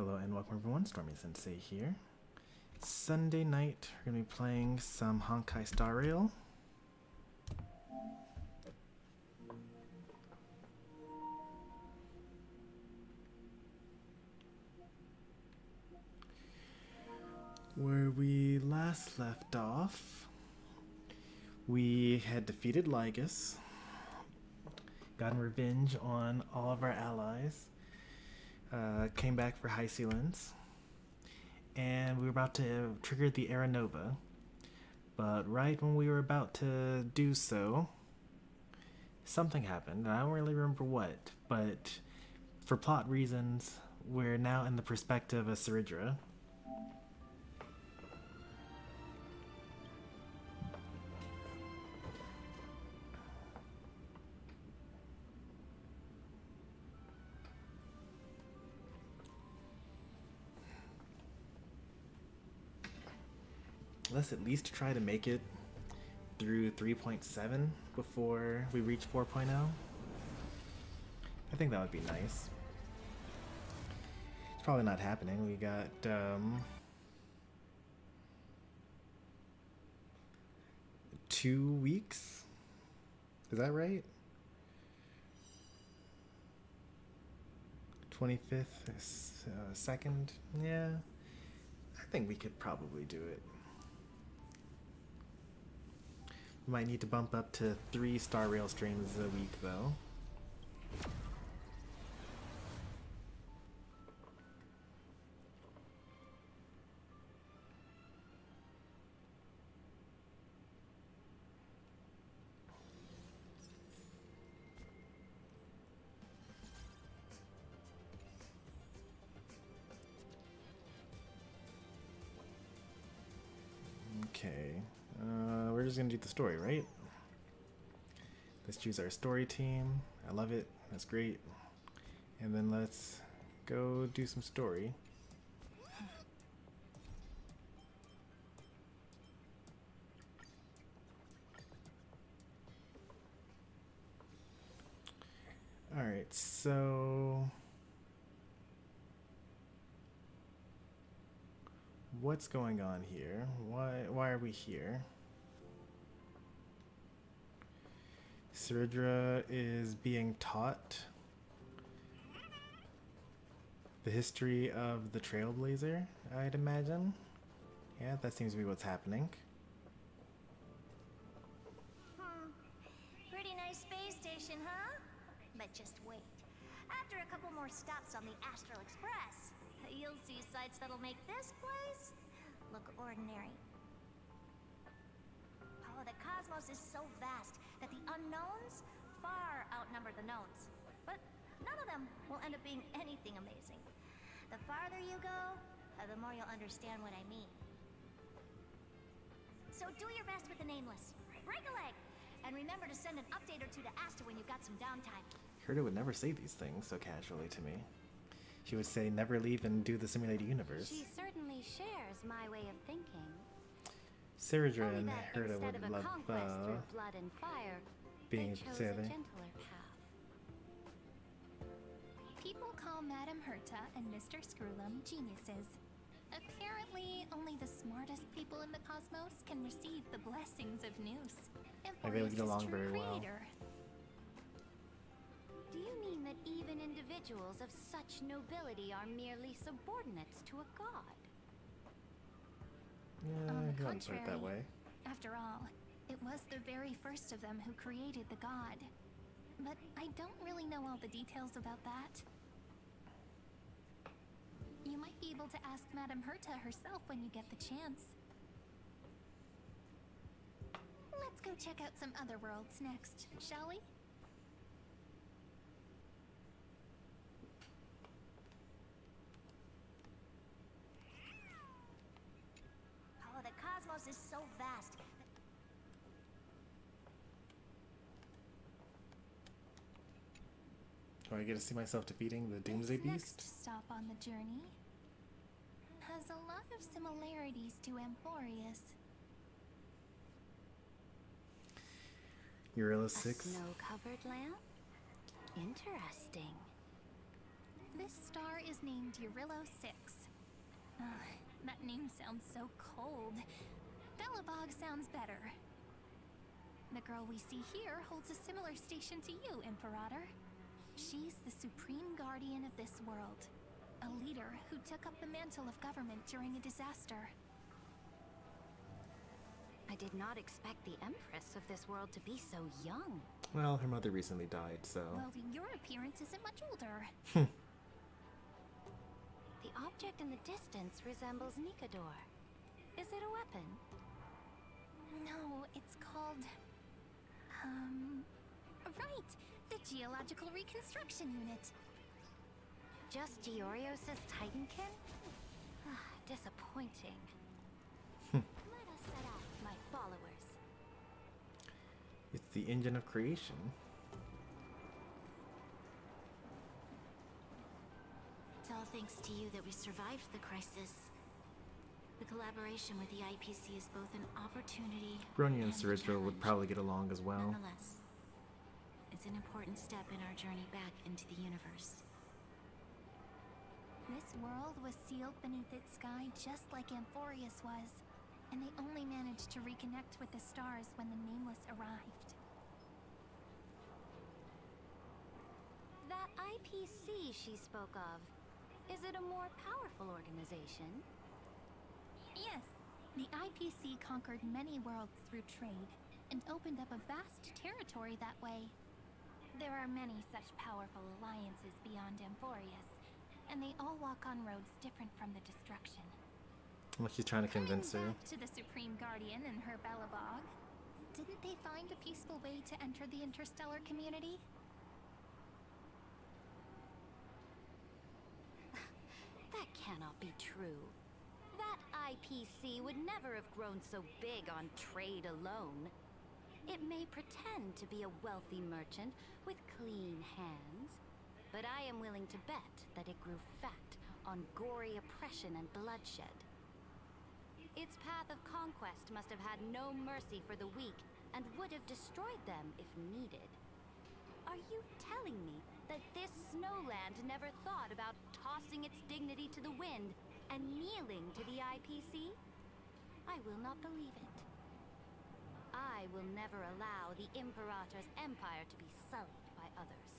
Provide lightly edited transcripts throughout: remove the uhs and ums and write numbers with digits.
Hello and welcome everyone, Stormy Sensei here. Sunday night, we're going to be playing some Honkai Star Rail. Where we last left off, we had defeated Lygus, gotten revenge on all of our allies, came back for High Sealants, and we were about to trigger the Era Nova. But right when we were about to do so, something happened. I don't really remember what, but for plot reasons, we're now in the perspective of Cerydra. Let's at least try to make it through 3.7 before we reach 4.0. I think that would be nice. It's probably not happening. We got 2 weeks. Is that right? 25th, 2nd. Yeah, I think we could probably do it. Might need to bump up to 3 Star Rail streams a week, though. Okay. We're just gonna do the story, right? Let's choose our story team. I love it. That's great. And then let's go do some story. Alright, so what's going on here? Why are we here? Cerydra is being taught the history of the Trailblazer, I'd imagine. Yeah, that seems to be what's happening. Pretty nice space station, huh? But just wait. After a couple more stops on the Astral Express, you'll see sights that'll make this place look ordinary. Oh, the cosmos is so vast that the unknowns far outnumber the knowns. But none of them will end up being anything amazing. The farther you go, the more you'll understand what I mean. So do your best with the nameless. Break a leg! And remember to send an update or two to Asta when you've got some downtime. Herta would never say these things so casually to me. She would say never leave and do the simulated universe. She certainly shares my way of thinking. Cerydra and Herta would love blood and fire, being together. People call Madame Herta and Mr. Screwlum geniuses. Apparently, only the smartest people in the cosmos can receive the blessings of Noose. Maybe we get along very well. Do you mean that even individuals of such nobility are merely subordinates to a god? Yeah, On the he wouldn't put it that way. After all, it was the very first of them who created the god. But I don't really know all the details about that. You might be able to ask Madame Herta herself when you get the chance. Let's go check out some other worlds next, shall we? Oh, the cosmos is so vast. Do I get to see myself defeating the Doomsday This Beast? next stop on the journey has a lot of similarities to Amphorius. Eurilla 6. Snow-covered lamp? Interesting. This star is named Eurillo 6. That name sounds so cold. Belobog sounds better. The girl we see here holds a similar station to you, Imperator. She's the supreme guardian of this world. A leader who took up the mantle of government during a disaster. I did not expect the Empress of this world to be so young. Well, her mother recently died, so... Well, your appearance isn't much older. The object in the distance resembles Encoder. Is it a weapon? No, it's called... Right! The Geological Reconstruction Unit. Just Giorios' Titankin? Disappointing. Let us set out, my followers. It's the engine of creation. It's all thanks to you that we survived the crisis. The collaboration with the IPC is both an opportunity Bronya and a Cerydra would challenge. probably get along as well. Nonetheless, it's an important step in our journey back into the universe. This world was sealed beneath its sky just like Amphorius was, and they only managed to reconnect with the stars when the Nameless arrived. That IPC she spoke of, is it a more powerful organization? Yes, the IPC conquered many worlds through trade, and opened up a vast territory that way. There are many such powerful alliances beyond Amphorius, and they all walk on roads different from the destruction. Well, she's trying to convince her. Coming back to the Supreme Guardian and her Belobog, didn't they find a peaceful way to enter the interstellar community? That cannot be true. That IPC would never have grown so big on trade alone. It may pretend to be a wealthy merchant with clean hands, but I am willing to bet that it grew fat on gory oppression and bloodshed. Its path of conquest must have had no mercy for the weak and would have destroyed them if needed. Are you telling me that this snowland never thought about tossing its dignity to the wind and kneeling to the IPC? I will not believe it. I will never allow the Imperator's empire to be sullied by others.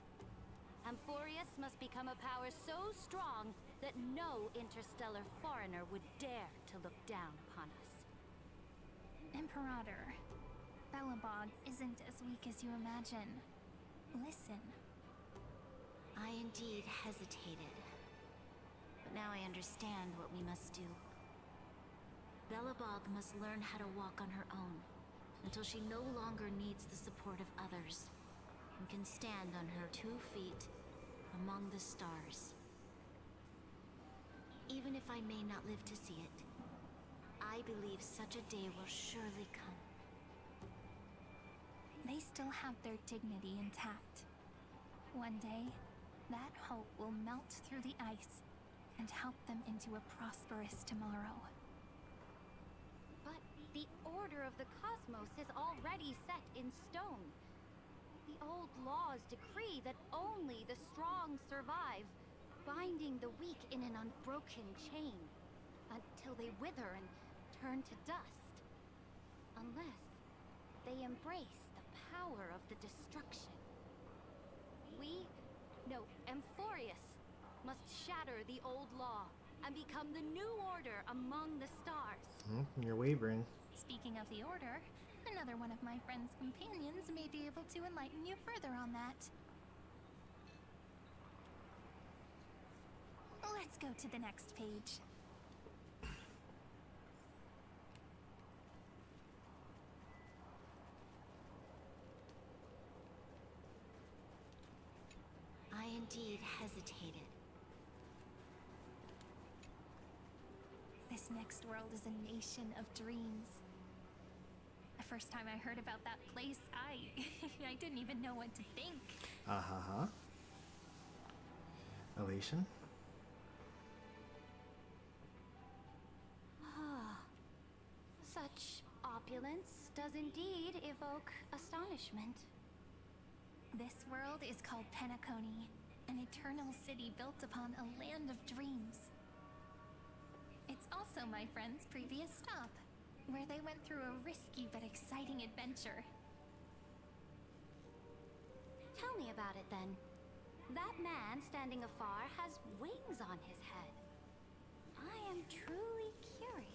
Amphorius must become a power so strong that no interstellar foreigner would dare to look down upon us. Imperator, Belobog isn't as weak as you imagine. Listen. I indeed hesitated. But now I understand what we must do. Belobog must learn how to walk on her own, until she no longer needs the support of others, and can stand on her 2 feet among the stars. Even if I may not live to see it, I believe such a day will surely come. They still have their dignity intact. One day, that hope will melt through the ice and help them into a prosperous tomorrow. But the order of the cosmos is already set in stone. The old laws decree that only the strong survive, binding the weak in an unbroken chain, until they wither and turn to dust. Unless they embrace the power of the destruction. Amphorius must shatter the old law and become the new order among the stars. You're wavering. Speaking of the order, another one of my friend's companions may be able to enlighten you further on that. Let's go to the next page. I indeed hesitated. This next world is a nation of dreams. The first time I heard about that place, I didn't even know what to think. Elation? Such opulence does indeed evoke astonishment. This world is called Penacony, an eternal city built upon a land of dreams. It's also my friend's previous stop, where they went through a risky but exciting adventure. Tell me about it then. That man standing afar has wings on his head. I am truly curious.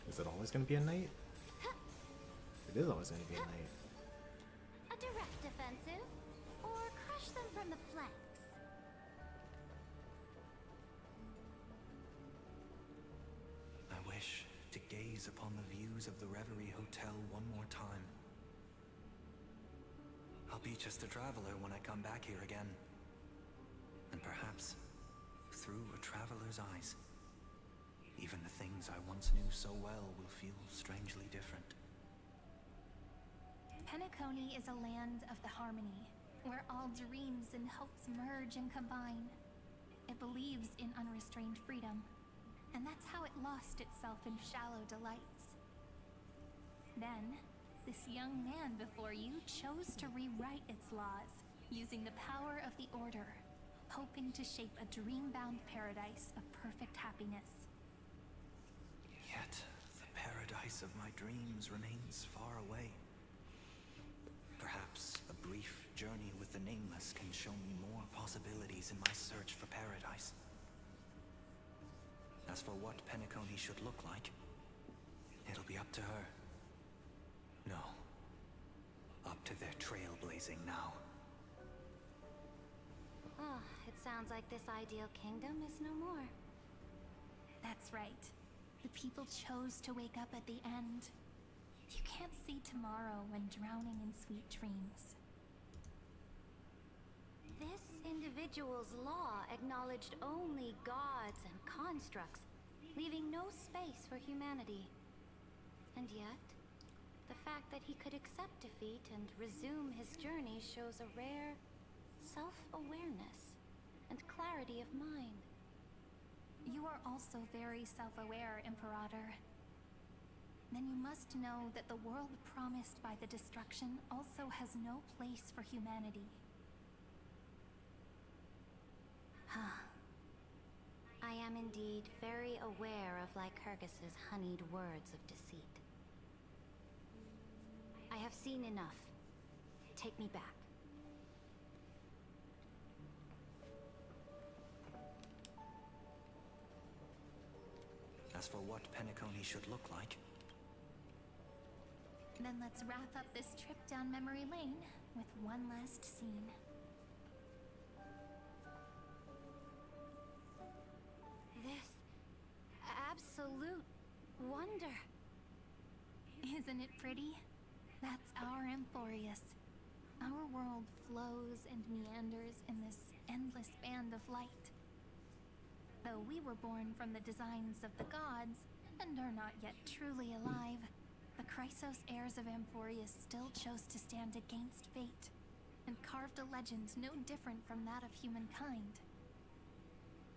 Is it always going to be a knight? It is always going to be a knight. A direct offensive, or crush them from the flanks. I wish to gaze upon the views of the Reverie Hotel one more time. I'll be just a traveler when I come back here again. And perhaps, through a traveler's eyes, even the things I once knew so well will feel strangely different. Penacony is a land of the harmony, where all dreams and hopes merge and combine. It believes in unrestrained freedom, and that's how it lost itself in shallow delights. Then, this young man before you chose to rewrite its laws, using the power of the Order, hoping to shape a dream-bound paradise of perfect happiness. Yet, the paradise of my dreams remains far away. Perhaps a brief journey with the Nameless can show me more possibilities in my search for paradise. As for what Penacony should look like, it'll be up to her. No. Up to their trailblazing now. Oh, it sounds like this ideal kingdom is no more. That's right. The people chose to wake up at the end. You can't see tomorrow when drowning in sweet dreams. This individual's law acknowledged only gods and constructs, leaving no space for humanity. And yet, the fact that he could accept defeat and resume his journey shows a rare self-awareness and clarity of mind. You are also very self-aware, Imperator. Then you must know that the world promised by the destruction also has no place for humanity. I am indeed very aware of Lycurgus's honeyed words of deceit. I have seen enough. Take me back. As for what Penacony should look like, Then let's wrap up this trip down memory lane with one last scene. This absolute wonder. Isn't it pretty? That's our Emporius. Our world flows and meanders in this endless band of light. Though we were born from the designs of the gods and are not yet truly alive, the Chrysos heirs of Emporius still chose to stand against fate and carved a legend no different from that of humankind.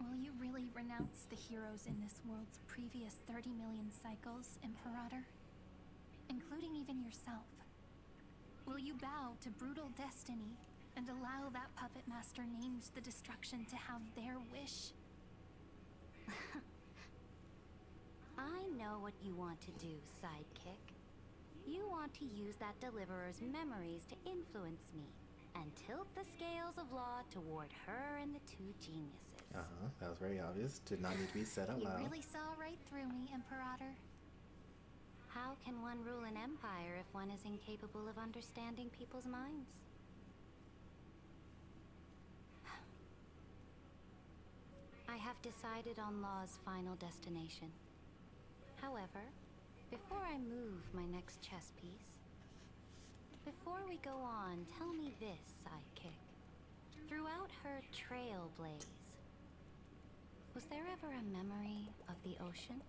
Will you really renounce the heroes in this world's previous 30 million cycles, Imperator? Including even yourself. Will you bow to brutal destiny and allow that puppet master named the destruction to have their wish? I know what you want to do, sidekick. You want to use that deliverer's memories to influence me and tilt the scales of law toward her and the two geniuses. That was very obvious. Did not need to be said out You loud. really saw right through me, Imperator. How can one rule an empire if one is incapable of understanding people's minds? I have decided on Law's final destination. However, before I move my next chess piece, before we go on, tell me this, sidekick. Throughout her trailblaze, was there ever a memory of the ocean?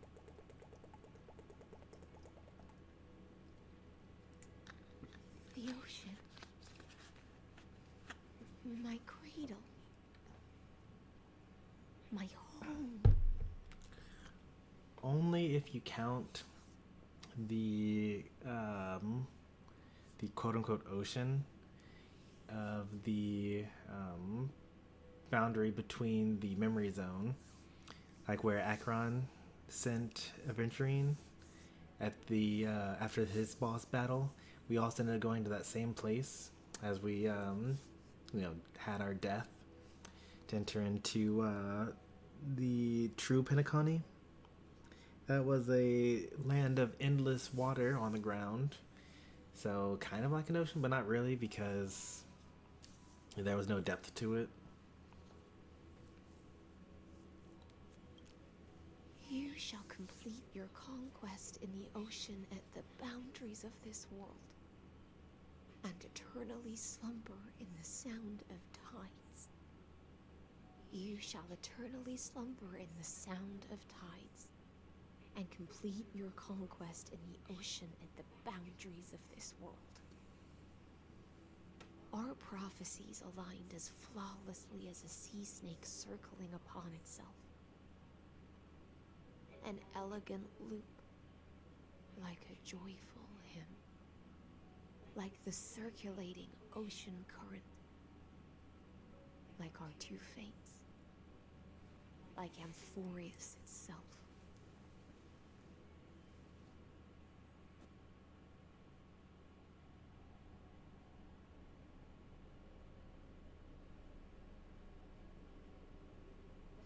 The ocean. My cradle. My home. Only if you count the quote-unquote ocean of the boundary between the memory zone, like where Akron sent Aventurine at the after his boss battle. We also ended up going to that same place as we had our death to enter into the true Pentaconi. That was a land of endless water on the ground. So kind of like an ocean, but not really, because there was no depth to it. You shall complete your conquest in the ocean at the boundaries of this world, and eternally slumber in the sound of tides. You shall eternally slumber in the sound of tides, and complete your conquest in the ocean at the boundaries of this world. Our prophecies aligned as flawlessly as a sea snake circling upon itself. An elegant loop, like a joyful hymn, like the circulating ocean current, like our two fates, like Amphorius itself.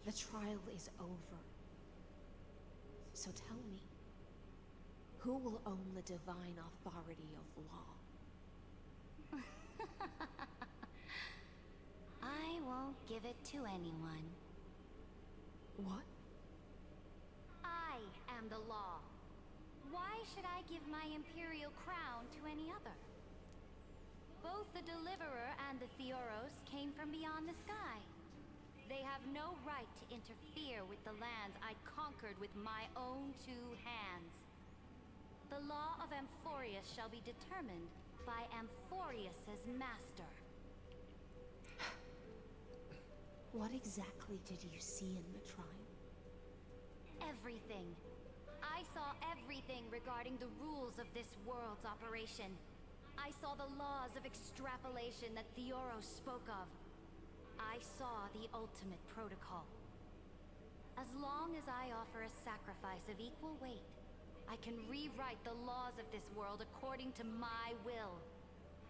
The trial is over. So tell me, who will own the divine authority of law? I won't give it to anyone. What? I am the law. Why should I give my imperial crown to any other? Both the Deliverer and the Theoros came from beyond the sky. They have no right to interfere with the lands I conquered with my own two hands. The law of Amphorius shall be determined by Amphorius's master. What exactly did you see in the trial? Everything. I saw everything regarding the rules of this world's operation. I saw the laws of extrapolation that Theoros spoke of. I saw the ultimate protocol. As long as I offer a sacrifice of equal weight, I can rewrite the laws of this world according to my will.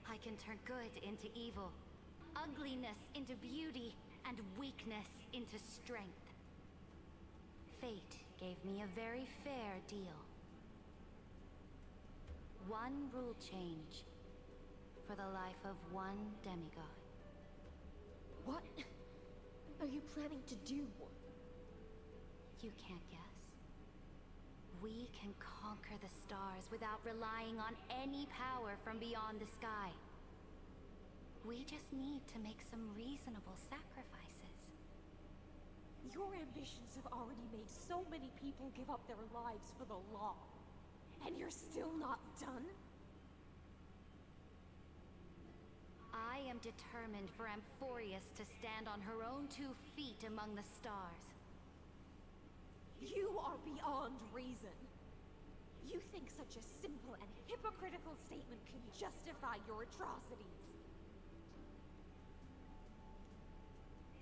I can turn good into evil, ugliness into beauty, and weakness into strength. Fate gave me a very fair deal. One rule change for the life of one demigod. What are you planning to do? You can't guess. We can conquer the stars without relying on any power from beyond the sky. We just need to make some reasonable sacrifices. Your ambitions have already made so many people give up their lives for the law. And you're still not done? I am determined for Amphorius to stand on her own 2 feet among the stars. You are beyond reason. You think such a simple and hypocritical statement can justify your atrocities.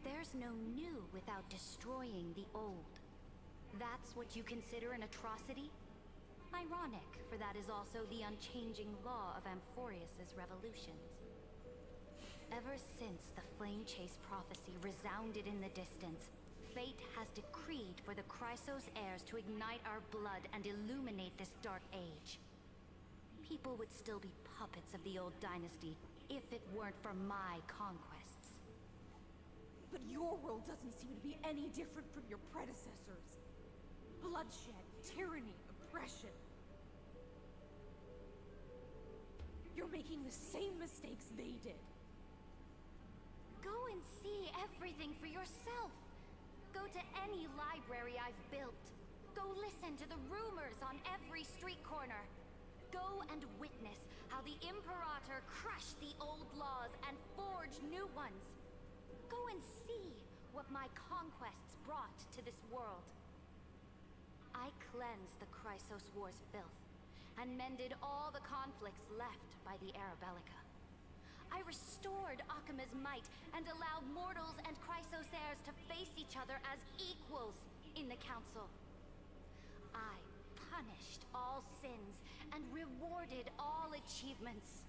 There's no new without destroying the old. That's what you consider an atrocity? Ironic, for that is also the unchanging law of Amphorius's revolutions. Ever since the Flame Chase prophecy resounded in the distance, fate has decreed for the Chrysos heirs to ignite our blood and illuminate this dark age. People would still be puppets of the old dynasty if it weren't for my conquests. But your world doesn't seem to be any different from your predecessors. Bloodshed, tyranny, oppression. You're making the same mistakes they did. Go and see everything for yourself. Go to any library I've built. Go listen to the rumors on every street corner. Go and witness how the Imperator crushed the old laws and forged new ones. Go and see what my conquests brought to this world. I cleansed the Chrysos War's filth, and mended all the conflicts left by the Era Bellica. I restored Akima's might and allowed mortals and Chrysosaurs to face each other as equals in the Council. I punished all sins and rewarded all achievements.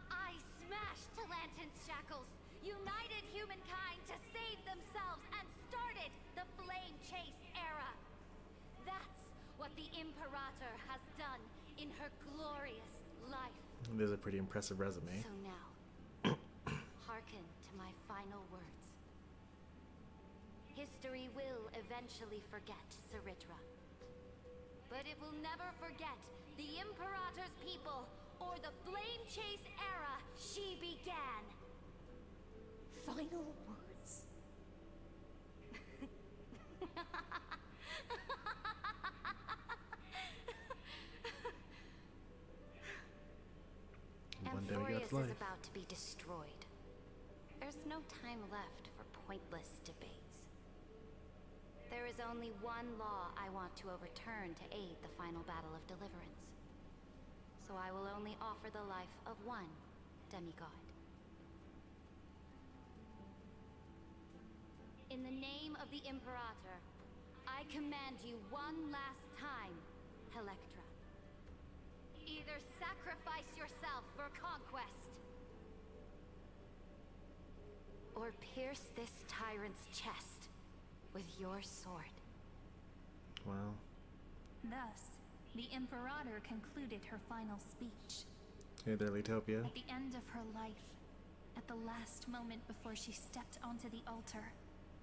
I smashed Talantan's shackles, united humankind to save themselves, and started the Flame Chase era. That's what the Imperator has done in her glorious life. There's a pretty impressive resume. So now, hearken to my final words. History will eventually forget Cerydra. But it will never forget the Imperator's people or the Flame Chase era she began. Final words. One day we get Amphorius life. is about to be destroyed. There's no time left for pointless debates. There is only one law I want to overturn to aid the final battle of deliverance. So I will only offer the life of one demigod. In the name of the Imperator, I command you one last time, Electra. Either sacrifice yourself for conquest, or pierce this tyrant's chest with your sword. Wow. Thus, the Imperator concluded her final speech. Hey there, Litopia. At the end of her life, at the last moment before she stepped onto the altar,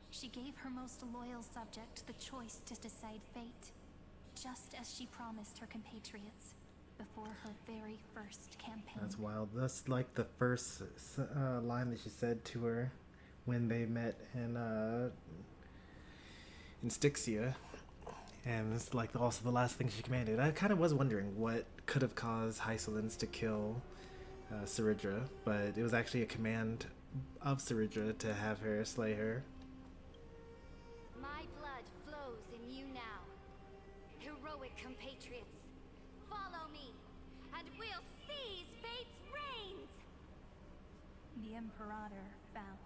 she gave her most loyal subject the choice to decide fate, just as she promised her compatriots before her very first campaign. That's wild. That's like the first line that she said to her when they met in Styxia. And it's like also the last thing she commanded. I kind of was wondering what could have caused Hysolence to kill Cerydra, but it was actually a command of Cerydra to have her slay her. My blood flows in you now. Heroic compatriots, follow me, and we'll seize fate's reins! The Imperator fell.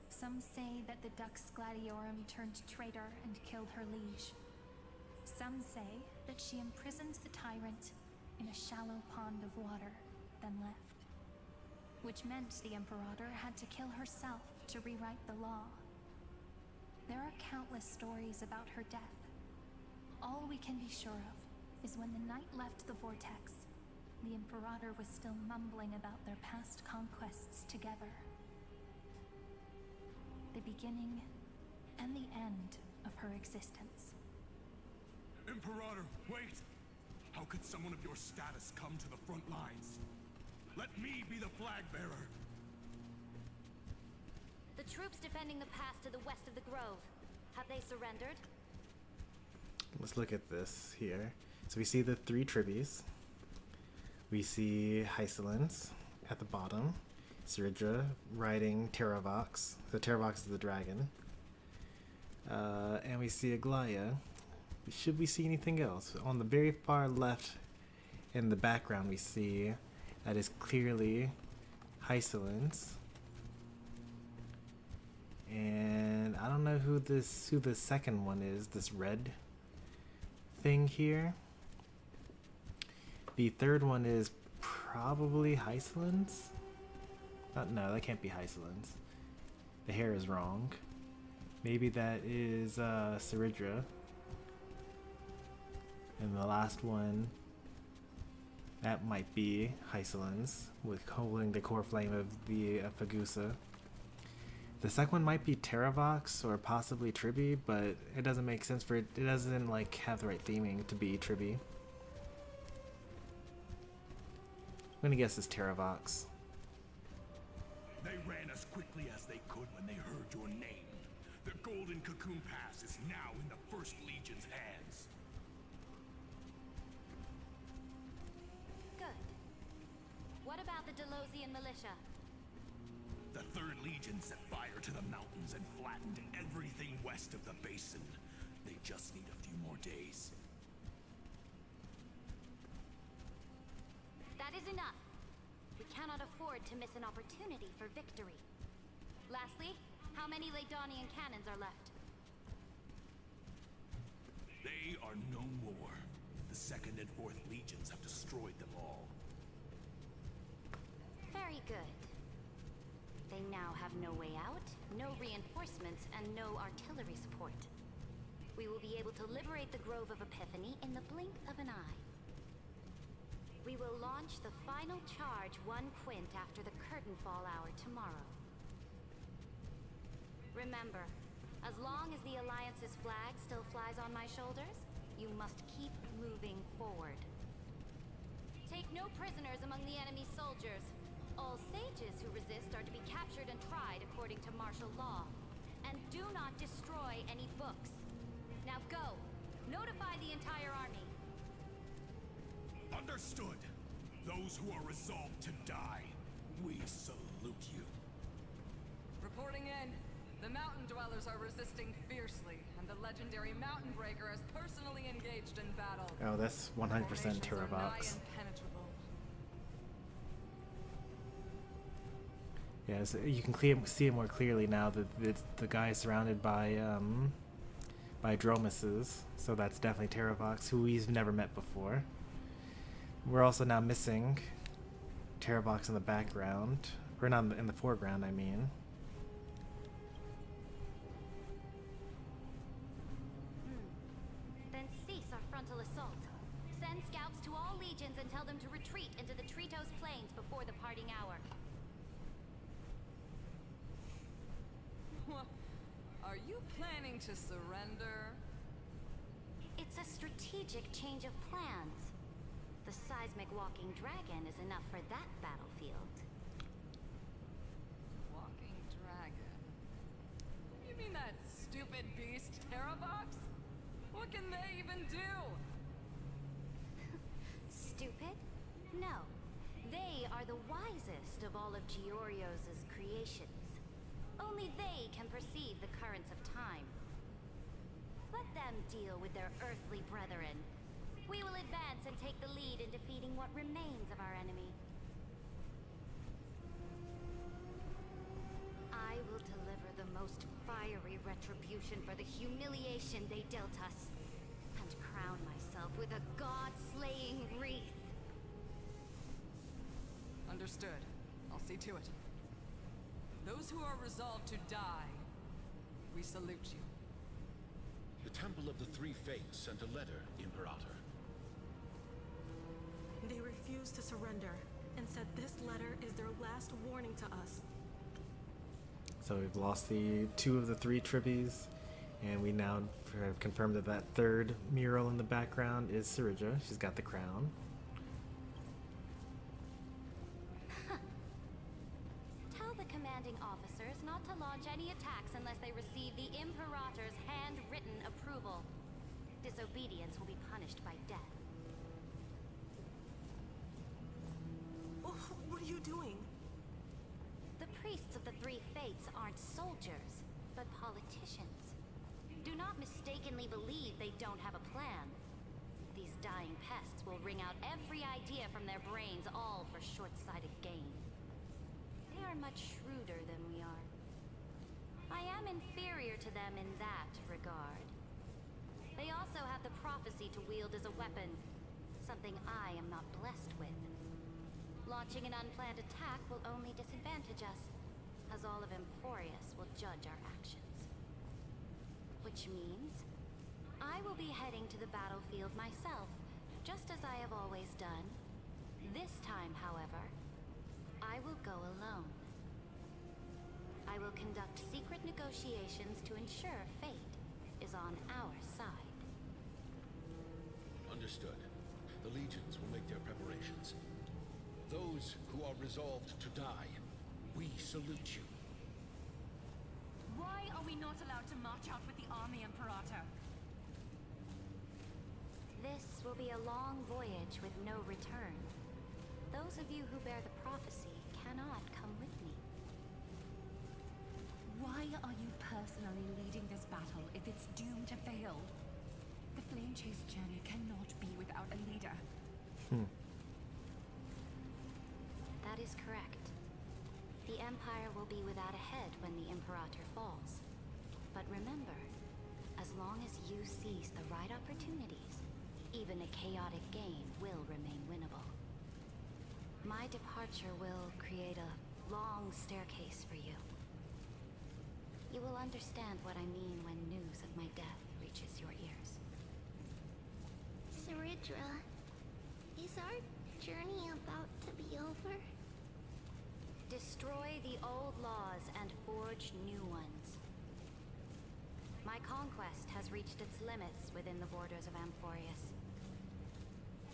Some say that the Dux Gladiorum turned traitor and killed her liege. Some say that she imprisoned the tyrant in a shallow pond of water, then left. Which meant the Imperator had to kill herself to rewrite the law. There are countless stories about her death. All we can be sure of is when the knight left the vortex, the Imperator was still mumbling about their past conquests together. The beginning and the end of her existence. Imperator, wait! How could someone of your status come to the front lines? Let me be the flag bearer! The troops defending the pass to the west of the grove, have they surrendered? Let's look at this here. So we see the three tribbies. We see Hysolence at the bottom. Cerydra riding Terravox. So Terravox is the dragon. And we see Aglaya. Should we see anything else? On the very far left in the background we see that is clearly Hysolence. And I don't know who the second one is, this red thing here. The third one is probably Hysolence. No, that can't be Hysolence. The hair is wrong. Maybe that is Cerydra. And the last one, that might be Hysolence, with holding the core flame of the Fagusa. The second one might be Terravox or possibly Tribby, but it doesn't make sense for it. It doesn't like have the right theming to be Tribby. I'm gonna guess it's Terravox. They ran as quickly as they could when they heard your name. The Golden Cocoon Pass is now in the First Legion's hands. Good. What about the Delosian militia? The Third Legion set fire to the mountains and flattened everything west of the basin. They just need a few more days. hard to miss an opportunity for victory. Lastly, how many Lydonian cannons are left? They are no more. The 2nd and 4th legions have destroyed them all. Very good. They now have no way out, no reinforcements, and no artillery support. We will be able to liberate the Grove of Epiphany in the blink of an eye. We will launch the final charge 1 quint after the curtain fall hour tomorrow. Remember, as long as the Alliance's flag still flies on my shoulders, you must keep moving forward. Take no prisoners among the enemy soldiers. All sages who resist are to be captured and tried according to martial law. And do not destroy any books. Now go! Notify the entire army. Understood. Those who are resolved to die, we salute you. Reporting in. The mountain dwellers are resisting fiercely, and the legendary mountain breaker has personally engaged in battle. Oh, that's 100% Formations are nigh Terravox. impenetrable. Yeah, so you can see it more clearly now that the guy is surrounded by dromuses, so that's definitely Terravox, who we've never met before. We're also now missing Terravox in the background, or not in the foreground, I mean. Then cease our frontal assault. Send scouts to all legions and tell them to retreat into the Tritos Plains before the parting hour. Are you planning to surrender? It's a strategic change of plans. The seismic walking dragon is enough for that battlefield. Walking dragon. You mean that stupid beast, Terravox? What can they even do? Stupid? No. They are the wisest of all of Giorio's creations. Only they can perceive the currents of time. Let them deal with their earthly brethren. We will advance and take the lead in defeating what remains of our enemy. I will deliver the most fiery retribution for the humiliation they dealt us, and crown myself with a god-slaying wreath. Understood. I'll see to it. Those who are resolved to die, we salute you. The Temple of the Three Fates sent a letter, Imperator. They refused to surrender and said this letter is their last warning to us. So we've lost the 2 of the 3 tribbies, and we now have confirmed that that 3rd mural in the background is Cerydra. She's got the crown. Tell the commanding officers not to launch any attacks unless they receive the Imperator's handwritten approval. Disobedience will be punished by death. Oh, what are you doing? The priests of the Three Fates aren't soldiers, but politicians. Do not mistakenly believe they don't have a plan. These dying pests will wring out every idea from their brains, all for short-sighted gain. They are much shrewder than we are. I am inferior to them in that regard. They also have the prophecy to wield as a weapon, something I am not blessed with. Launching an unplanned attack will only disadvantage us, as all of Emphorius will judge our actions. Which means, I will be heading to the battlefield myself, just as I have always done. This time, however, I will go alone. I will conduct secret negotiations to ensure fate is on our side. Understood. The legions will make their preparations. Those who are resolved to die, we salute you. Why are we not allowed to march out with the army, Imperator? This will be a long voyage with no return. Those of you who bear the prophecy cannot come with me. Why are you personally leading this battle if it's doomed to fail? The Flame Chase journey cannot be without a leader. That is correct. The Empire will be without a head when the Imperator falls. But remember, as long as you seize the right opportunities, even a chaotic game will remain winnable. My departure will create a long staircase for you. You will understand what I mean when news of my death reaches your ears. Cerydra, is our journey about to be over? Destroy the old laws and forge new ones. My conquest has reached its limits within the borders of Amphorius.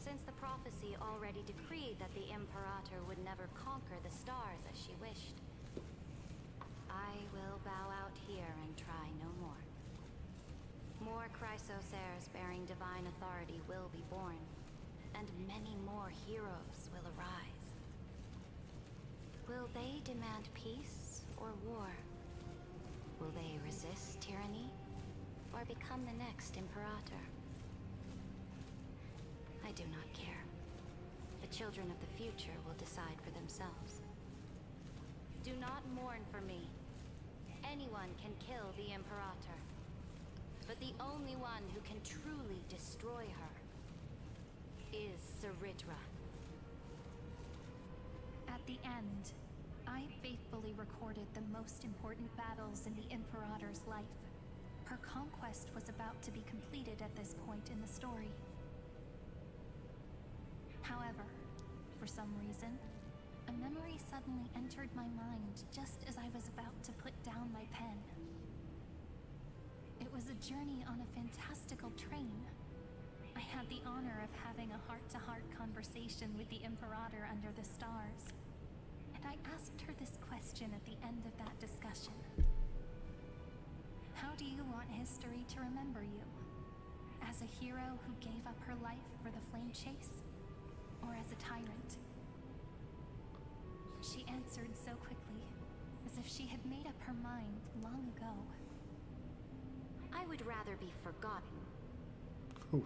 Since the prophecy already decreed that the Imperator would never conquer the stars as she wished, I will bow out here and try no more. More Chrysosairs bearing divine authority will be born, and many more heroes will arise. Will they demand peace or war? Will they resist tyranny, or become the next Imperator? I do not care. The children of the future will decide for themselves. Do not mourn for me. Anyone can kill the Imperator, but the only one who can truly destroy her is Cerydra. At the end, I faithfully recorded the most important battles in the Imperator's life. Her conquest was about to be completed at this point in the story. However, for some reason, a memory suddenly entered my mind just as I was about to put down my pen. It was a journey on a fantastical train. I had the honor of having a heart-to-heart conversation with the Imperator under the stars, and I asked her this question at the end of that discussion. How do you want history to remember you? As a hero who gave up her life for the flame chase? Or as a tyrant? She answered so quickly, as if she had made up her mind long ago. I would rather be forgotten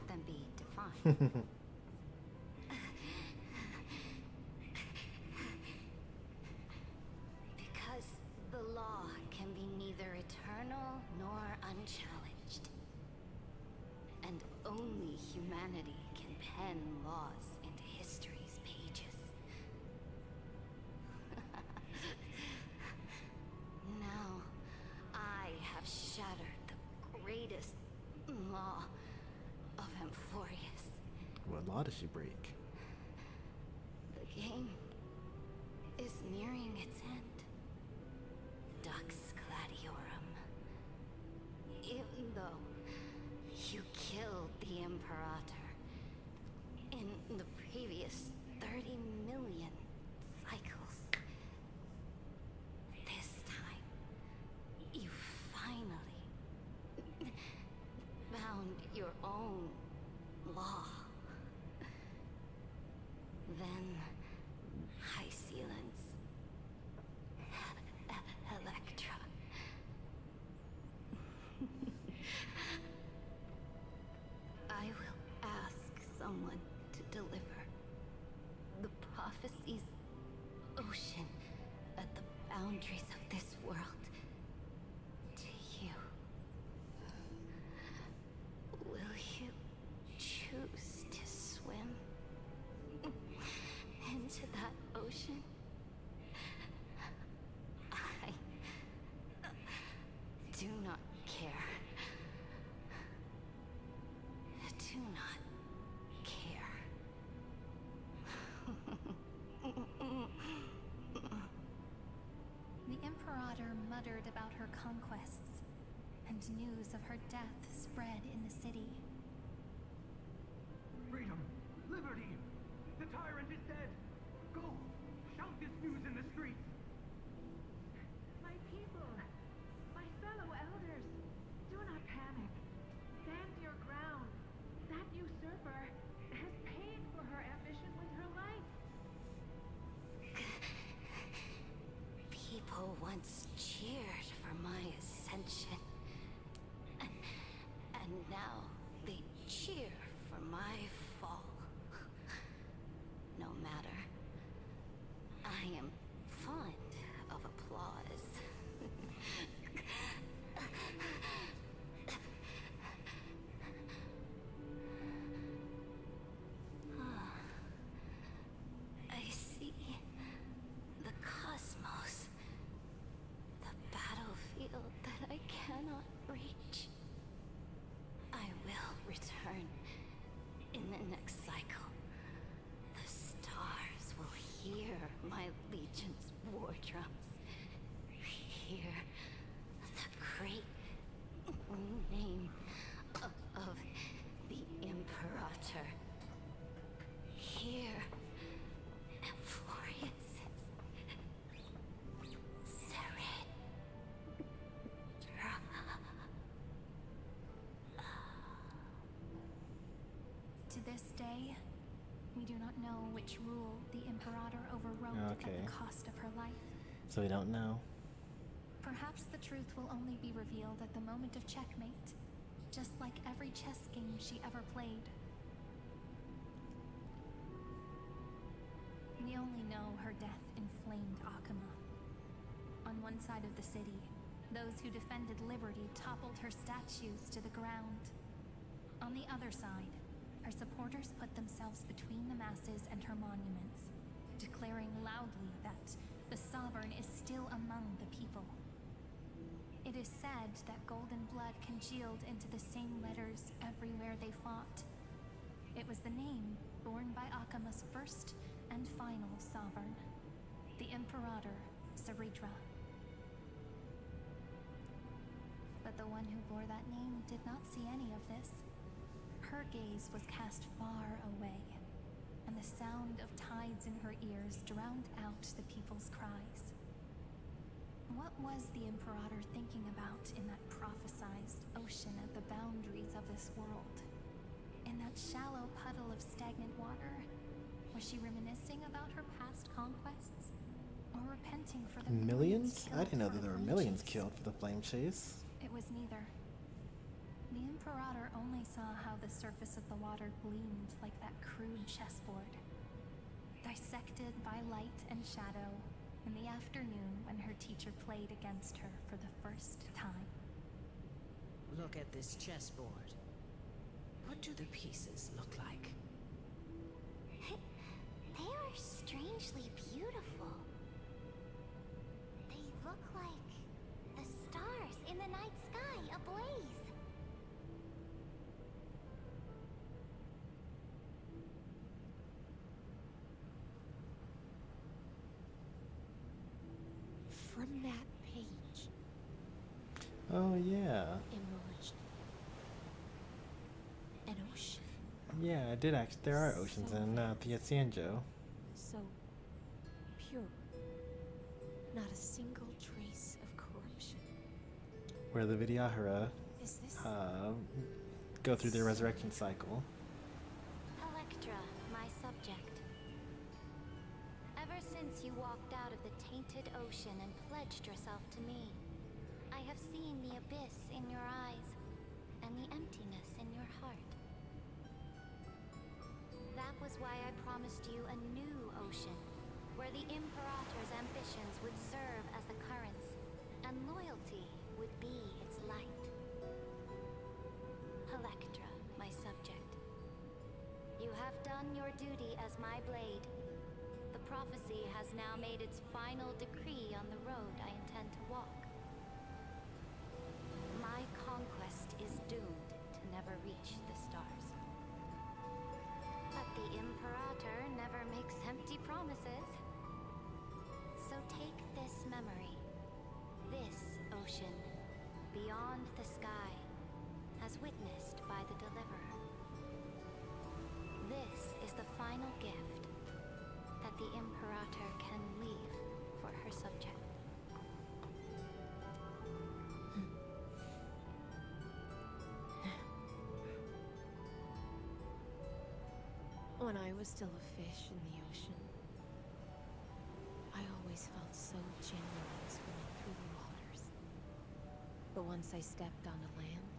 than be defined. Because the law can be neither eternal nor unchallenged. And only humanity can pen laws into history's pages. Now, I have shattered the greatest law of Amphorius. What law does she break? The game is nearing its end. Dux Gladiorum. Even though you killed the Imperator in the previous 30 million cycles, this time you finally found your own law. Then High Sealants, Electra. I will ask someone to deliver the prophecy's ocean at the boundaries of this world to you. Will you choose to swim into that ocean? I do not care. Do not care. The Imperator muttered about her conquests, and news of her death spread in the city. Freedom! Liberty! The tyrant is dead! Go! Shout this news in the streets! My people! My fellow elders! Do not panic. Stand your ground. That usurper has paid for her ambition with her life. People once cheered for my ascension. And now they cheer for my fall. No matter. I am fine say, we do not know which rule the Imperator overrode at the cost of her life. So we don't know. Perhaps the truth will only be revealed at the moment of checkmate, just like every chess game she ever played. We only know her death inflamed Akama. On one side of the city, those who defended liberty toppled her statues to the ground. On the other side, her supporters put themselves between the masses and her monuments, declaring loudly that the Sovereign is still among the people. It is said that golden blood congealed into the same letters everywhere they fought. It was the name borne by Akama's first and final sovereign, the Imperator Cerydra. But the one who bore that name did not see any of this. Her gaze was cast far away, and the sound of tides in her ears drowned out the people's cries. What was the Imperator thinking about in that prophesized ocean at the boundaries of this world? In that shallow puddle of stagnant water? Was she reminiscing about her past conquests? Or repenting for the millions? I didn't know that there were millions chase? killed for the flame chase. It was neither. The Imperator only saw how the surface of the water gleamed like that crude chessboard, dissected by light and shadow in the afternoon when her teacher played against her for the first time. Look at this chessboard. What do the pieces look like? They are strangely beautiful. They look like the stars in the night sky ablaze. From that page Oh yeah. emerged an ocean. Yeah, I did actually. There are oceans in Piacenjo. So pure. Not a single trace of corruption. Where the Vidyahara Is this go through their resurrection cycle. Electra, my subject. Ever since you walked out of the tainted ocean and pledged yourself to me, I have seen the abyss in your eyes and the emptiness in your heart. That was why I promised you a new ocean, where the Imperator's ambitions would serve as the currents, and loyalty would be its light. Electra, my subject. You have done your duty as my blade. The prophecy has now made its final decree on the road I intend to walk. My conquest is doomed to never reach the stars. But the Imperator never makes empty promises. So take this memory, this ocean, beyond the sky, as witnessed by the Deliverer. This is the final gift that the Imperator can leave for her subject. When I was still a fish in the ocean, I always felt so genuine swimming through the waters. But once I stepped onto land,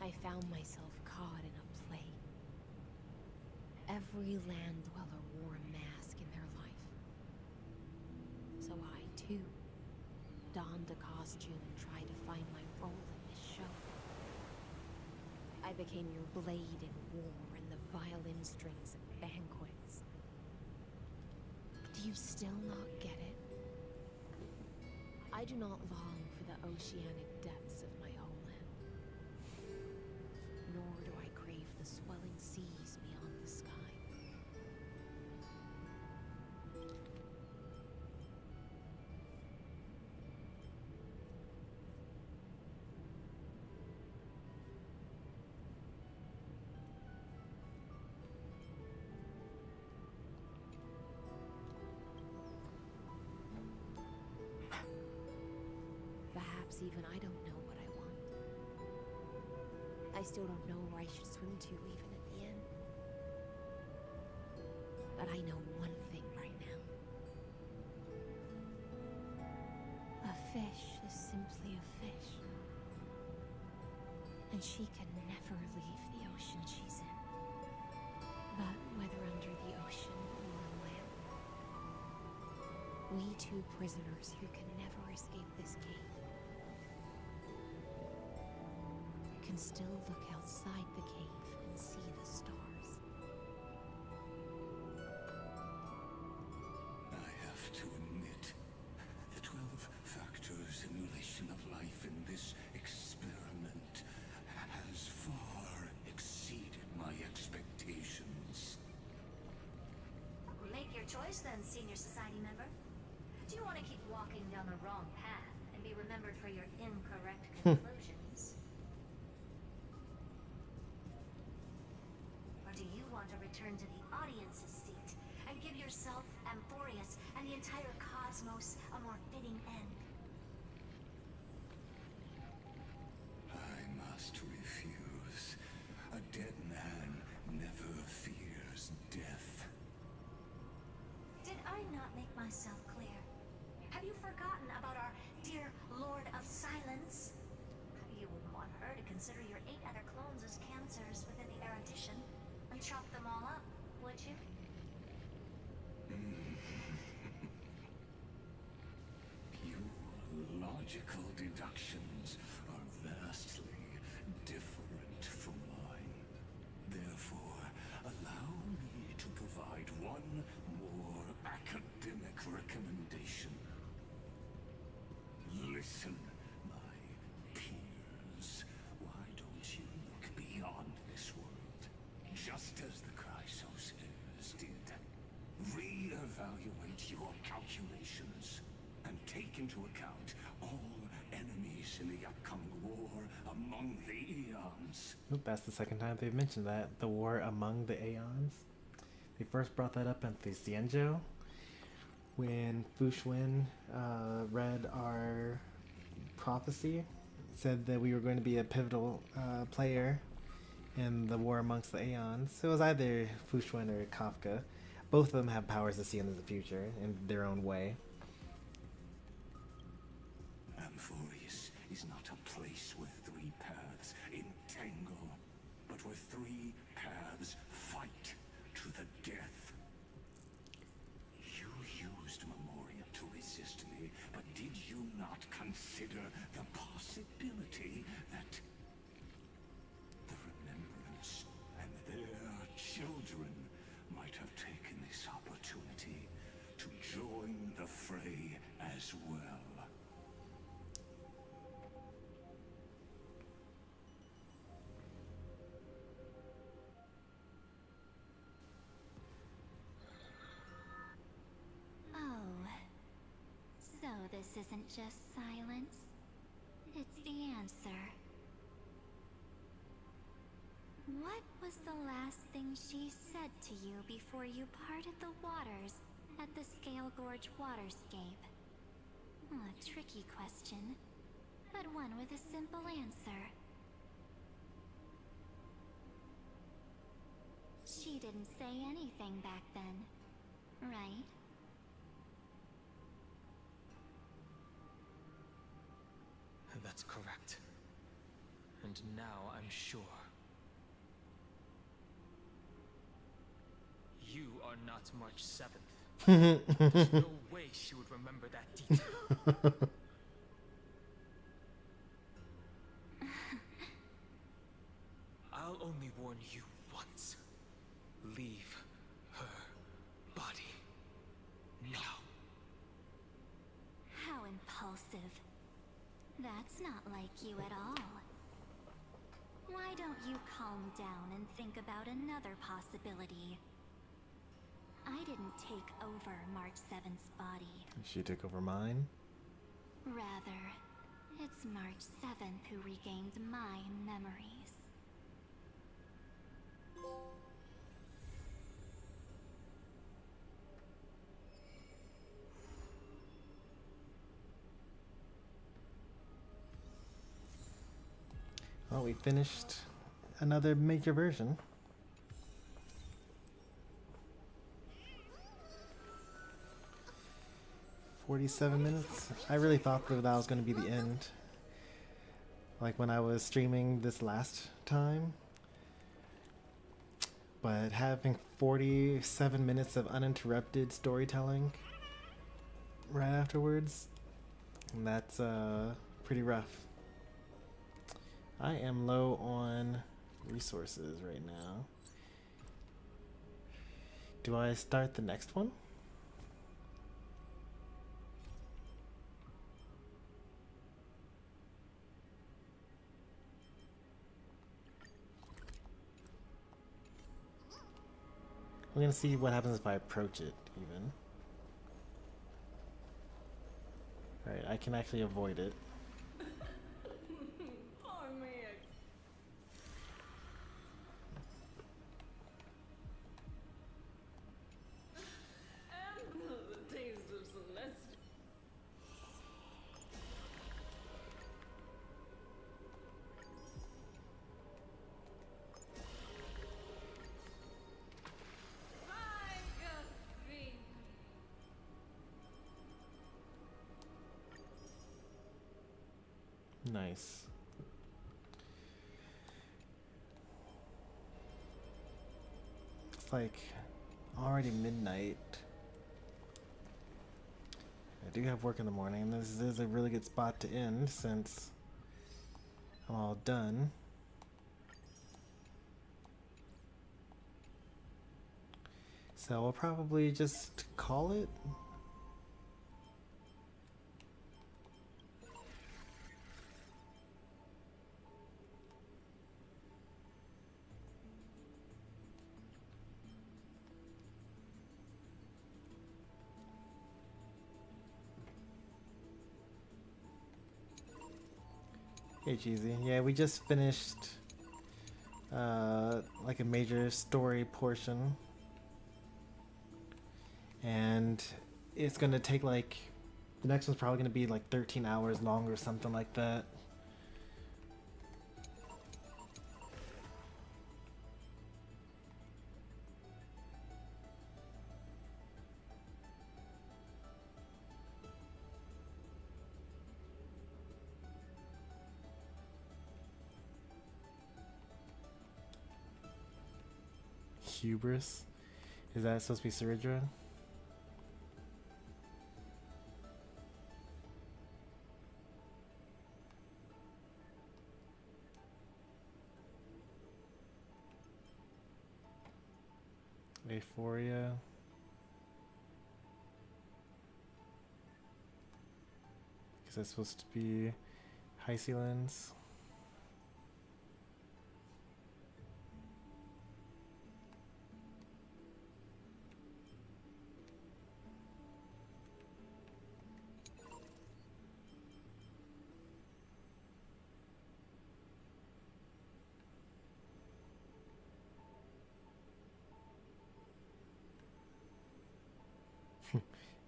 I found myself caught in a play. Every land dweller wore a mask in their life. So I, too, donned a costume and tried to find my role in this show. I became your blade in war and the violin strings at banquets. Do you still not get it? I do not long for the oceanic depths of my homeland. Nor do I crave the swelling seas beyond the sky. Perhaps even I don't know what I want. I still don't know where I should swim to even at the end. But I know one thing right now. A fish is simply a fish. And she can never leave the ocean she's in. But whether under the ocean or on land, we two prisoners who can never escape this cave can still look outside the cave and see the stars. I have to admit, the 12-factor simulation of life in this experiment has far exceeded my expectations. Make your choice then, senior society member. Do you want to keep walking down the wrong path and be remembered for your incorrect conclusions? Or do you want to return to the audience's seat and give yourself, Amphorius, and the entire cosmos a more fitting end? I must refuse. A dead man never fears death. Did I not make myself clear? Have you forgotten about our dear Lord of Silence? You wouldn't want her to consider your 8 other clones as cancers within the erudition and chop them all up, would you? Your logical deductions are vastly different from mine. Therefore, allow me to provide one more academic recommendation. Listen, my peers. Why don't you look beyond this world? Just as the Chrysosers did. Reevaluate your calculations and take into account all enemies in the upcoming war among the Eons. Oop, that's the second time they've mentioned that. The war among the Aeons. They first brought that up at the Xianzhou when Fushwen read our prophecy. Said that we were going to be a pivotal player in the war amongst the Aeons. So it was either Fushwen or Kafka. Both of them have powers to see into the future in their own way. Amphorius is not a place where 3 paths entangle, but where 3 paths fight to the death. You used Memoria to resist me, but did you not consider the possibility that the Remembrance and their children might have taken this opportunity to join the fray as well? Oh, so this isn't just silence. It's the answer. What was the last thing she said to you before you parted the waters at the Scale Gorge waterscape? A tricky question, but one with a simple answer. She didn't say anything back then, right? That's correct. And now I'm sure. You are not March 7th. There's no way she would remember that detail. I'll only warn you once. Leave her body. Now. How impulsive. That's not like you at all. Why don't you calm down and think about another possibility? I didn't take over March 7th's body. She took over mine? Rather, it's March 7th who regained my memories. Well, we finished another major version. 47 minutes. I really thought that was going to be the end. Like when I was streaming this last time. But having 47 minutes of uninterrupted storytelling right afterwards, that's pretty rough. I am low on resources right now. Do I start the next one? I'm gonna see what happens if I approach it, even. Alright, I can actually avoid it. Nice. It's like already midnight. I do have work in the morning, and this is a really good spot to end since I'm all done. So we'll probably just call it. Hey, Cheesy. Yeah, we just finished like a major story portion, and it's gonna take like the next one's probably gonna be like 13 hours long or something like that. Hubris? Is that supposed to be Cerydra? Aphoria. Is that supposed to be Hysealens?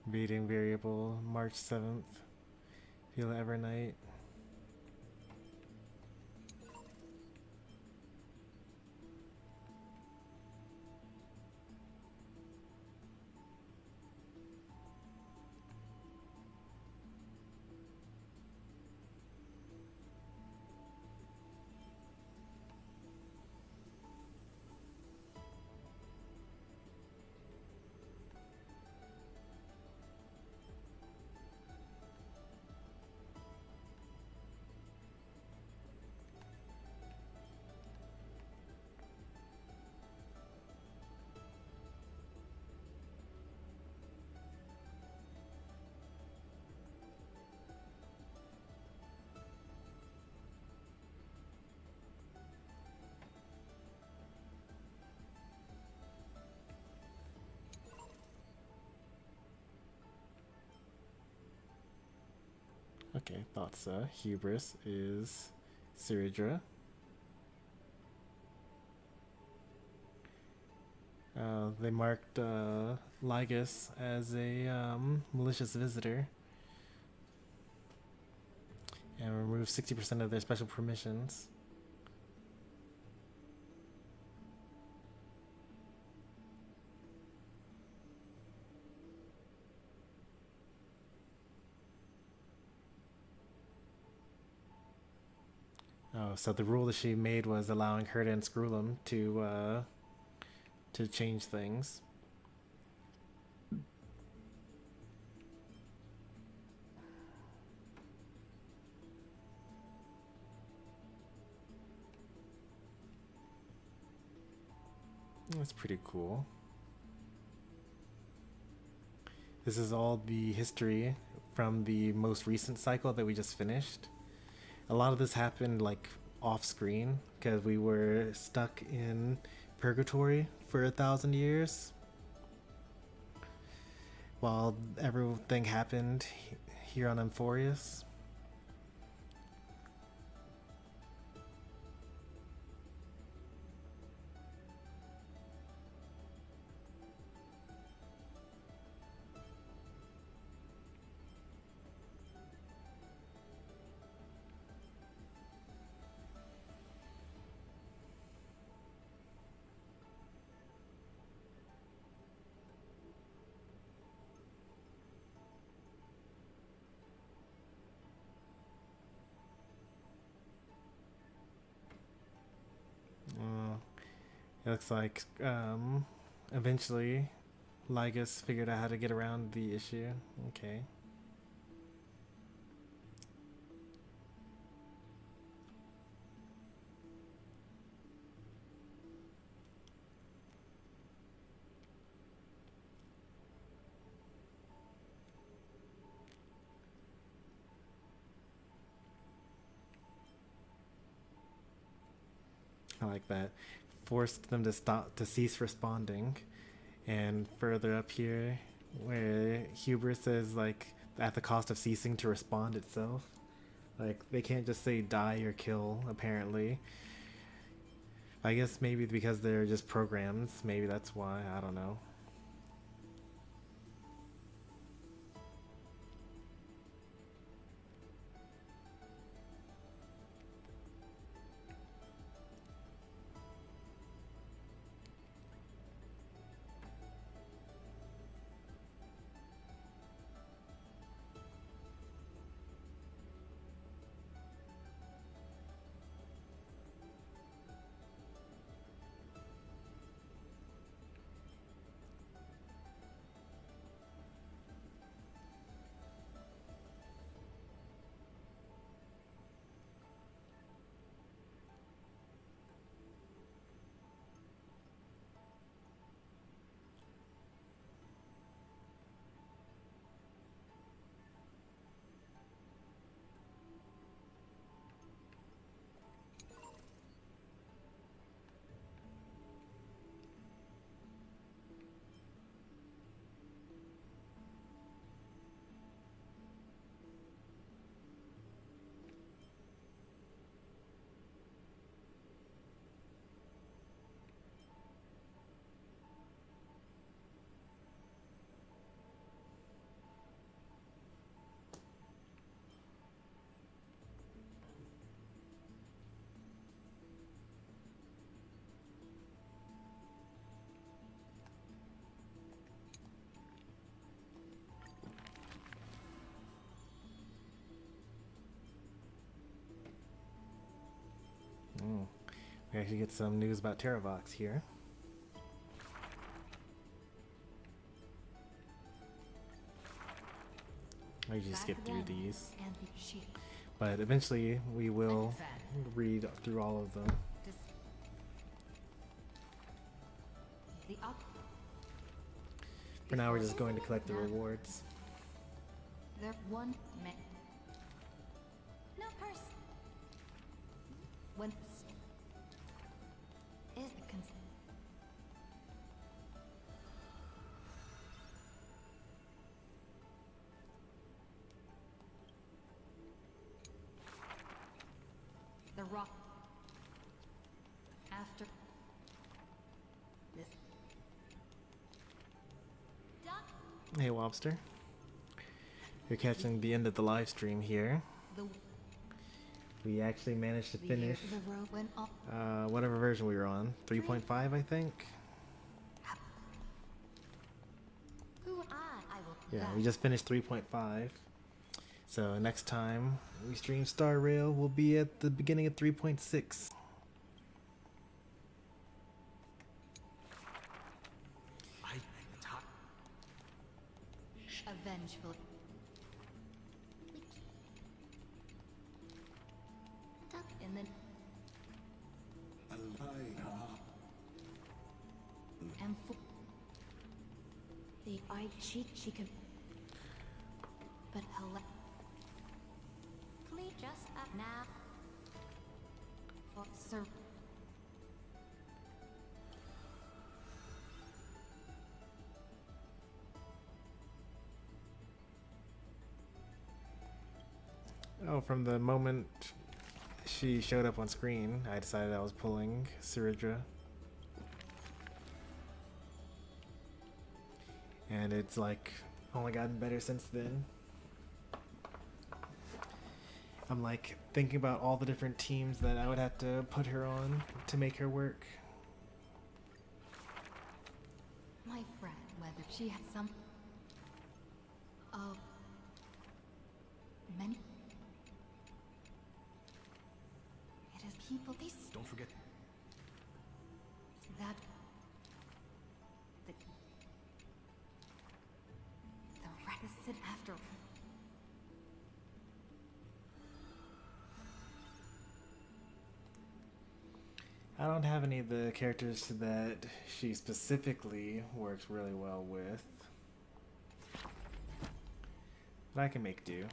Reading variable, March 7th. Feel Evernight. Okay, thought so. Hubris is Cerydra. They marked Lygus as a malicious visitor and removed 60% of their special permissions. Oh, so the rule that she made was allowing her and Screwlum to change things. That's pretty cool. This is all the history from the most recent cycle that we just finished. A lot of this happened like off screen because we were stuck in purgatory for 1,000 years while everything happened here on Amphorius. It looks like eventually Lygus figured out how to get around the issue. Okay. I like that. Forced them to cease responding. And further up here where Hubris says like at the cost of ceasing to respond itself. Like they can't just say die or kill apparently. I guess maybe because they're just programs, maybe that's why, I don't know. We actually get some news about Terravox here. I usually skip through these. But eventually we will read through all of them. For now we're just going to collect the rewards. There one man. No purse. When Is the the rock after this. Hey Wobster. You're catching the end of the live stream here. We actually managed to finish whatever version we were on. 3.5 I think. Yeah, we just finished 3.5. So next time we stream Star Rail will be at the beginning of 3.6. A vengeful. In the and for the eye cheek she can, but please just up now for sir. Oh, from the moment she showed up on screen, I decided I was pulling Cerydra. And it's like only gotten better since then. I'm like thinking about all the different teams that I would have to put her on to make her work. My friend, whether she had some many. It is people they don't forget that the requisite after. I don't have any of the characters that she specifically works really well with, but I can make do.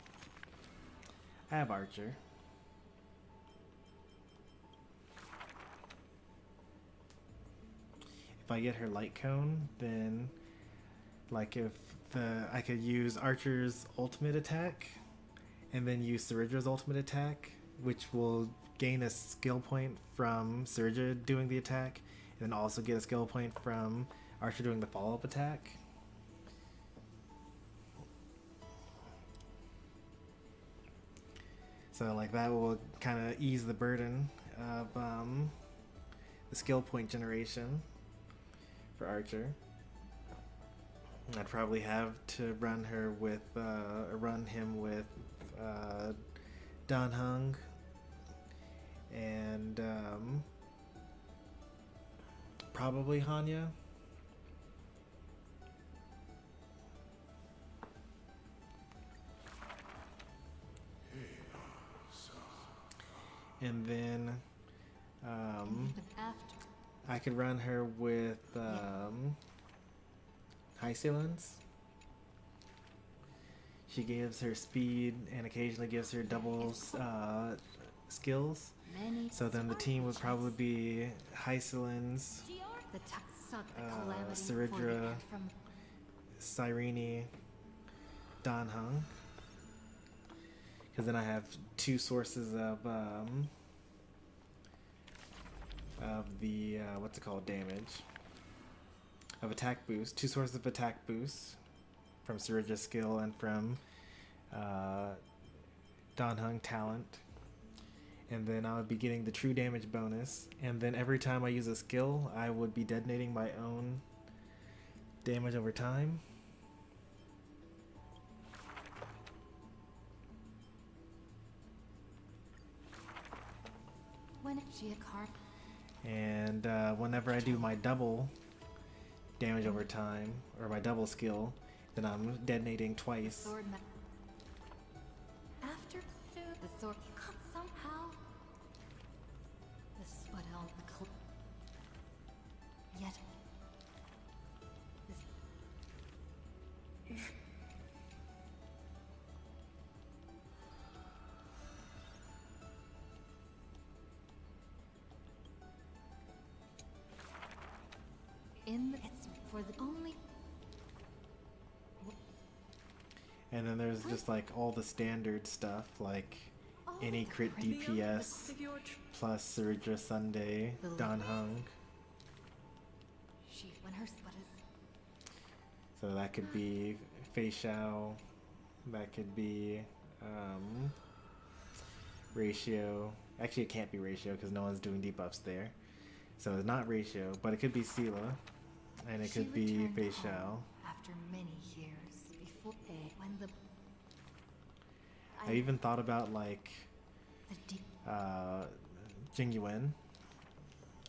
I have Archer. If I get her light cone, then like if I could use Archer's ultimate attack and then use Cerydra's ultimate attack, which will gain a skill point from Cerydra doing the attack, and then also get a skill point from Archer doing the follow-up attack. So like that will kind of ease the burden of the skill point generation for Archer. I'd probably have to run her with run him with Dan Hung and probably Hanya. And then I could run her with Hycelins. She gives her speed and occasionally gives her double skills. So then the team would probably be Hycelins, Cerydra, Cyrene, Dan Hung. Because then I have two sources of the what's it called, damage, of attack boost. Two sources of attack boost from Cerydra's skill and from Dan Hung talent. And then I would be getting the true damage bonus. And then every time I use a skill, I would be detonating my own damage over time. And whenever I do my double damage over time, or my double skill, then I'm detonating twice. After the sword cut somehow. This what else the yet. It's for the only. And then there's just like all the standard stuff, like any crit DPS plus Cerydra Sunday, Dan Hung. So that could be Fei Xiao, that could be Ratio. Actually, it can't be Ratio because no one's doing debuffs there. So it's not Ratio, but it could be Sela, and it could be Fei Xiao. After many years, before when the I even thought about like Jingyuan.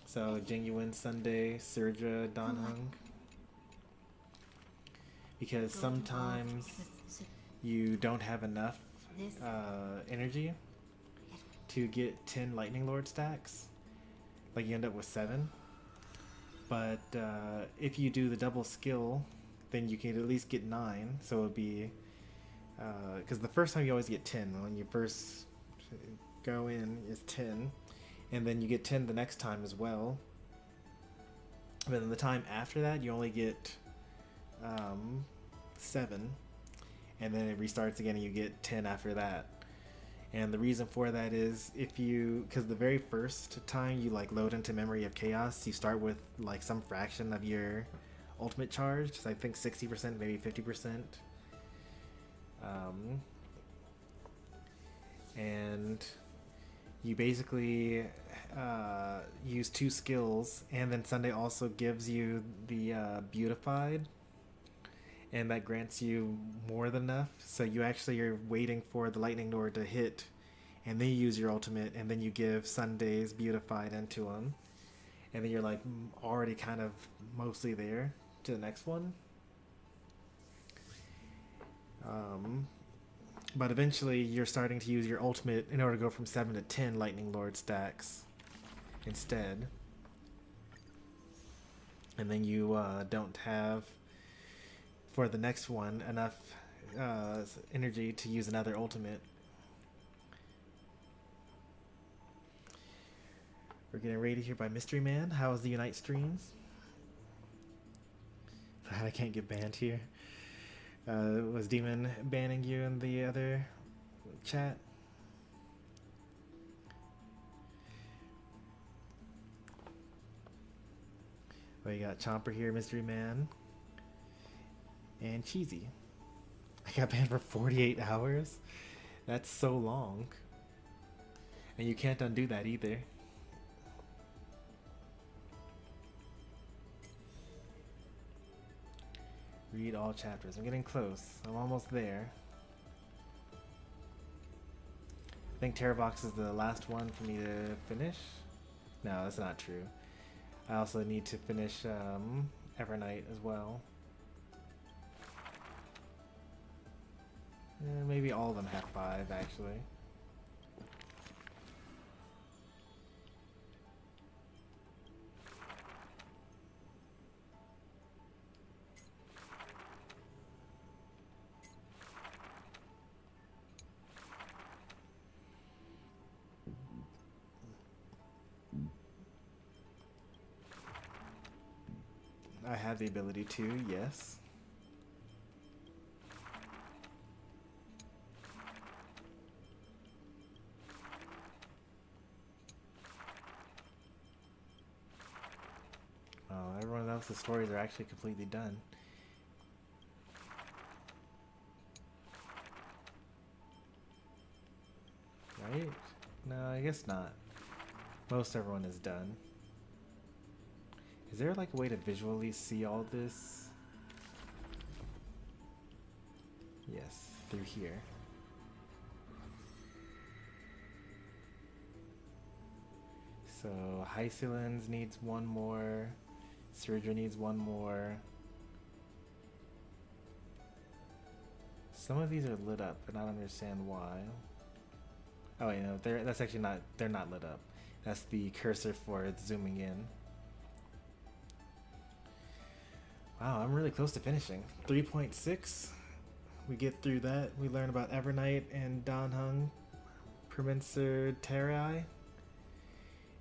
So Jingyuan, Sunday, Cerydra, Danheng. Because sometimes you don't have enough energy to get 10 Lightning Lord stacks. Like you end up with 7. But if you do the double skill, then you can at least get 9. So it would be... because the first time you always get 10. When you first go in is 10. And then you get 10 the next time as well. But then the time after that, you only get 7. And then it restarts again and you get 10 after that. And the reason for that is if you, because the very first time you like load into Memory of Chaos, you start with like some fraction of your ultimate charge. So I think 60%, maybe 50%. And you basically use 2 skills, and then Sunday also gives you the beautified, and that grants you more than enough. So you actually are waiting for the Lightning Lord to hit, and then you use your ultimate, and then you give Sunday's beautified into him, and then you're like already kind of mostly there to the next one. But eventually you're starting to use your ultimate in order to go from 7 to 10 Lightning Lord stacks instead. And then you don't have, for the next one, enough energy to use another ultimate. We're getting raided here by Mystery Man. How is the Unite streams? I can't get banned here. Was Demon banning you in the other chat? Well, you got Chomper here, Mystery Man, and Cheesy. I got banned for 48 hours? That's so long. And you can't undo that either. Read all chapters. I'm getting close. I'm almost there. I think Terravox is the last one for me to finish. No, that's not true. I also need to finish Evernight as well. Maybe all of them have 5 actually. I have the ability to, yes. Oh, everyone else's stories are actually completely done. Right? No, I guess not. Most everyone is done. Is there like a way to visually see all this? Yes, through here. So Hycelins needs 1 more. Cerydra needs 1 more. Some of these are lit up, and I don't understand why. Oh, you know, that's actually not. They're not lit up. That's the cursor for it zooming in. Wow, I'm really close to finishing. 3.6. We get through that. We learn about Evernight and Danheng, Permincer Terrai.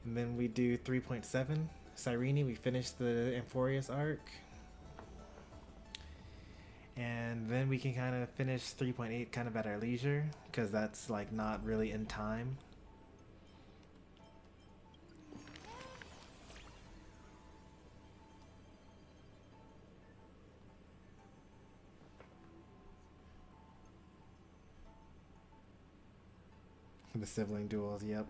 And then we do 3.7. Cyrene, we finish the Amphorius arc. And then we can kind of finish 3.8 kind of at our leisure, because that's like not really in time. The sibling duels, yep.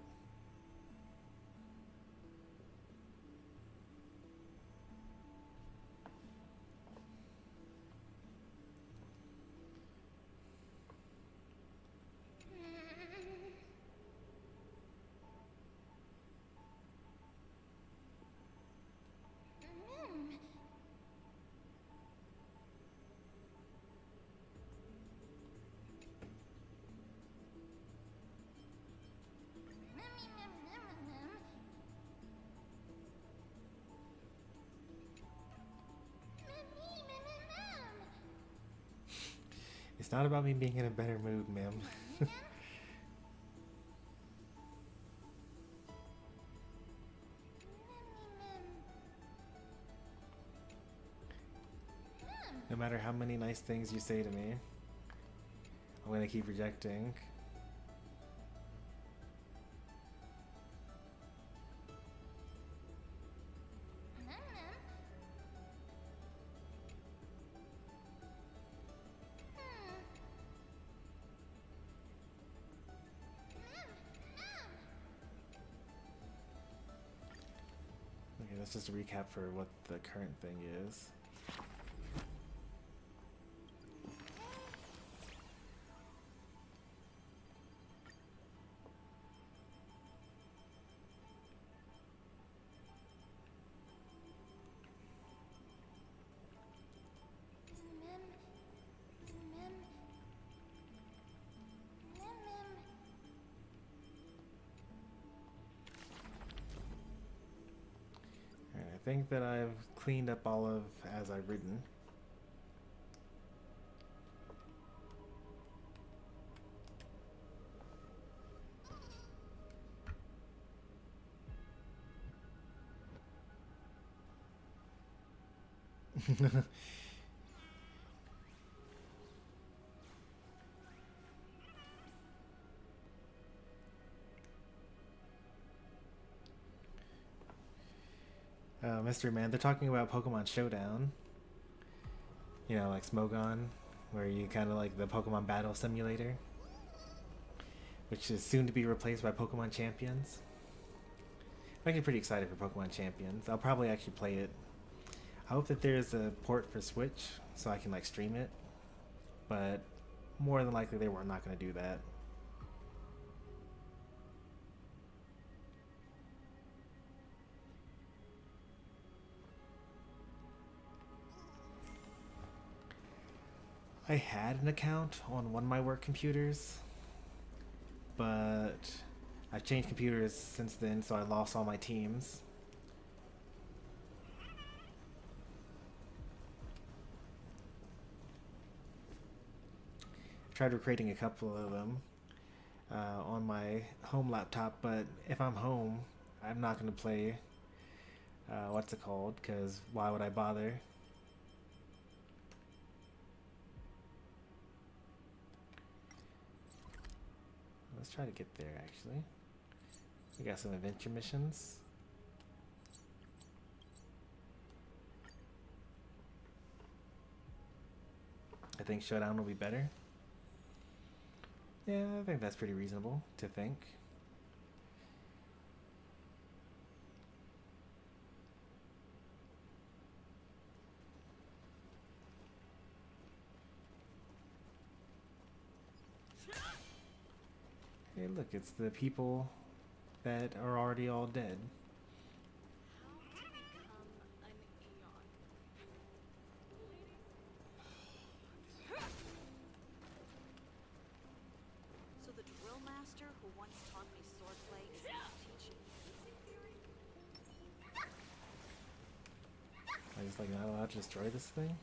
It's not about me being in a better mood, ma'am. No matter how many nice things you say to me, I'm gonna keep rejecting. Okay, that's just a recap for what the current thing is. I think that I've cleaned up all of as I've written. Mystery Man, they're talking about Pokemon Showdown. You know, like Smogon, where you kind of like the Pokemon Battle Simulator, which is soon to be replaced by Pokemon Champions. I'm actually pretty excited for Pokemon Champions. I'll probably actually play it. I hope that there's a port for Switch so I can like stream it, but more than likely they were not going to do that. I had an account on one of my work computers, but I've changed computers since then, so I lost all my teams. I tried recreating a couple of them on my home laptop, but if I'm home, I'm not going to play, what's it called, because why would I bother? Let's try to get there, actually. We got some adventure missions. I think Showdown will be better. Yeah, I think that's pretty reasonable to think. Hey, look, it's the people that are already all dead. So the drill master who once taught me swordplay is now teaching music theory? I just like not allowed to destroy this thing?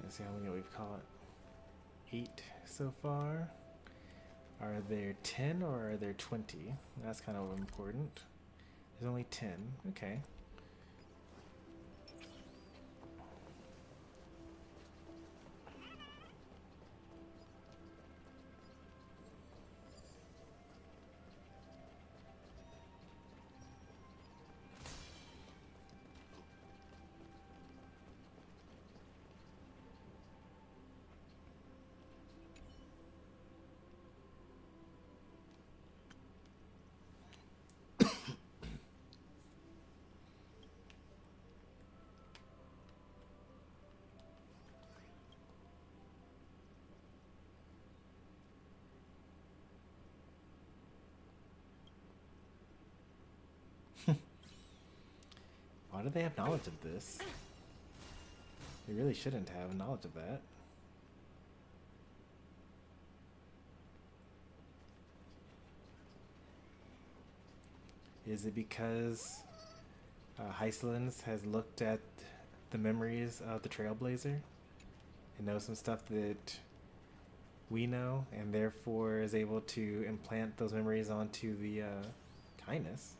Let's see how many we've caught. 8 so far. Are there 10 or are there 20? That's kind of important. There's only 10. Okay. Why do they have knowledge of this? They really shouldn't have knowledge of that. Is it because Hycelands has looked at the memories of the Trailblazer and knows some stuff that we know, and therefore is able to implant those memories onto the Kindness,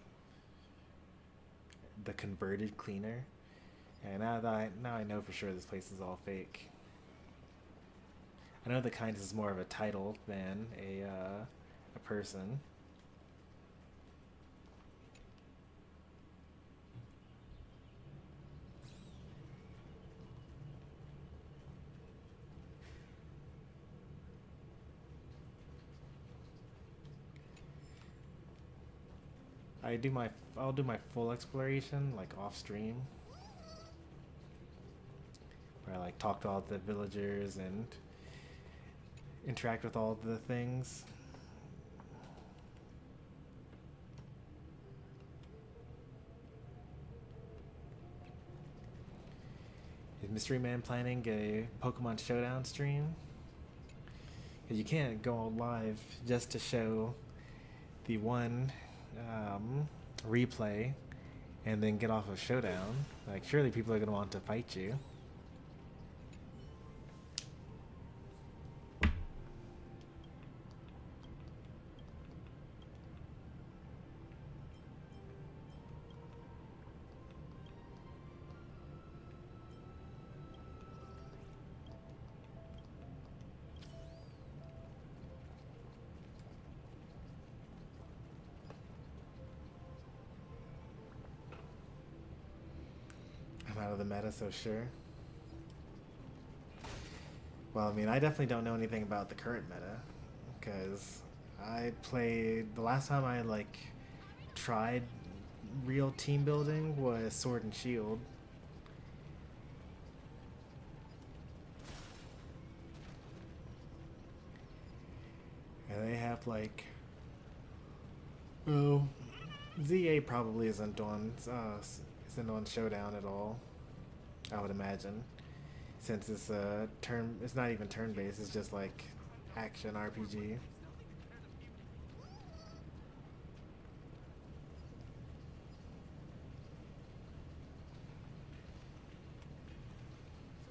the converted cleaner? And now I know for sure this place is all fake. I know the Kindness is more of a title than a person. I'll do my full exploration like off stream, where I like talk to all the villagers and interact with all the things. Is Mystery Man planning a Pokemon Showdown stream? Because you can't go live just to show the one replay and then get off of Showdown. Like, surely people are going to want to fight you. I'm out of the meta, so sure. Well, I mean, I definitely don't know anything about the current meta, because I played, the last time I like tried real team building was Sword and Shield. And they have like, oh, ZA probably isn't on Showdown at all, I would imagine, since it's it's not even turn-based, it's just like action RPG. So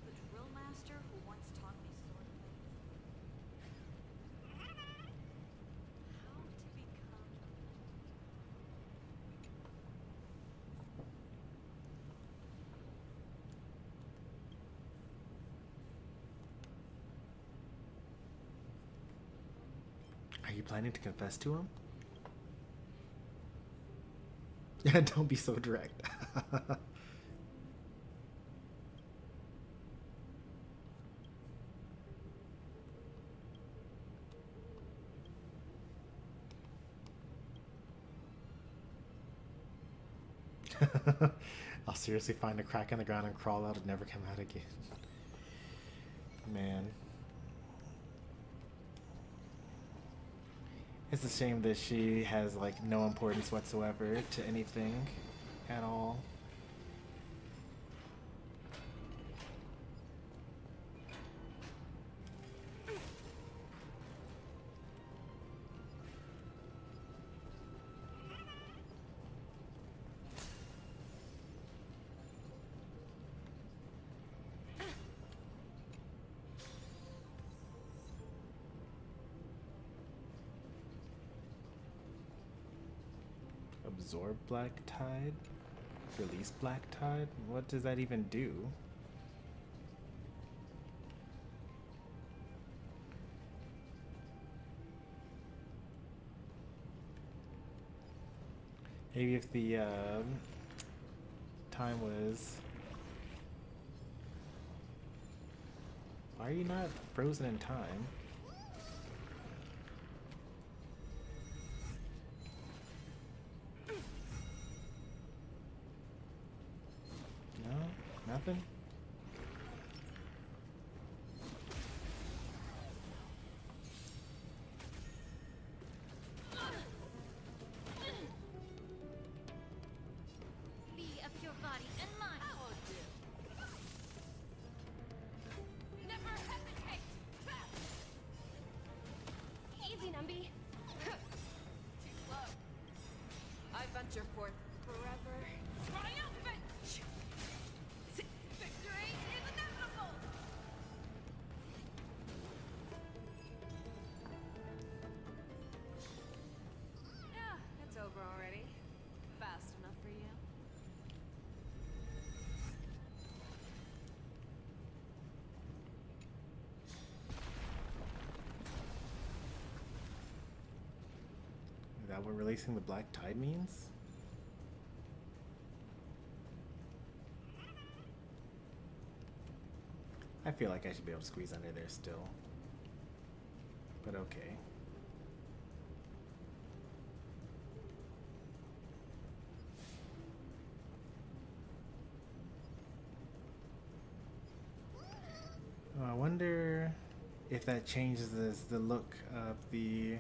the drill master who once taught me swordplay. How to become. Are you planning to confess to him? Yeah, don't be so direct. I'll seriously find a crack in the ground and crawl out and never come out again. Man. It's a shame that she has like no importance whatsoever to anything at all. Absorb Black Tide? Release Black Tide? What does that even do? Maybe if the time was... Why are you not frozen in time? Nothing? Be a pure body. body and mind. Never hesitate. Easy, Numby. Too slow. I venture forth forever. Triumphant. Victory is inevitable. Yeah, it's over already. Fast enough for you. Is that what releasing the black tide means? I feel like I should be able to squeeze under there still. But okay. Oh, I wonder if that changes the look of the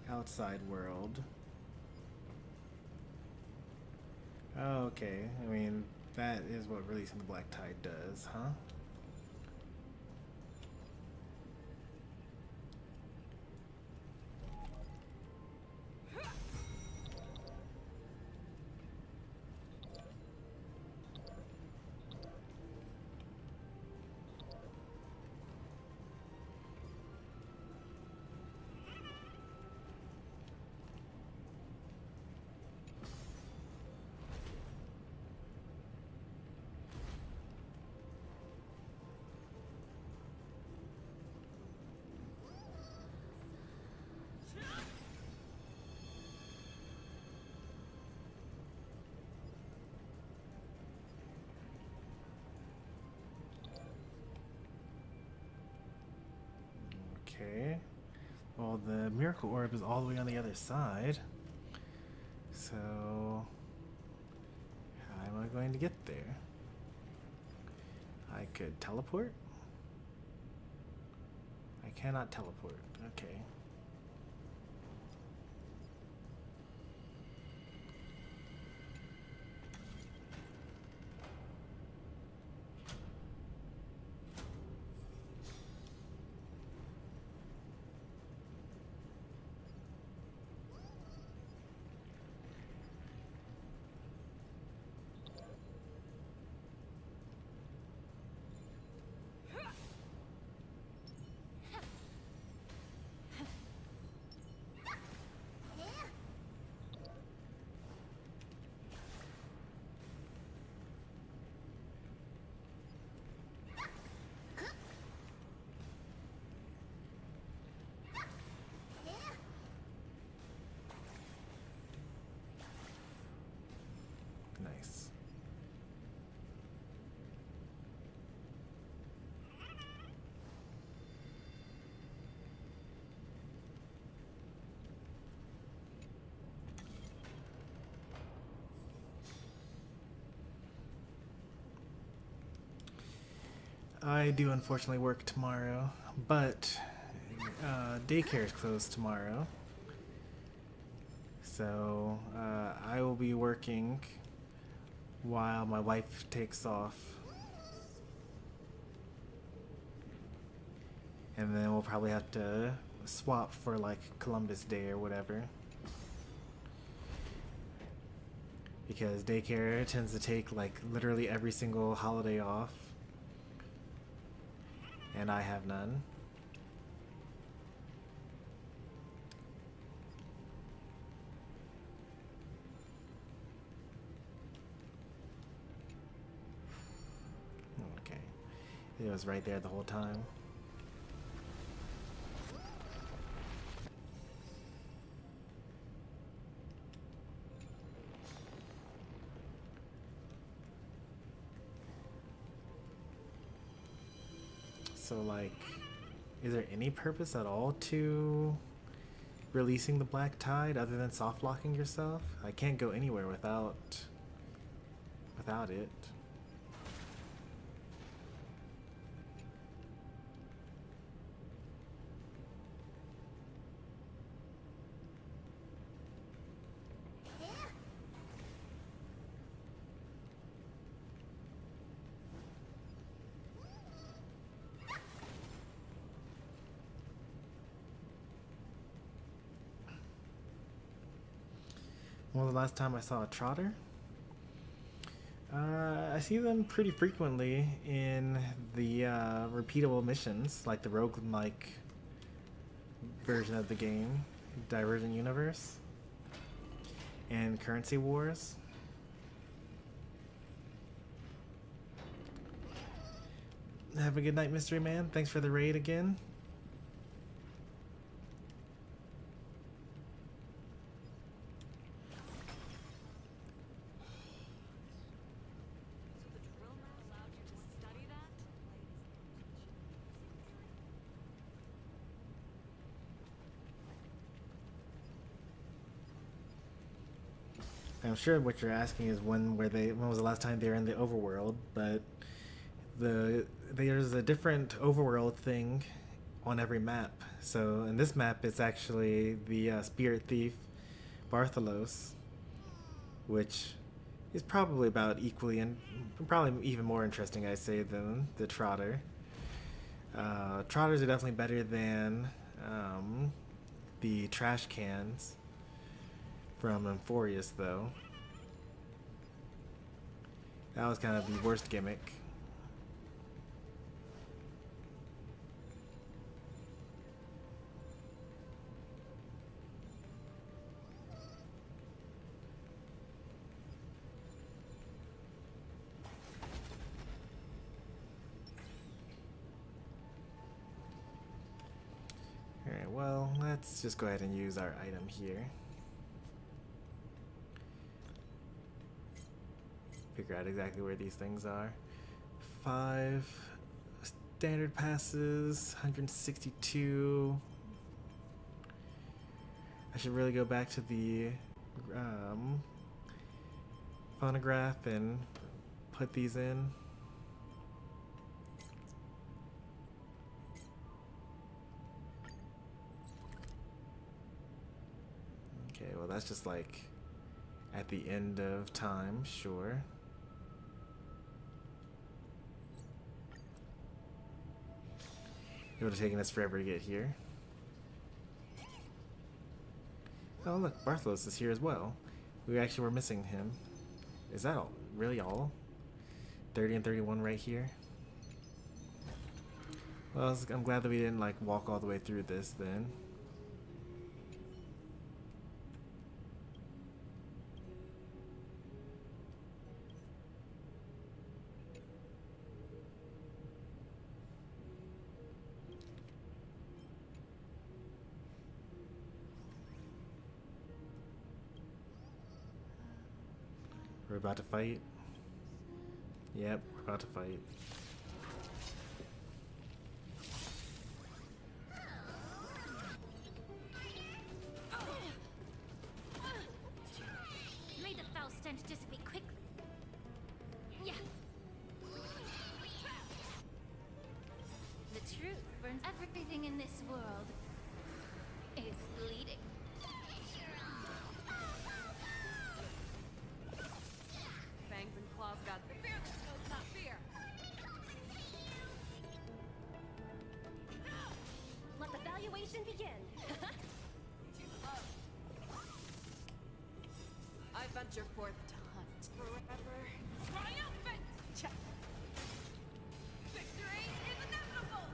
outside world. Oh, okay. I mean, that is what releasing the black tide does, huh? Okay. Well, the miracle orb is all the way on the other side. So, how am I going to get there? I could teleport? I cannot teleport. Okay. Nice. I do unfortunately work tomorrow, but daycare is closed tomorrow. So I will be working while my wife takes off. And then we'll probably have to swap for like Columbus Day or whatever. Because daycare tends to take like literally every single holiday off. And I have none. Okay. It was right there the whole time. So, like, is there any purpose at all to releasing the black tide other than soft locking yourself? I can't go anywhere without it. When was the last time I saw a trotter? I see them pretty frequently in the repeatable missions, like the roguelike version of the game, Divergent Universe, and Currency Wars. Have a good night, Mystery Man. Thanks for the raid again. I'm sure what you're asking is when was the last time they were in the overworld, but there's a different overworld thing on every map. So in this map, it's actually the spirit thief Bartholos, which is probably about equally and probably even more interesting, I say, than the trotter. Trotters are definitely better than the trash cans from Emphorius, though. That was kind of the worst gimmick. Alright, well, let's just go ahead and use our item here. Figure out exactly where these things are. 5 standard passes, 162. I should really go back to the phonograph and put these in. Okay, well that's just like at the end of time, sure. It would have taken us forever to get here. Oh look, Bartholos is here as well. We actually were missing him. Is that all? Really all? 30 and 31 right here? Well, I'm glad that we didn't like walk all the way through this then. We're about to fight. Yep, we're about to fight. May the foul stench dissipate quickly. Yeah. The truth burns. Everything in this world is bleeding. Fangs and claws got the fear that knows not fear. Let the valuation begin. I venture forth to hunt forever. Triumphant! Check. Victory is inevitable!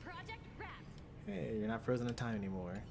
Project wrapped. Hey, you're not frozen in time anymore.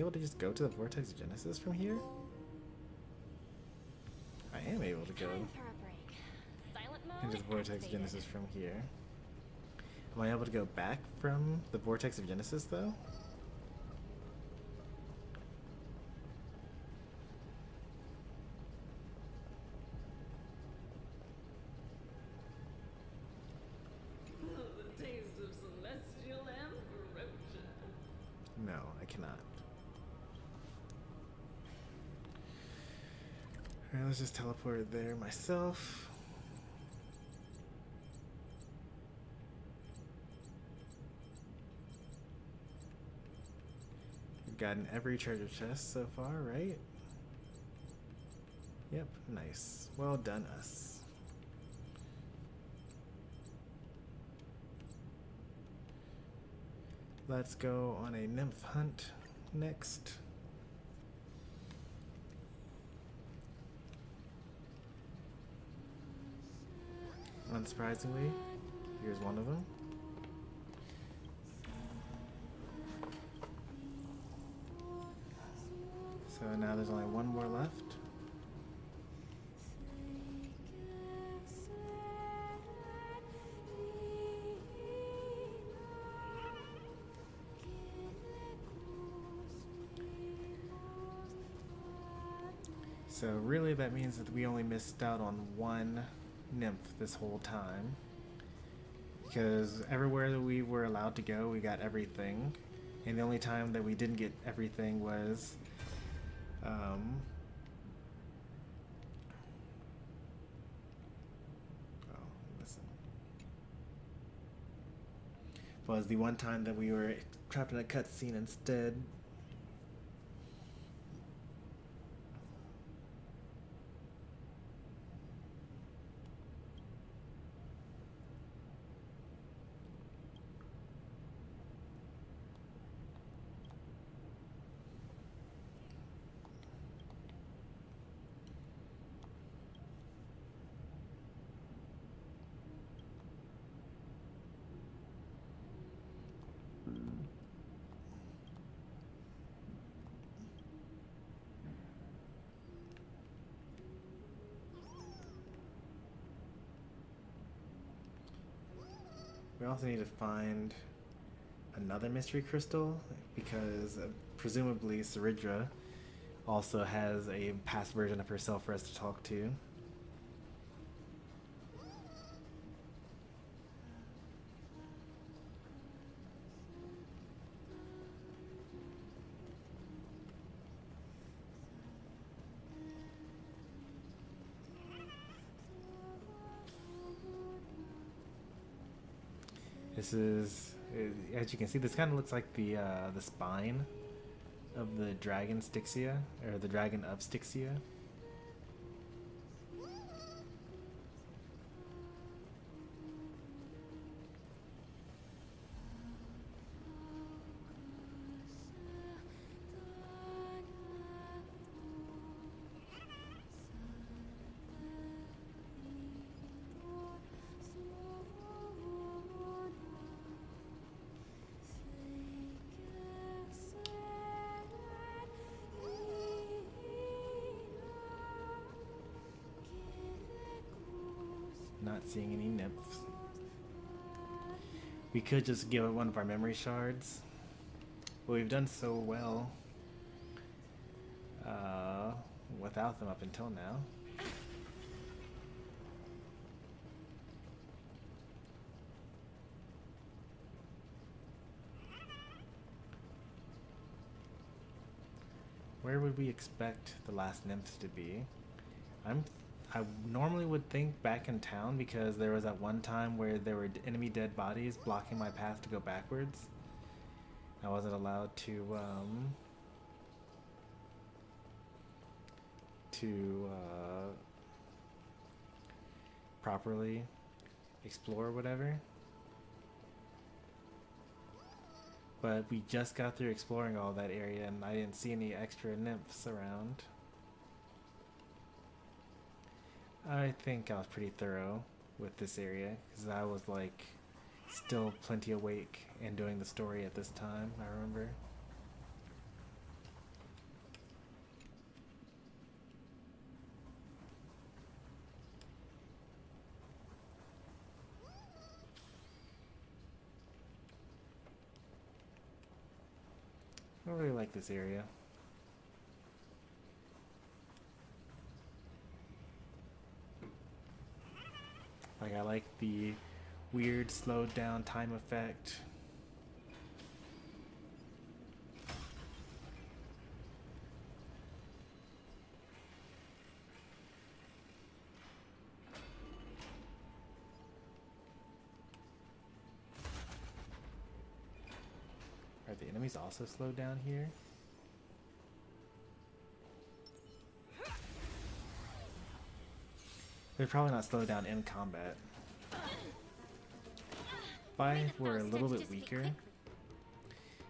able to just go to the Vortex Genesis from here? I am able to go into the Vortex Genesis from here. Am I able to go back from the Vortex of Genesis though? The taste of celestial and corruption. No, I cannot. Alright, let's just teleport there myself. We've gotten every treasure chest so far, right? Yep, nice. Well done, us. Let's go on a nymph hunt next. Unsurprisingly, here's one of them. So now there's only one more left. So really that means that we only missed out on one nymph this whole time, because everywhere that we were allowed to go we got everything, and the only time that we didn't get everything was was the one time that we were trapped in a cutscene instead. We also need to find another mystery crystal, because presumably Cerydra also has a past version of herself for us to talk to. This is, as you can see, this kind of looks like the spine of the dragon Styxia, or the dragon of Styxia. Not seeing any nymphs. We could just give it one of our memory shards, but we've done so well without them up until now. Where would we expect the last nymphs to be? I normally would think back in town, because there was that one time where there were enemy dead bodies blocking my path to go backwards. I wasn't allowed to properly explore or whatever. But we just got through exploring all that area and I didn't see any extra nymphs around. I think I was pretty thorough with this area, because I was like still plenty awake and doing the story at this time, I remember. really like this area. Like, I like the weird slowed down time effect. Are the enemies also slowed down here? They're probably not slowed down in combat. If I were a little bit weaker.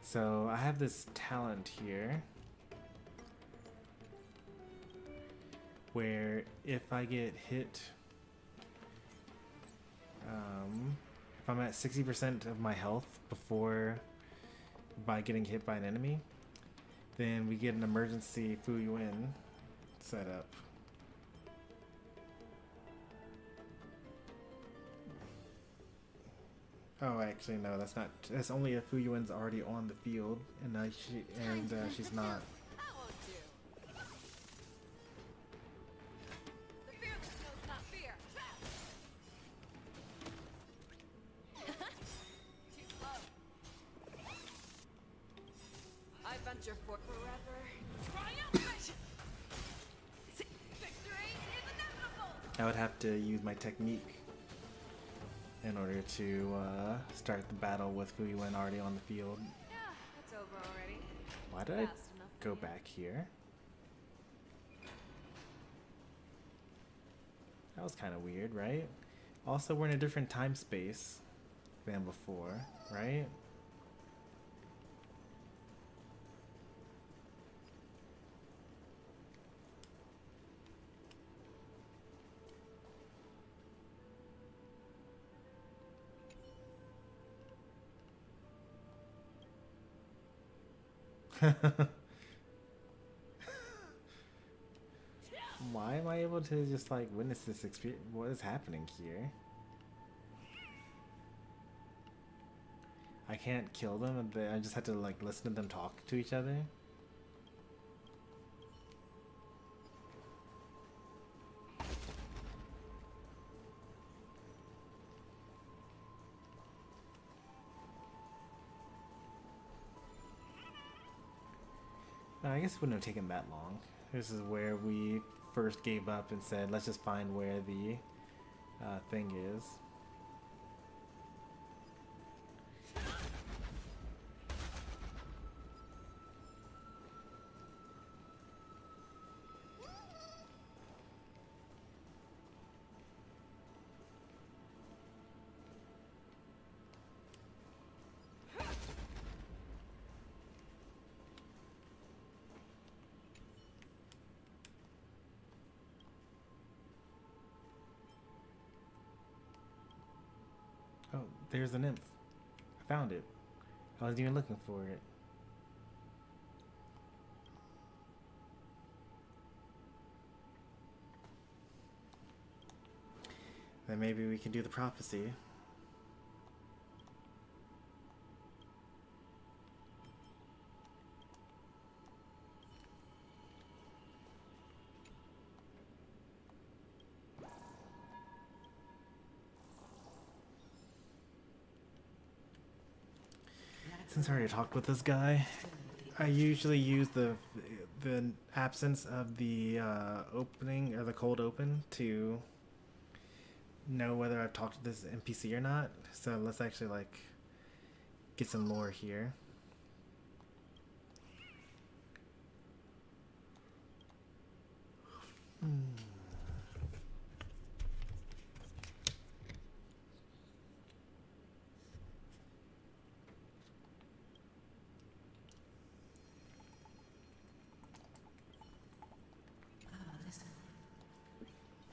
So I have this talent here where if I get hit, if I'm at 60% of my health by getting hit by an enemy, then we get an emergency Fuyuin set up. Oh, actually, no, that's not. That's only if Fuyuin's already on the field, and she's not. That won't do. The fearless knows not fear. Too slow. I venture for forever. Triumphant. Victory is inevitable. I would have to use my technique in order to start the battle with Fuyuin already on the field. Yeah, it's over already. Why did I go back here? That was kind of weird, right? Also, we're in a different time space than before, right? Why am I able to just like witness this experience? What is happening here? I can't kill them. I just have to like listen to them talk to each other. I guess it wouldn't have taken that long. This is where we first gave up and said, let's just find where the thing is. Oh, there's the nymph. I found it. I wasn't even looking for it. Then maybe we can do the prophecy. Since I already talked with this guy, I usually use the absence of the opening or the cold open to know whether I've talked to this NPC or not. So let's actually like get some lore here.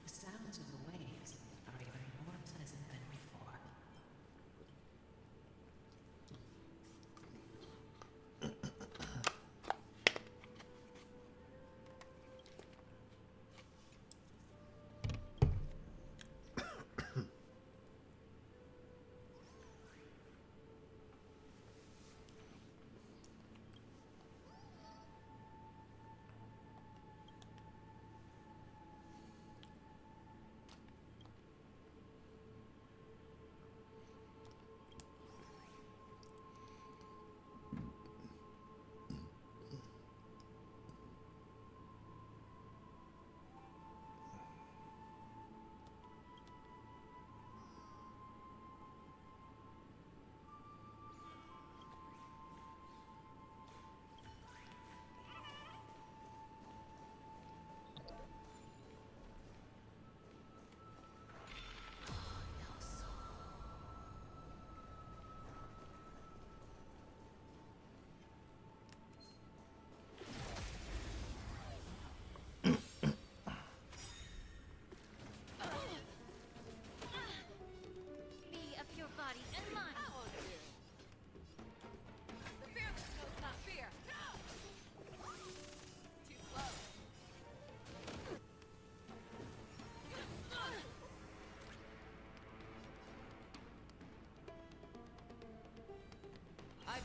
The sounds of the waves are even more pleasant than before.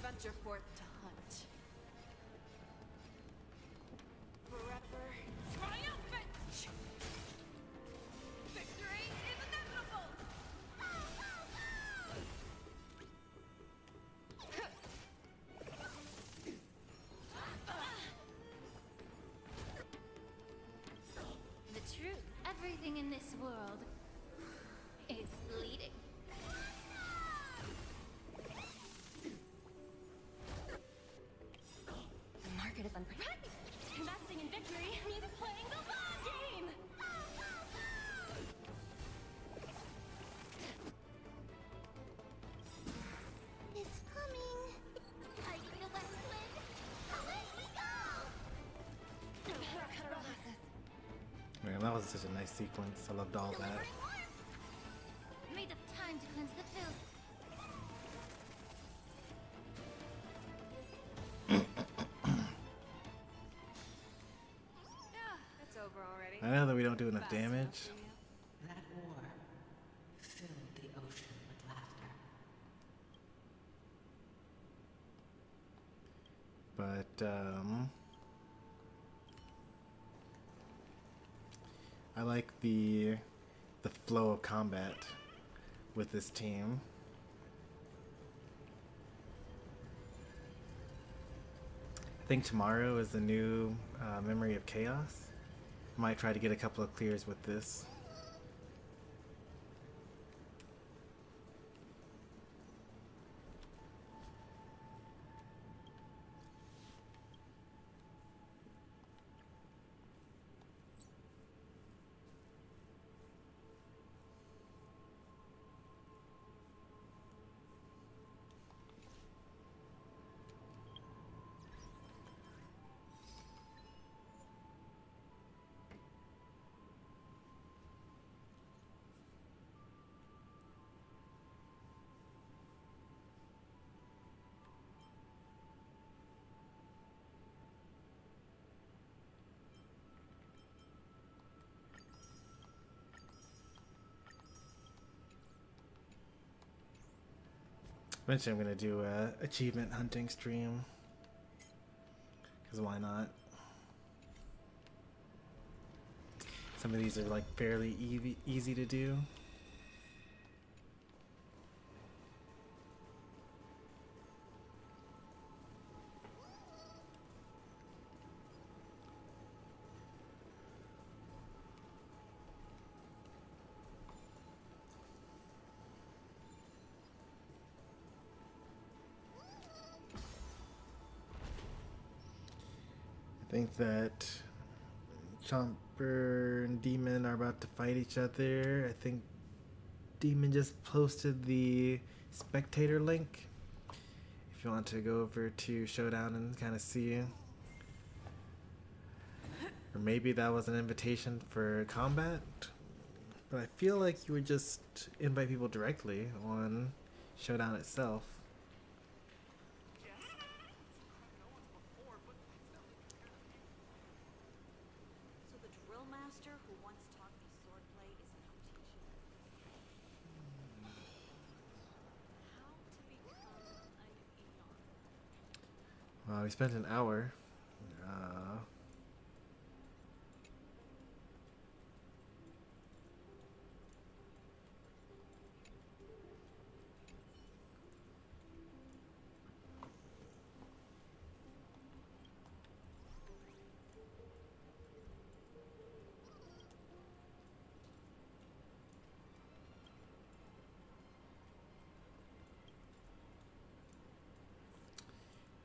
venture forth to hunt. Forever triumphant! Victory is inevitable! The truth, everything in this world is bleeding. The market is unpredictable. Investing in victory means playing the long game. It's coming. Are you the west wind? Away we go! Man, that was such a nice sequence. I loved all that. Made of time to cleanse the filth. It's over already. I know that we don't do enough damage. That war filled the ocean with laughter. But I like the flow of combat with this team. I think tomorrow is the new Memory of Chaos. Might try to get a couple of clears with this. Eventually I'm going to do a achievement hunting stream. Because why not? Some of these are like fairly easy to do. I think that Chomper and Demon are about to fight each other. I think Demon just posted the spectator link. If you want to go over to Showdown and kind of see. Or maybe that was an invitation for combat. But I feel like you would just invite people directly on Showdown itself. So the drill master who once taught me swordplay is now teaching me how to become an eon. We spent an hour.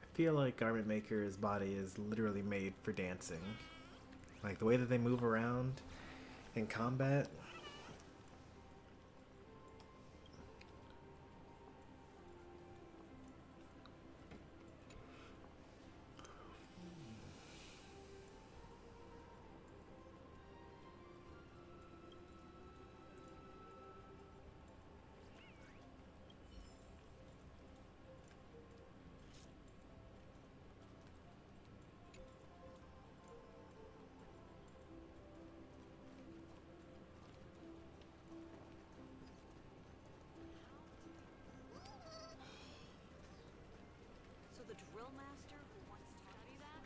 I feel like Garment Maker's body is literally made for dancing. Like the way that they move around in combat. drill master who once taught me that?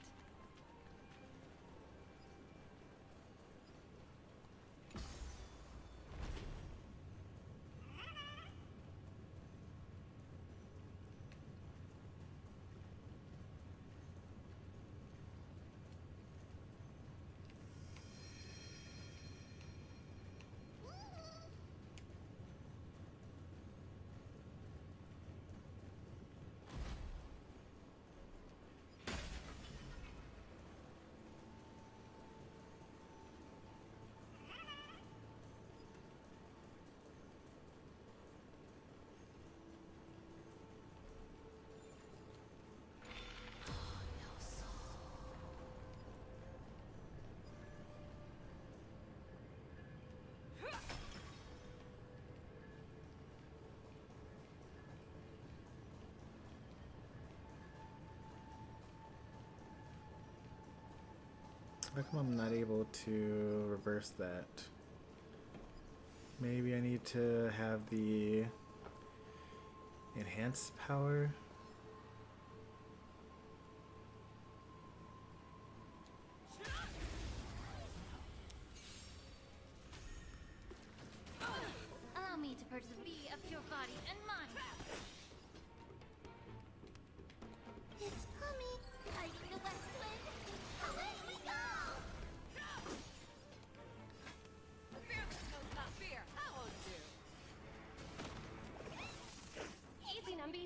How come I'm not able to reverse that? Maybe I need to have the enhanced power. Allow me to purge the bee of your body and mind. It's coming. Fighting the west wind. Away we go! Fearless knows not fear. That won't do. Easy, Numby.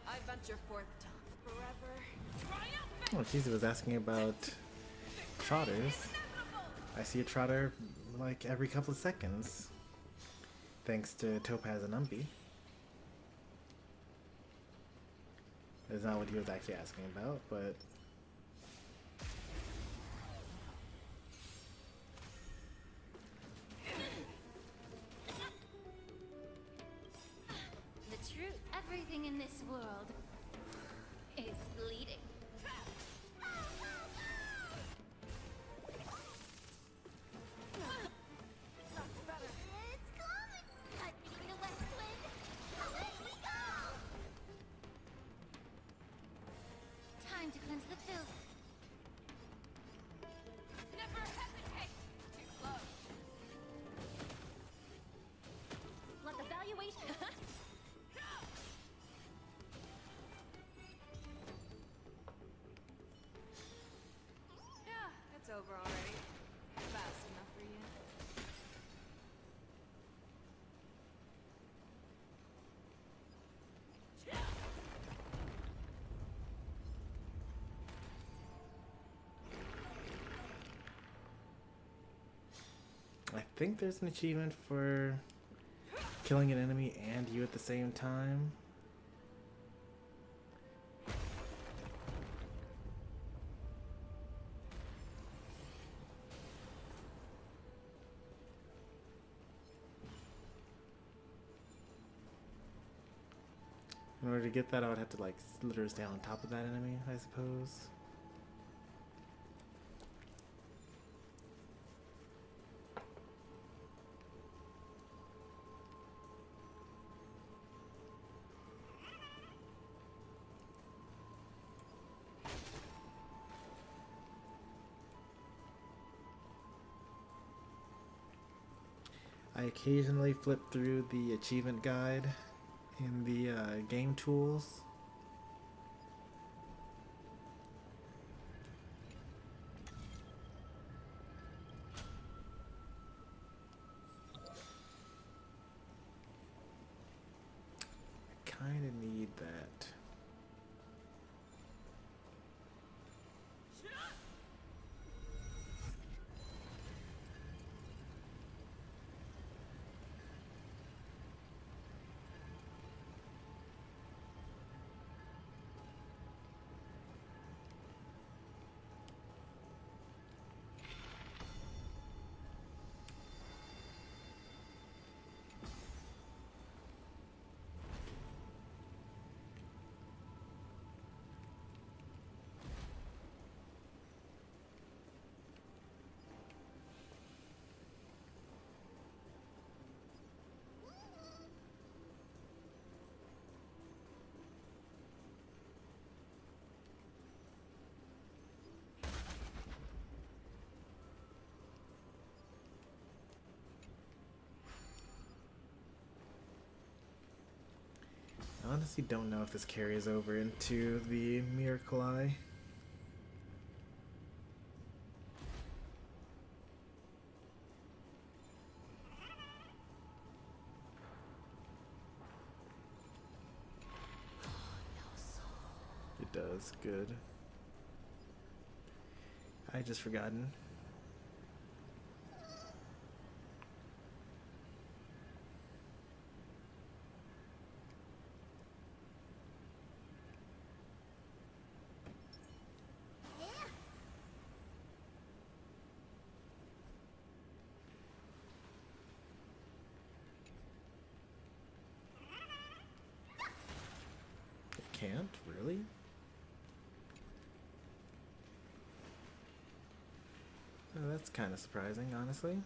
I venture forth to forever. Oh, jeez, it was asking about trotters. I see a trotter like every couple of seconds, thanks to Topaz and Umbi. That's not what he was actually asking about, but The truth, everything in this world is bleeding. That's better. It's coming. Fighting the west wind. Away we go! Time to cleanse the filth. Never hesitate. Too slow. Let the valuation. Yeah, it's over already. Fast enough for you. I think there's an achievement for killing an enemy and you at the same time. In order to get that, I would have to like literally stay on top of that enemy, I suppose. I occasionally flip through the achievement guide in the game tools. I kind of need that. I honestly don't know if this carries over into the Miracle Eye. It does, good. I just forgotten. It can't, really? Oh, that's kind of surprising, honestly.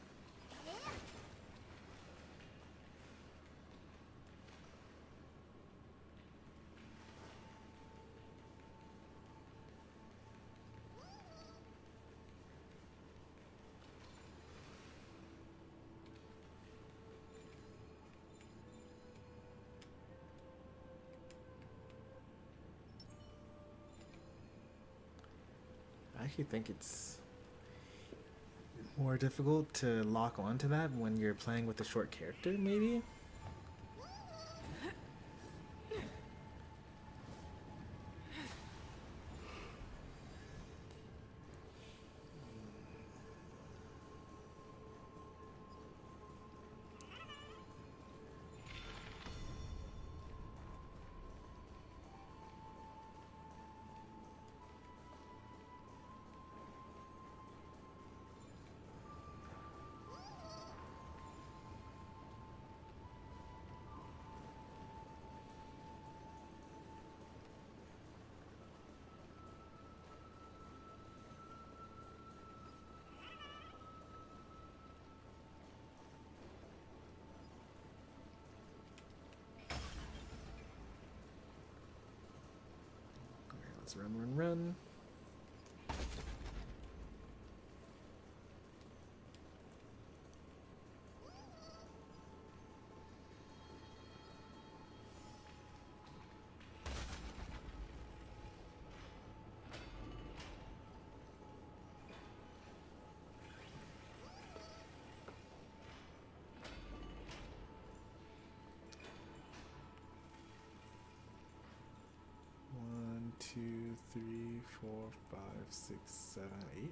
I actually think it's more difficult to lock onto that when you're playing with a short character, maybe? Let's run. 2, 3, 4, 5, 6, 7, 8.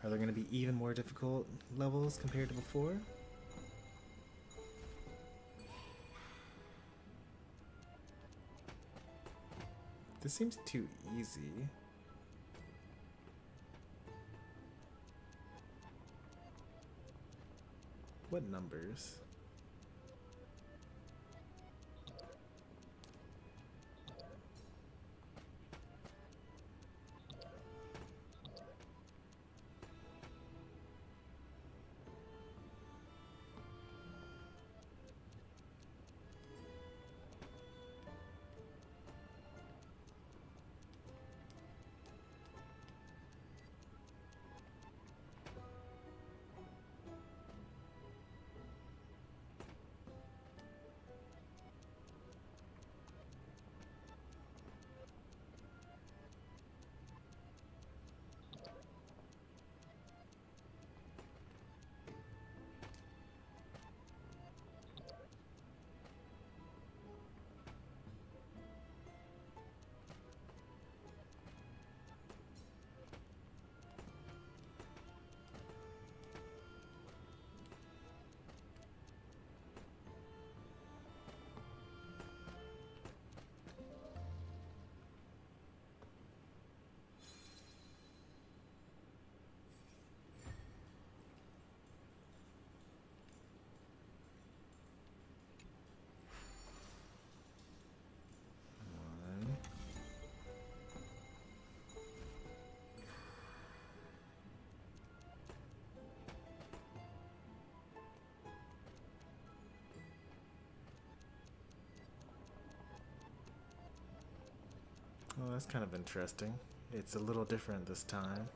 Are there going to be even more difficult levels compared to before? This seems too easy. What numbers? Oh, that's kind of interesting. It's a little different this time.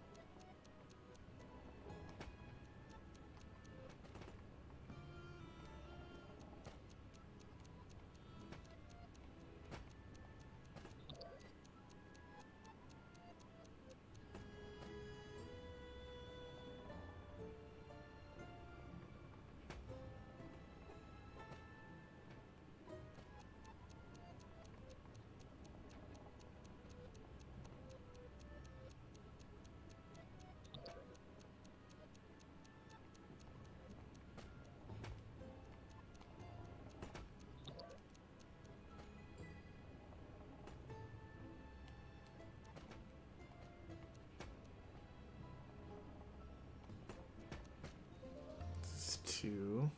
2.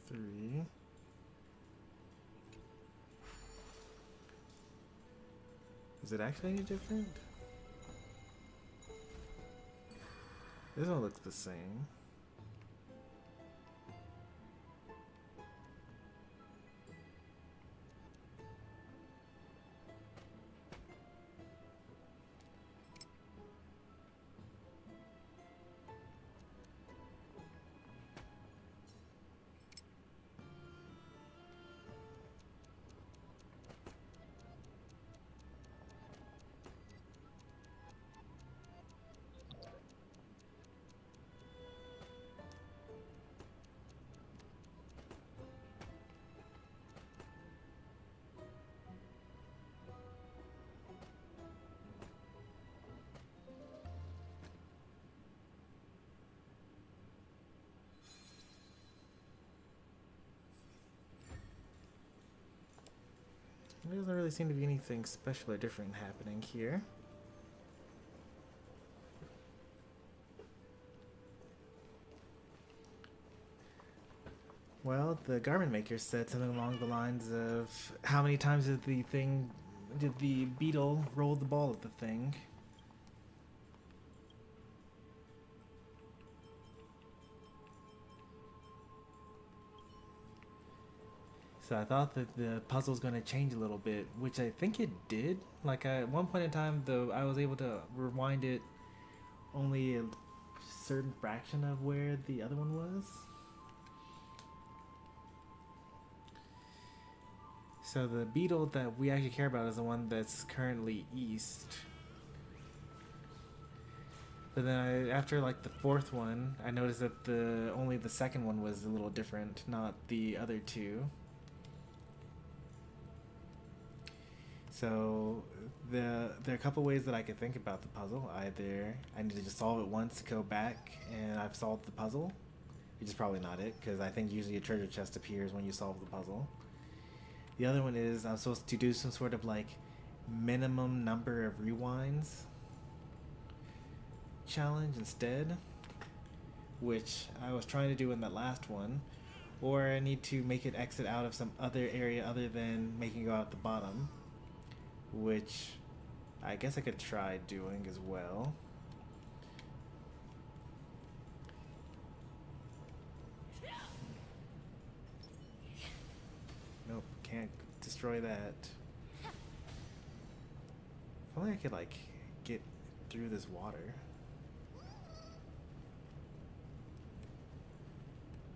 Three. Is it actually any different? This one looks the same. There doesn't really seem to be anything special or different happening here. Well, the garment maker said something along the lines of, how many times did the beetle roll the ball at the thing? So I thought that the puzzle was going to change a little bit, which I think it did. Like at one point in time, though, I was able to rewind it only a certain fraction of where the other one was. So the beetle that we actually care about is the one that's currently east. But then after like the fourth one, I noticed that only the second one was a little different, not the other two. So there are a couple ways that I could think about the puzzle. Either I need to just solve it once, go back, and I've solved the puzzle, which is probably not it, because I think usually a treasure chest appears when you solve the puzzle. The other one is I'm supposed to do some sort of like minimum number of rewinds challenge instead, which I was trying to do in that last one, or I need to make it exit out of some other area other than making it go out the bottom, which I guess I could try doing as well. Nope, can't destroy that. If only I could like get through this water.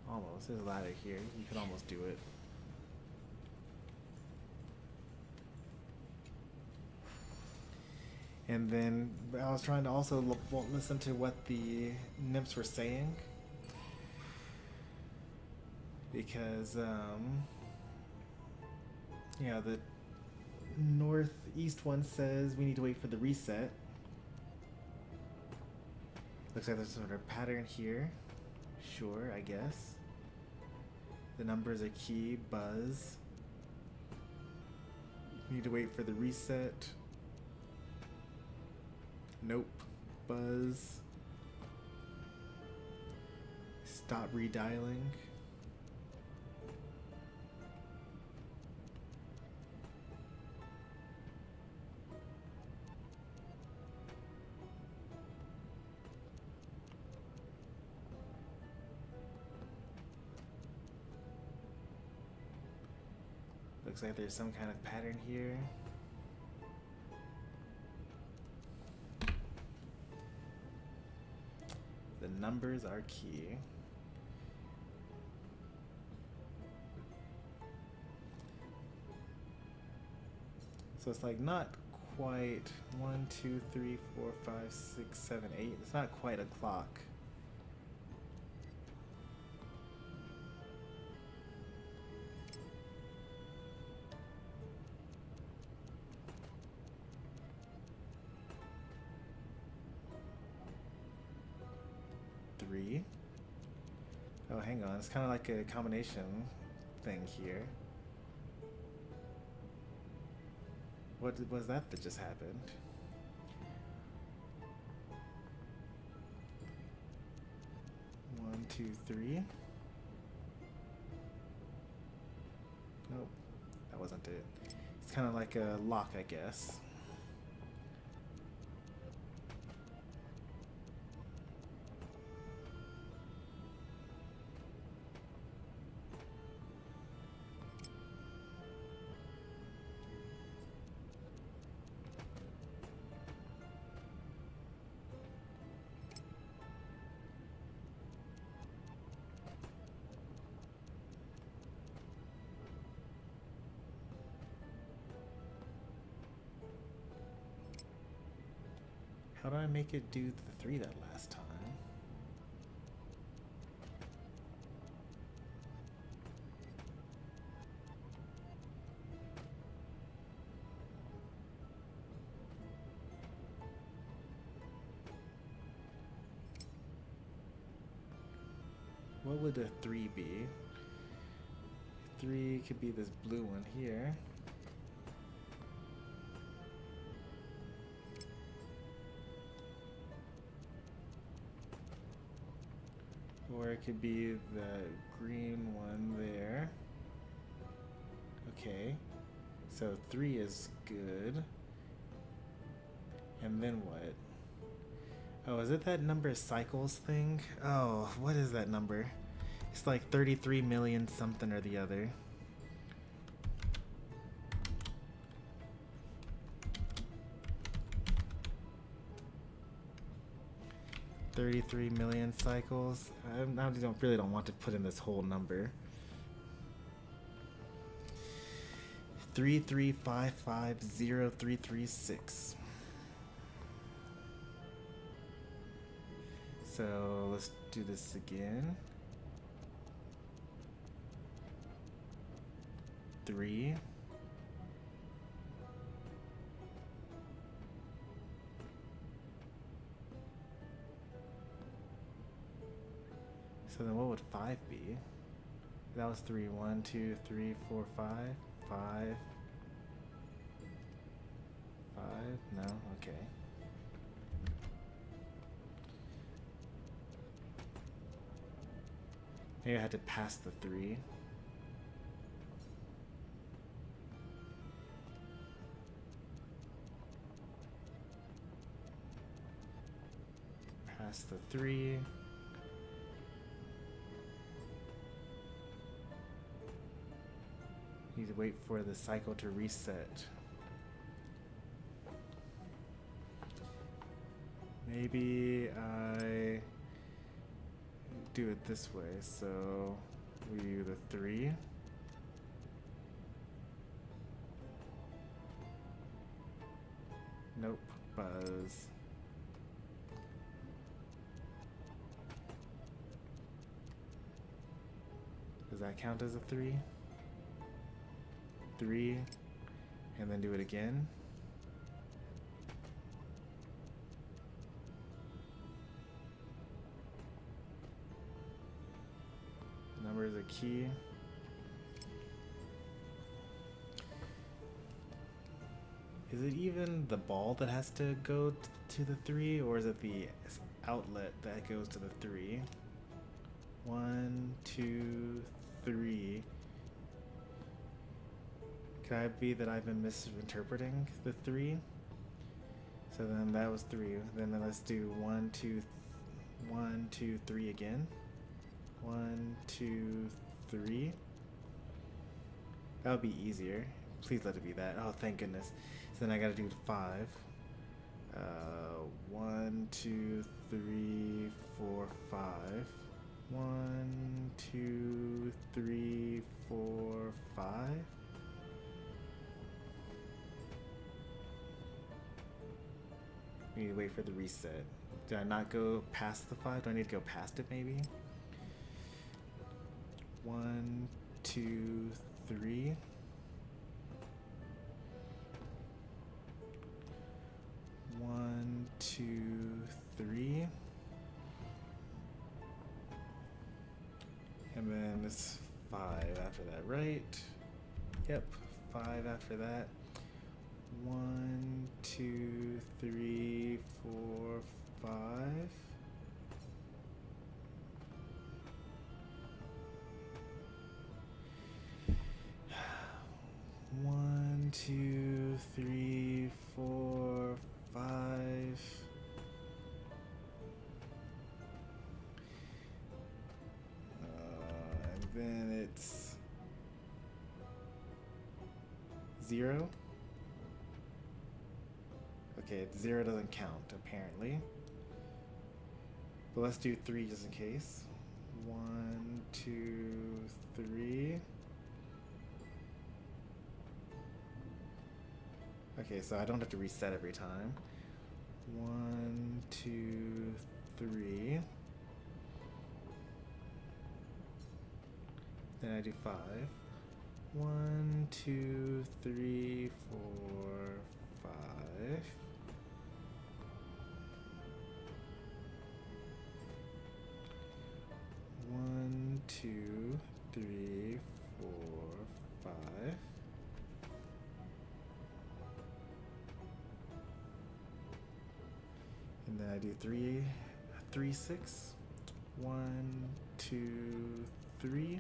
Almost. There's a ladder here. You can almost do it. And then I was trying to also listen to what the nymphs were saying, because yeah, the northeast one says we need to wait for the reset. Looks like there's some sort of pattern here. Sure, I guess. The numbers are key. Buzz. We need to wait for the reset. Nope. Buzz. Stop redialing. Looks like there's some kind of pattern here. The numbers are key. So it's like not quite 1, 2, 3, 4, 5, 6, 7, 8. It's not quite a clock. Oh, hang on. It's kind of like a combination thing here. What was that just happened? One, two, three. Nope, that wasn't it. It's kind of like a lock, I guess. How do I make it do the 3 that last time? What would a 3 be? 3 could be this blue one here. Or it could be the green one there. Okay, so 3 is good. And then what? Oh, is it that number of cycles thing? Oh, what is that number? It's like 33 million something or the other. $33 million cycles. I really don't want to put in this whole number. 3355036. So let's do this again. 3. So then what would 5 be? That was 3. 1, 2, 3, 4, 5. 5. 5? No? Okay. Maybe I had to pass the 3. Pass the 3. Need to wait for the cycle to reset. Maybe I do it this way. So we do the 3. Nope, buzz. Does that count as a 3? 3, and then do it again. Number is a key. Is it even the ball that has to go to the 3, or is it the outlet that goes to the 3? 1, 2, 3. Could I be that I've been misinterpreting the 3? So then that was 3. Then let's do 1, 2, 1, 2, 3 again. 1, 2, 3. That would be easier. Please let it be that. Oh, thank goodness. So then I gotta do 5. 1, 2, 3, 4, 5. 1, 2, 3, 4, 5. We need to wait for the reset. Did I not go past the 5? Do I need to go past it maybe? 1, 2, 3. 1, 2, 3. And then it's 5 after that, right? Yep, 5 after that. 1, 2, 3, 4, 5. One, 2, 3, 4, 5. And then it's 0. Okay, 0 doesn't count apparently. But let's do 3 just in case. 1, 2, 3. Okay, so I don't have to reset every time. 1, 2, 3. Then I do 5. 1, 2, 3, 4, 5. One, 2, 3, 4, 5. And then I do 3, 3, 6. 1, 2, 3.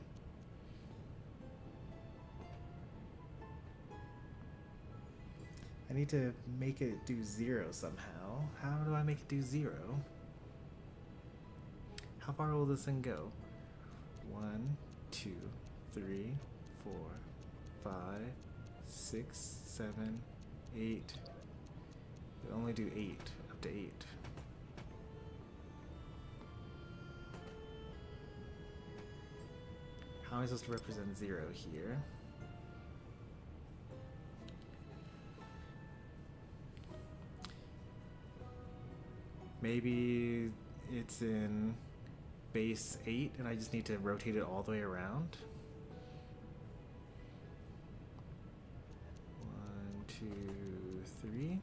I need to make it do 0 somehow. How do I make it do 0? How far will this thing go? 1, 2, 3, 4, 5, 6, 7, 8. We only do 8, up to 8. How am I supposed to represent 0 here? Maybe it's in base 8 and I just need to rotate it all the way around. 1, 2, 3.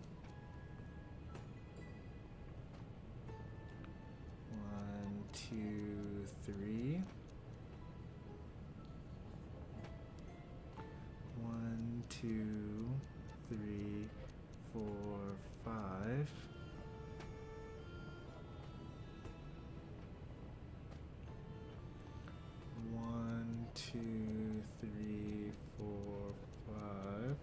1, 2, 3. 1, 2, 3, 4, 5. 1, 2, 3, 4, 5.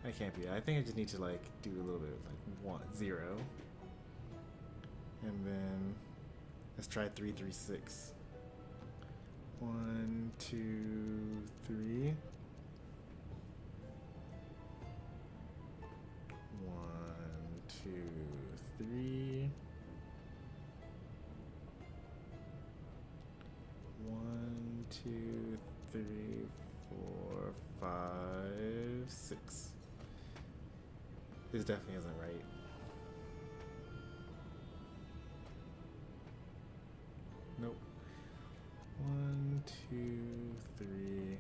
I can't be. I think I just need to like do a little bit of like 0. And then let's try 3, 3, 6. 1, 2, 3. 1, 2, 3. 1, 2, 3, 4, 5, 6. This definitely isn't right. Nope. 1, 2, 3.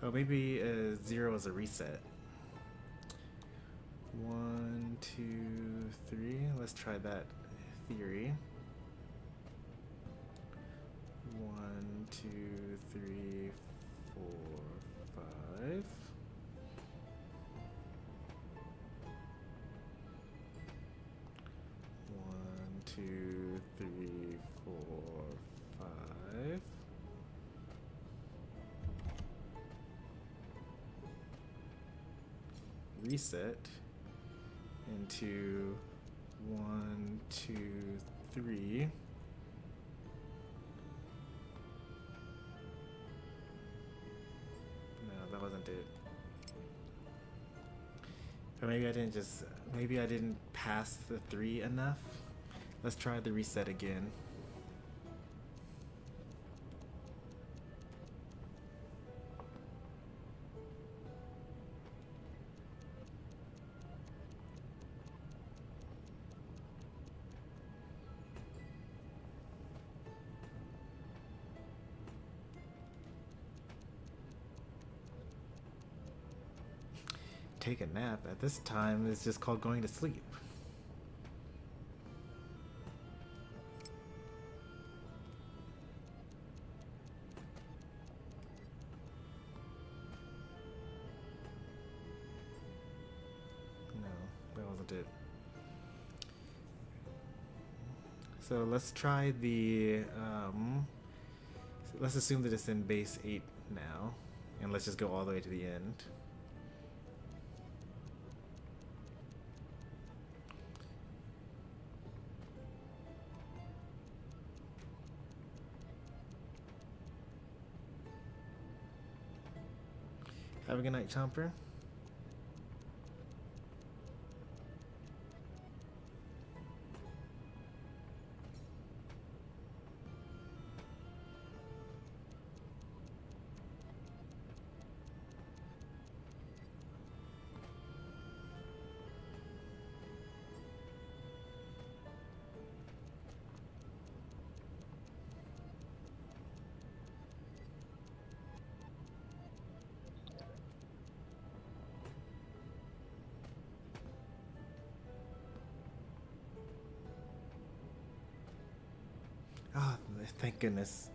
Oh, maybe 0 is a reset. 1, 2, 3. Let's try that theory. 1, 2, 3, 4, 5. 1, 2, 3, 4, 5. Reset into 1, 2, 3. No, that wasn't it. Or maybe I didn't pass the 3 enough. Let's try the reset again. Take a nap at this time is just called going to sleep. No, that wasn't it. So let's try the let's assume that it's in base 8 now, and let's just go all the way to the end. Have a good night, Chomper. Oh, thank goodness.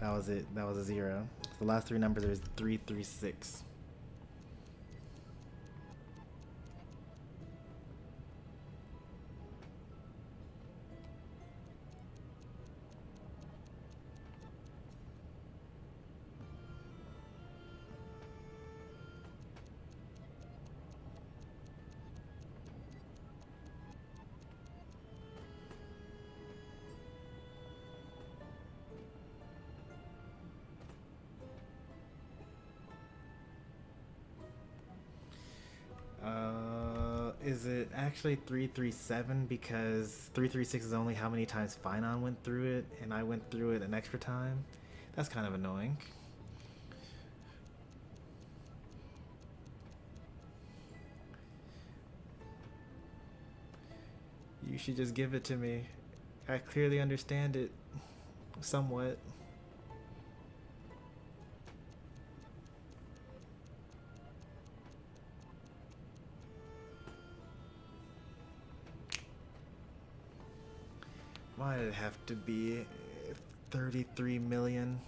That was it. That was a 0. The last 3 numbers are 336. Is it actually 337 because 336 is only how many times Finon went through it, and I went through it an extra time? That's kind of annoying. You should just give it to me. I clearly understand it somewhat. Why did it have to be 33 million?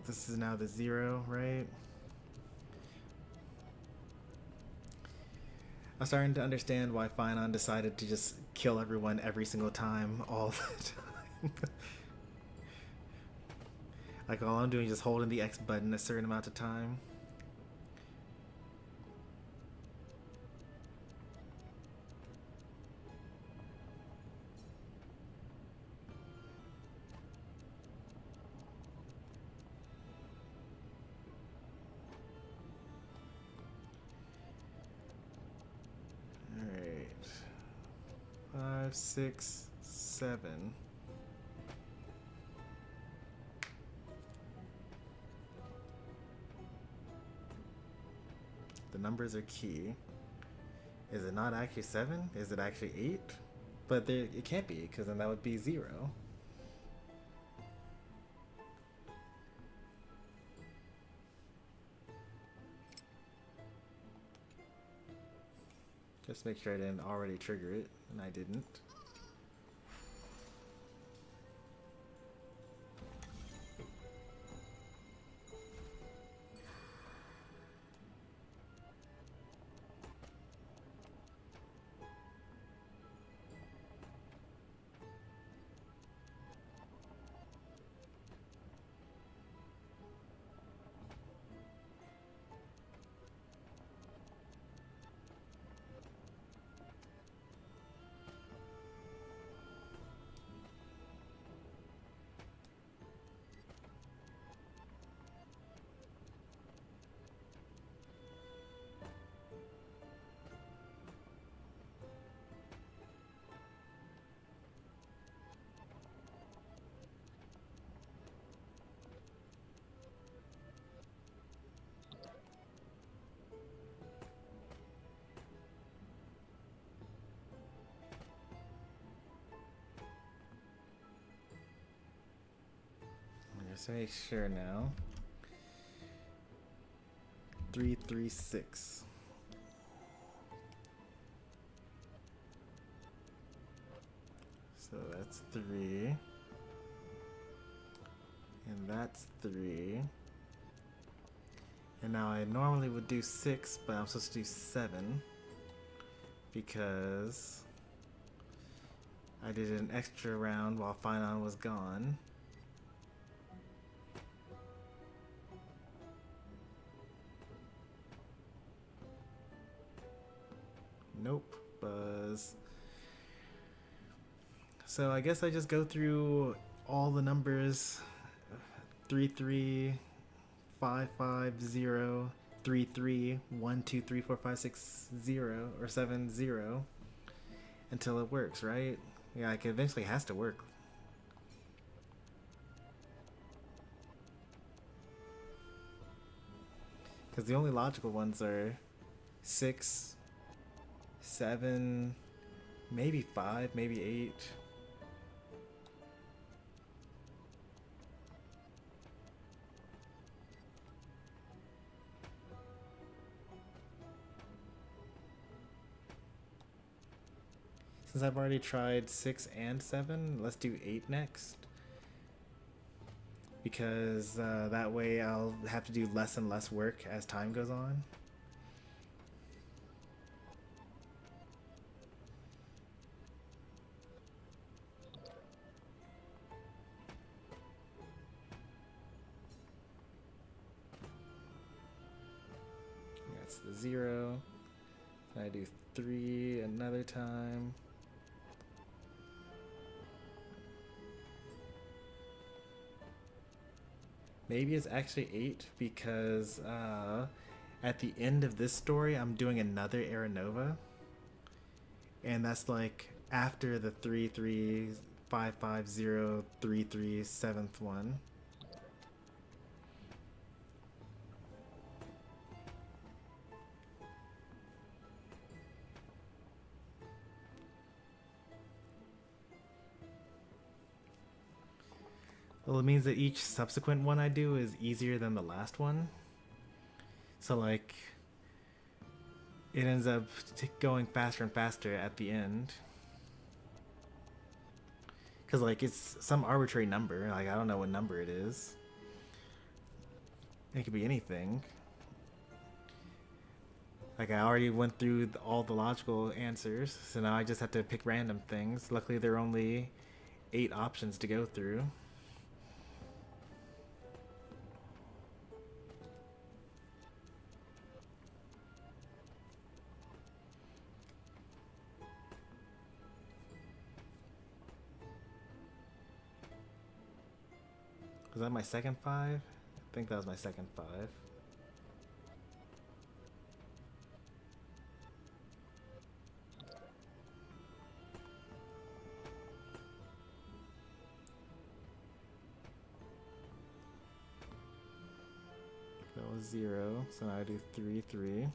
This is now the 0, right? I'm starting to understand why Finon decided to just kill everyone every single time, all the time. Like, all I'm doing is just holding the X button a certain amount of time. Alright. 5, 6, 7. The numbers are key. Is it not actually 7? Is it actually 8? But there, it can't be, because then that would be 0. Just make sure I didn't already trigger it, and I didn't. Just to make sure now. 336. So that's 3. And that's 3. And now I normally would do 6, but I'm supposed to do 7 because I did an extra round while Finon was gone. Nope, Buzz. So I guess I just go through all the numbers 3 3 5 5 0 3 3 1 2 3 4 5 6 0 or 7 0 until it works, right? Yeah, like it eventually has to work. Because the only logical ones are 6, 7, maybe 5, maybe 8. Since I've already tried 6 and 7, let's do 8 next. Because that way I'll have to do less and less work as time goes on. That's the 0. I do 3 another time. Maybe it's actually 8 because at the end of this story, I'm doing another Aranova. And that's like after the 3 3 5 5 0 3 3 7th one. Well, it means that each subsequent one I do is easier than the last one. So, like, it ends up going faster and faster at the end. Because, like, it's some arbitrary number. Like, I don't know what number it is. It could be anything. Like, I already went through all the logical answers, so now I just have to pick random things. Luckily, there are only 8 options to go through. Was that my second 5? I think that was my second 5. That was 0, so now I do 3 3.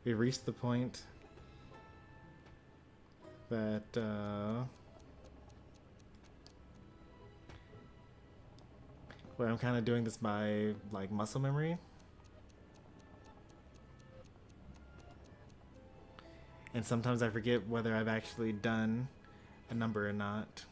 We've reached the point that where I'm kind of doing this by like muscle memory. And sometimes I forget whether I've actually done a number or not.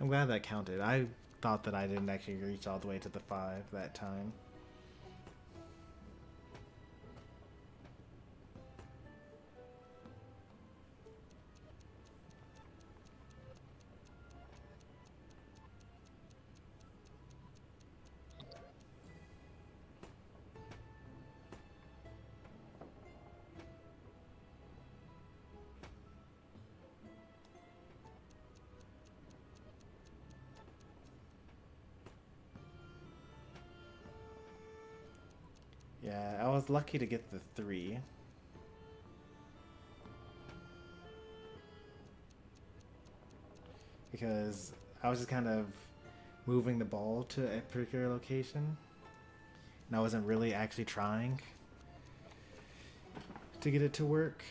I'm glad that counted. I thought that I didn't actually reach all the way to the 5 that time. Yeah, I was lucky to get the 3. Because I was just kind of moving the ball to a particular location. And I wasn't really actually trying to get it to work.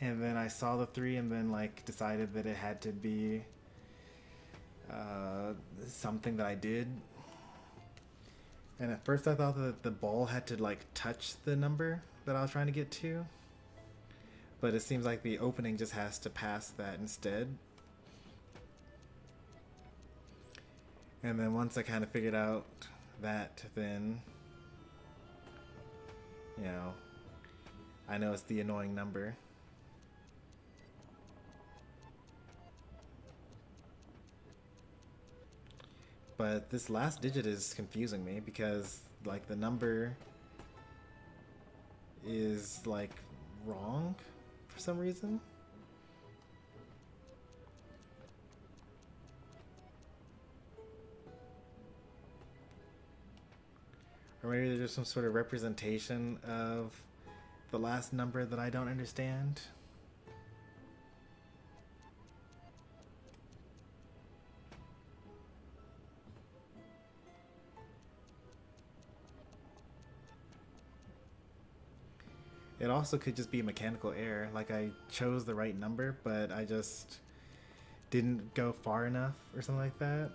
And then I saw the 3 and then like decided that it had to be something that I did. And at first I thought that the ball had to like touch the number that I was trying to get to. But it seems like the opening just has to pass that instead. And then once I kind of figured out that, then, you know, I know it's the annoying number. But this last digit is confusing me because, like, the number is, like, wrong for some reason. Or maybe there's some sort of representation of the last number that I don't understand. It also could just be mechanical error, like I chose the right number, but I just didn't go far enough or something like that.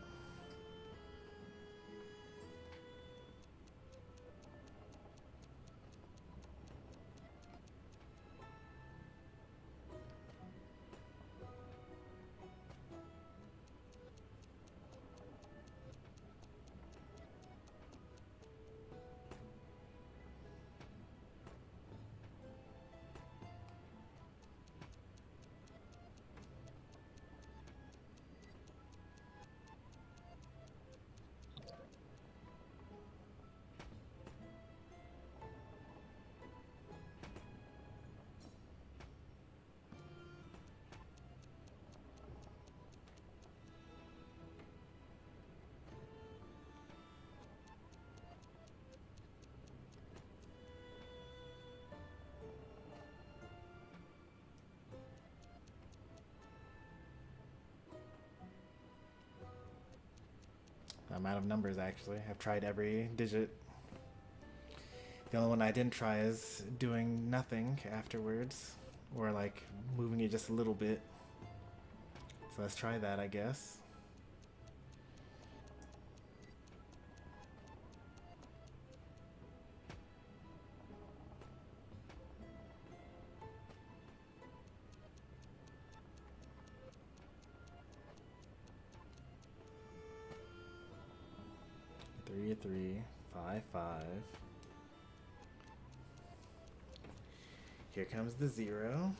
I'm out of numbers, actually. I've tried every digit. The only one I didn't try is doing nothing afterwards, or like moving it just a little bit. So let's try that, I guess. Three, 5, 5. Here comes the 0.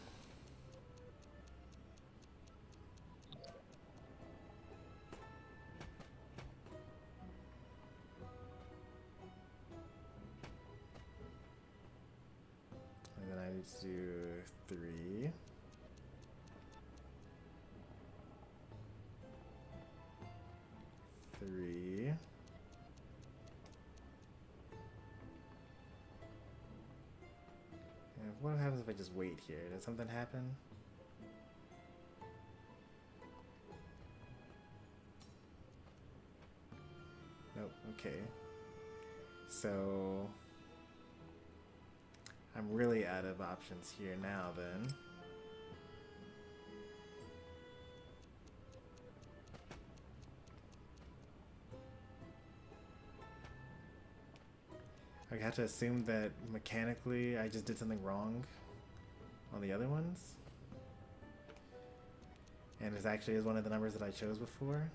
And then I do 3. 3. What happens if I just wait here? Does something happen? Nope, okay. So I'm really out of options here now then. I have to assume that mechanically I just did something wrong on the other ones. And this actually is one of the numbers that I chose before.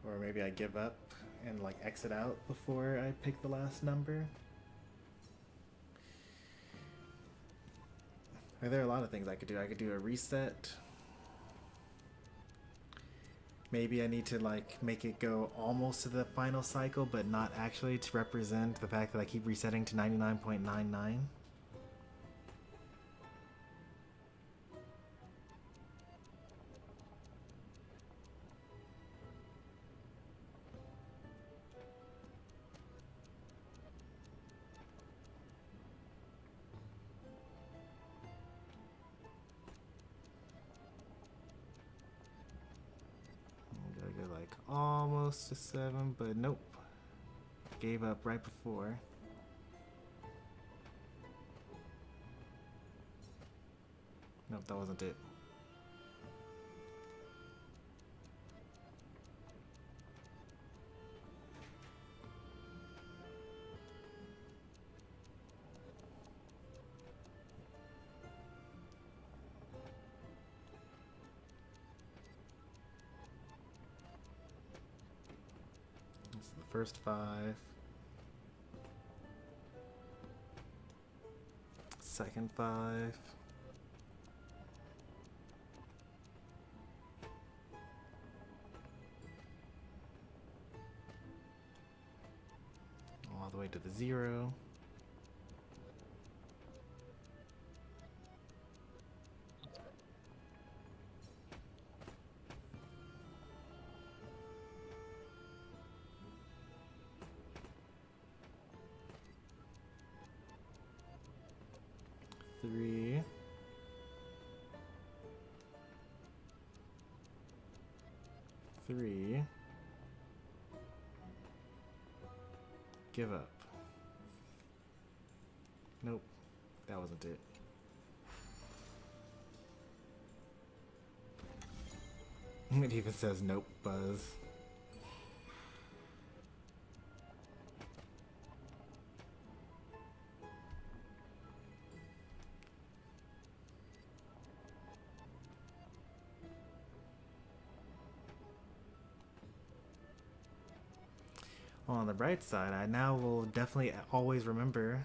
Or maybe I give up and like exit out before I pick the last number. There are a lot of things I could do. I could do a reset. Maybe I need to like make it go almost to the final cycle, but not actually, to represent the fact that I keep resetting to 99.99. like almost to 7, but nope. Gave up right before. Nope, that wasn't it. This is the first 5. Second 5. All the way to the 0. Three. Three. Give up. Nope, that wasn't it. It even says nope, Buzz. On the bright side, I now will definitely always remember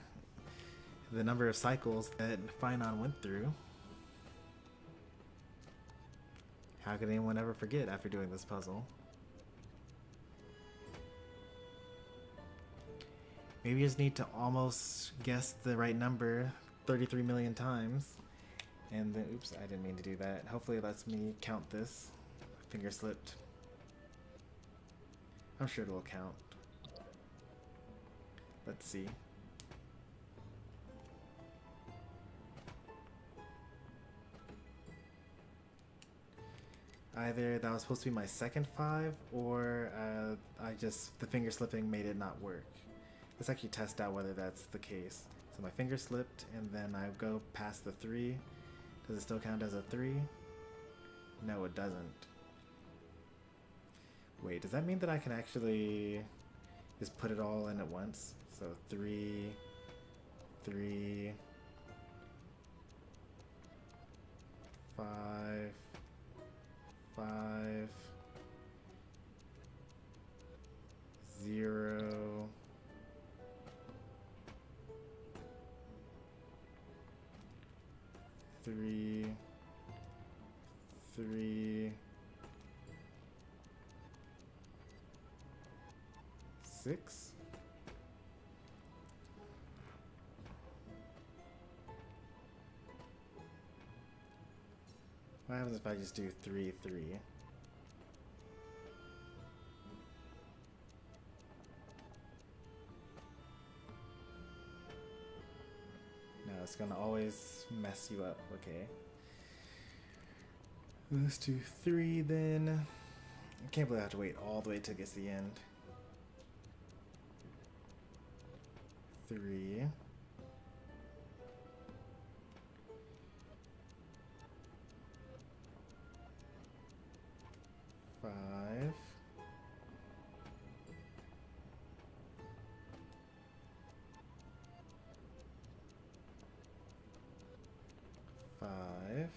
the number of cycles that Finon went through. How could anyone ever forget after doing this puzzle? Maybe you just need to almost guess the right number 33 million times. And then, oops, I didn't mean to do that. Hopefully it lets me count this. Finger slipped. I'm sure it will count. Let's see. Either that was supposed to be my second 5, or the finger slipping made it not work. Let's actually test out whether that's the case. So my finger slipped, and then I go past the 3. Does it still count as a 3? No, it doesn't. Wait, does that mean that I can actually just put it all in at once? So 3, 3, 5, 5, 0, 3, 3, 6. What happens if I just do 3, 3? No, it's gonna always mess you up. Okay. Let's do 3 then. I can't believe I have to wait all the way till it gets to the end. 3. 5. 5.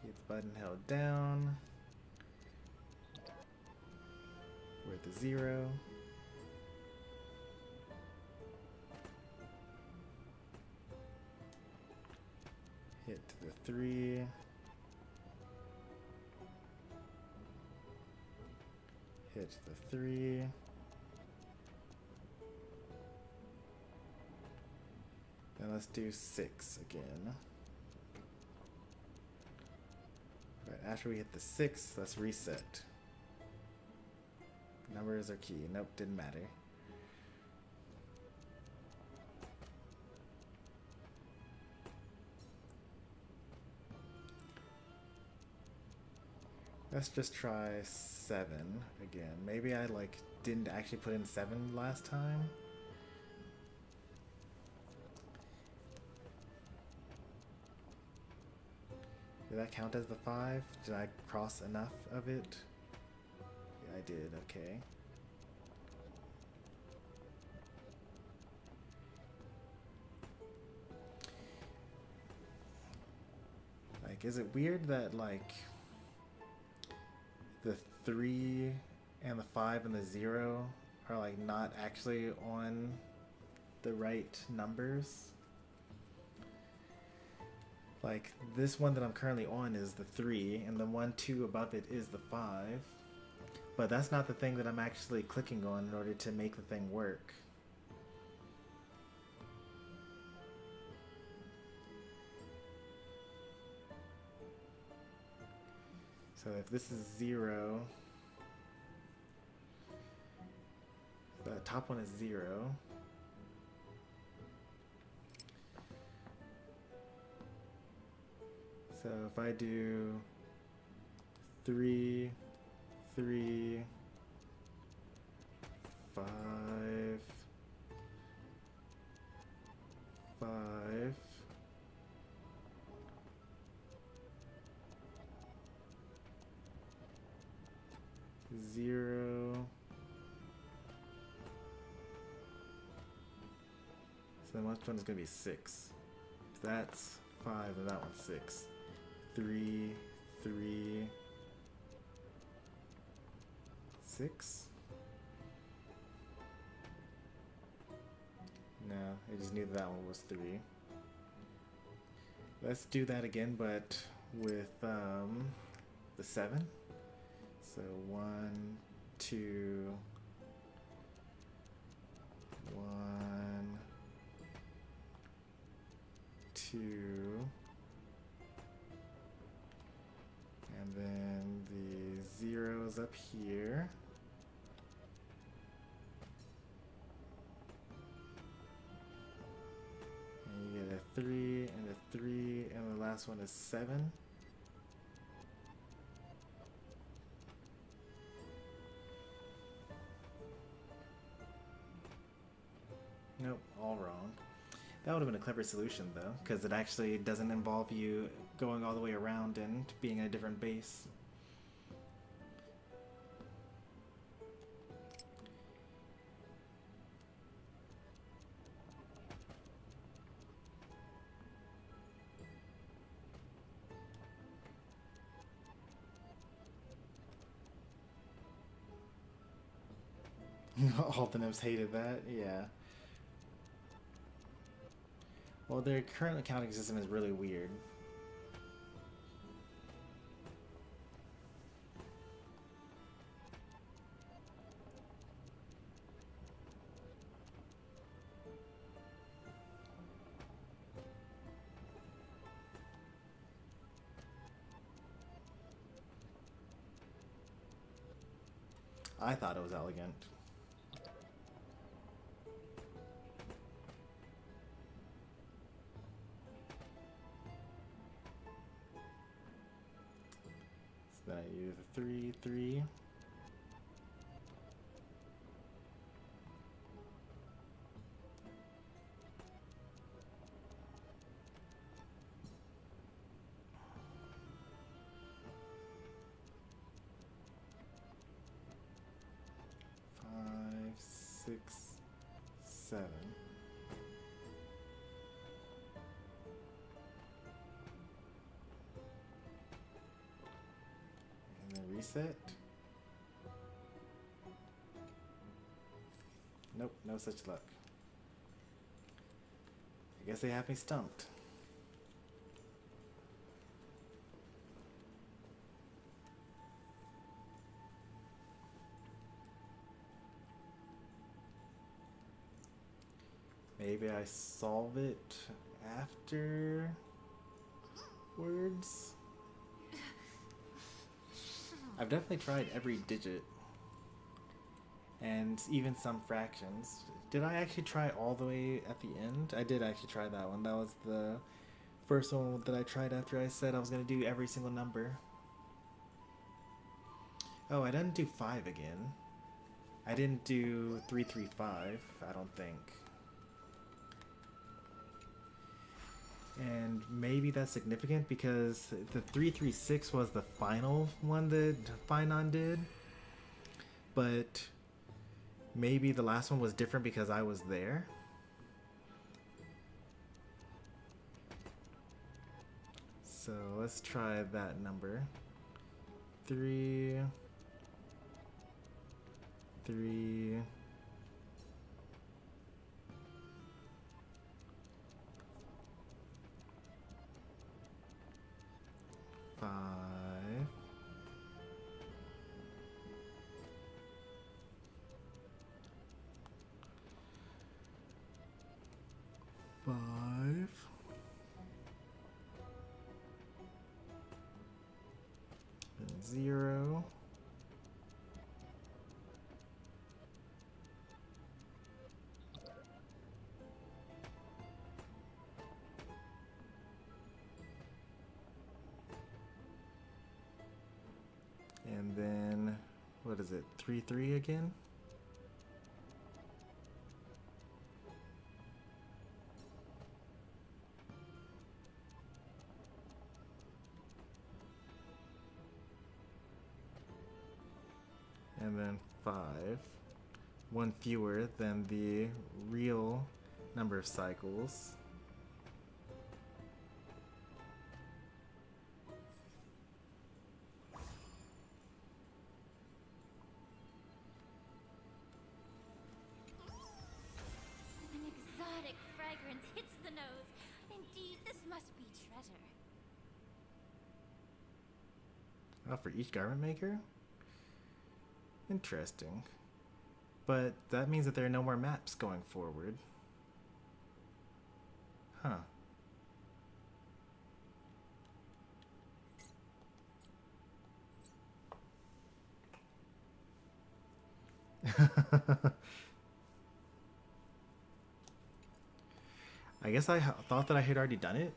Keep the button held down. We're at the 0. Hit the 3. Hit the 3. Then let's do 6 again. Right, after we hit the 6, let's reset. Numbers are key. Nope, didn't matter. Let's just try 7 again. Maybe I like didn't actually put in 7 last time. Did that count as the 5? Did I cross enough of it? Yeah, I did. Okay. Like, is it weird that like the 3 and the 5 and the 0 are like not actually on the right numbers? Like, this one that I'm currently on is the 3, and the 1, 2 above it is the 5. But that's not the thing that I'm actually clicking on in order to make the thing work. So if this is 0, the top one is 0. So if I do 3, 3, 5, 5, 0. So then which one is going to be 6? If that's 5, then that one's 6. 3, 3, 6. No, I just knew that one was 3. Let's do that again, but with the 7. So 1, 2, 1, 2, and then the 0's up here. And you get a 3 and a 3, and the last one is 7. Nope, all wrong. That would have been a clever solution though, because it actually doesn't involve you going all the way around and being at a different base. All the nymphs hated that, yeah. Well, their current accounting system is really weird. I thought it was elegant. Then I use a 3, 3. Five, 6, 7. Reset. Nope, no such luck. I guess they have me stumped. Maybe I solve it afterwards? I've definitely tried every digit, and even some fractions. Did I actually try all the way at the end? I did actually try that one. That was the first one that I tried after I said I was going to do every single number. Oh, I didn't do 5 again. I didn't do 335, I don't think. And maybe that's significant because the 336 was the final one that Finon did. But maybe the last one was different because I was there. So let's try that number. 3, 3, 5, 5, and 0. And then, what is it, 3, 3 again? And then 5. 1 fewer than the real number of cycles. An exotic fragrance hits the nose. Indeed, this must be treasure. Oh, for each garment maker? Interesting. But that means that there are no more maps going forward. Huh. I guess I thought that I had already done it.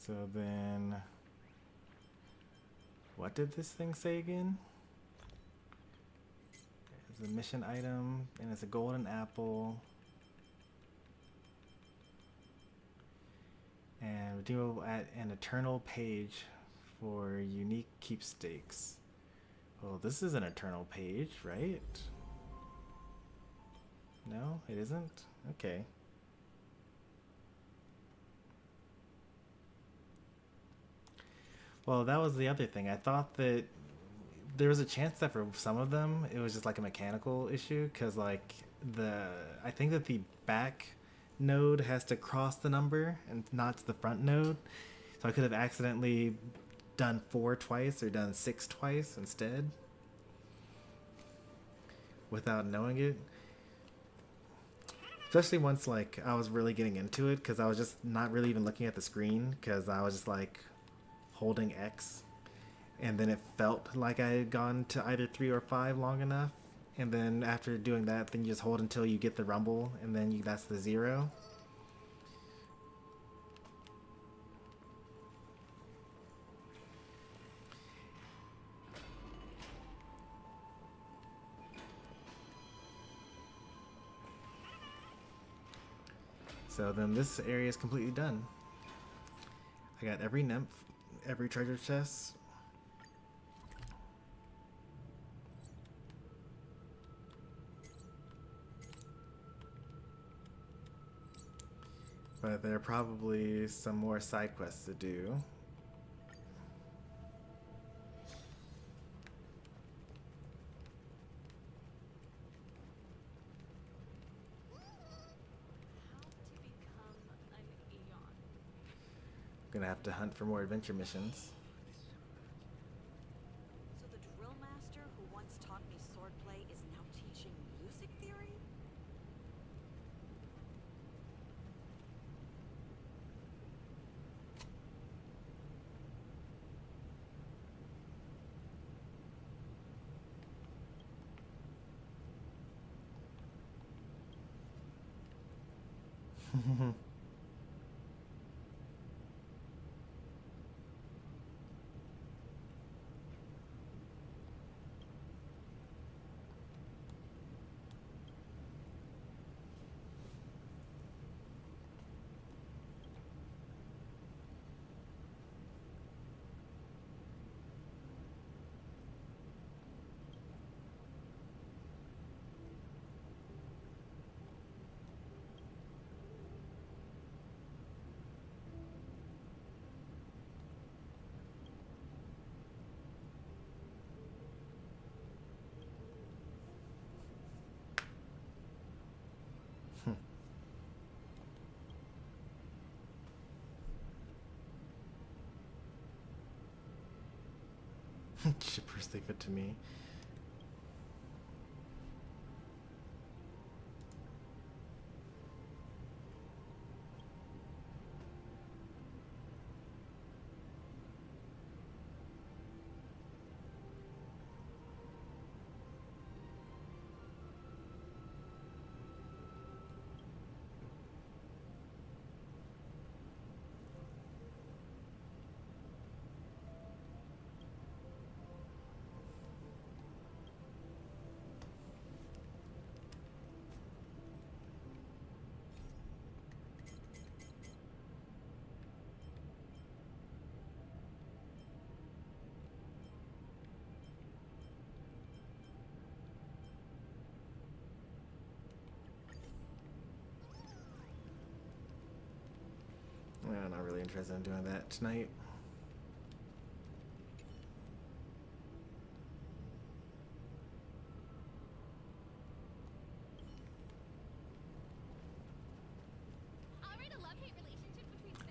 So then, what did this thing say again? It's a mission item, and it's a golden apple. And do at an eternal page for unique keepsakes. Well, this is an eternal page, right? No, it isn't? Okay. Well, that was the other thing. I thought that there was a chance that for some of them it was just like a mechanical issue, because like I think that the back node has to cross the number and not the front node, so I could have accidentally done 4 twice or done 6 twice instead without knowing it. Especially once like I was really getting into it, because I was just not really even looking at the screen, because I was just like holding X, and then it felt like I had gone to either 3 or 5 long enough, and then after doing that, then you just hold until you get the rumble, and then that's the 0. So then this area is completely done. I got every nymph, every treasure chest. But there are probably some more side quests to do. Gonna have to hunt for more adventure missions. So the drill master who once taught me swordplay is now teaching music theory? Shippers, leave it to me. I'm not really interested in doing that tonight.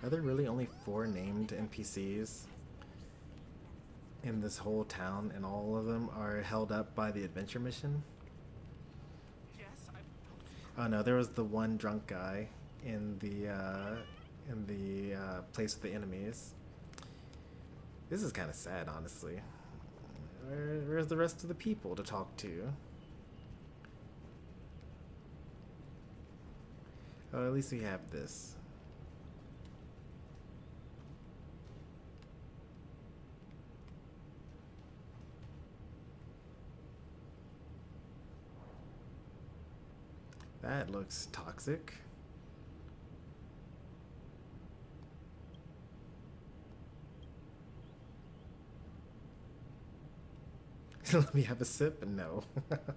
Are there really only 4 named NPCs in this whole town, and all of them are held up by the adventure mission? Oh no, there was the one drunk guy in the place with the enemies. This is kind of sad, honestly. Where's the rest of the people to talk to? Oh, at least we have this. That looks toxic. Let me have a sip? No. Alright,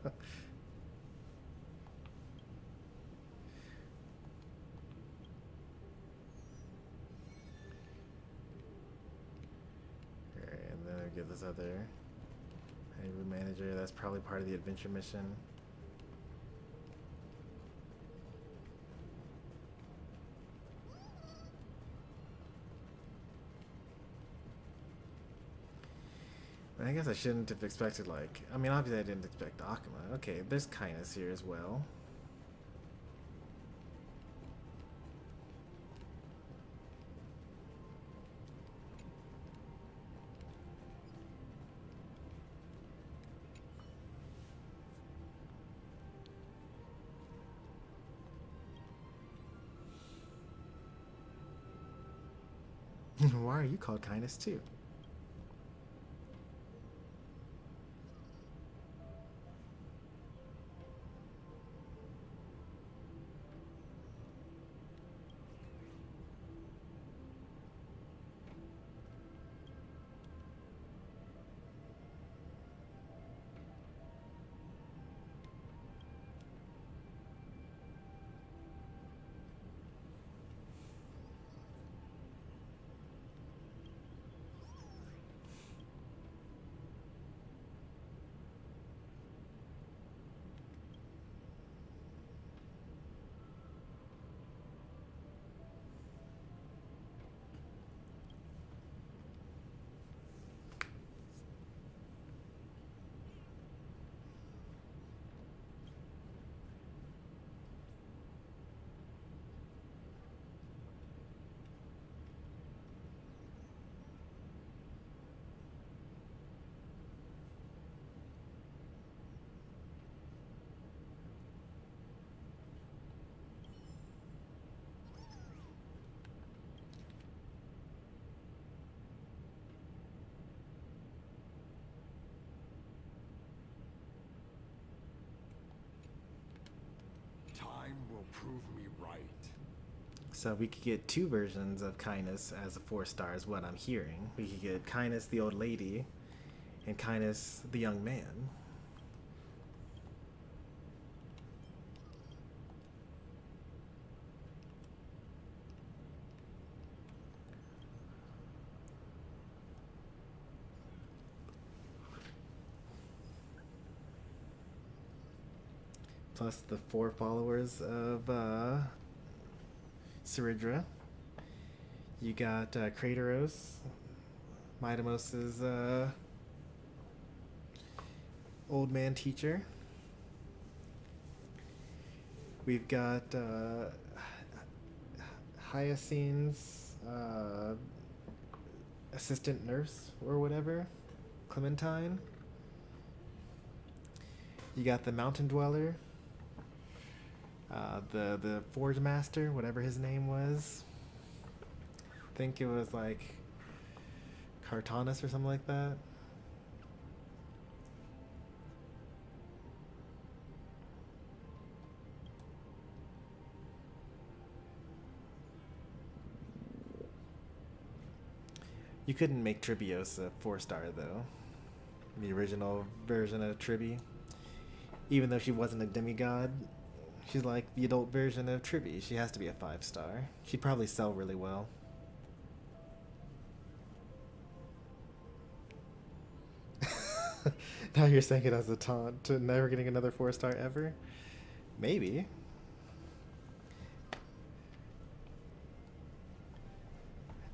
and then I get this other room manager. That's probably part of the adventure mission. I guess I shouldn't have expected, like, I mean, obviously I didn't expect Akuma. Okay, there's kindness here as well. Why are you called kindness too? prove me right. So we could get two versions of Kindness as a 4-star is what I'm hearing. We could get Kindness the old lady and Kindness the young man. Plus the 4 followers of Cerydra. You got Krateros, Midamos's old man teacher. We've got Hyacine's assistant nurse or whatever, Clementine. You got the mountain dweller. The Forge Master, whatever his name was. I think it was like Cartanus or something like that. You couldn't make Tribios a 4-star though. The original version of Tribi. Even though she wasn't a demigod. She's like the adult version of Tribi. She has to be a 5-star. She'd probably sell really well. Now you're saying it as a taunt to never getting another 4-star ever? Maybe.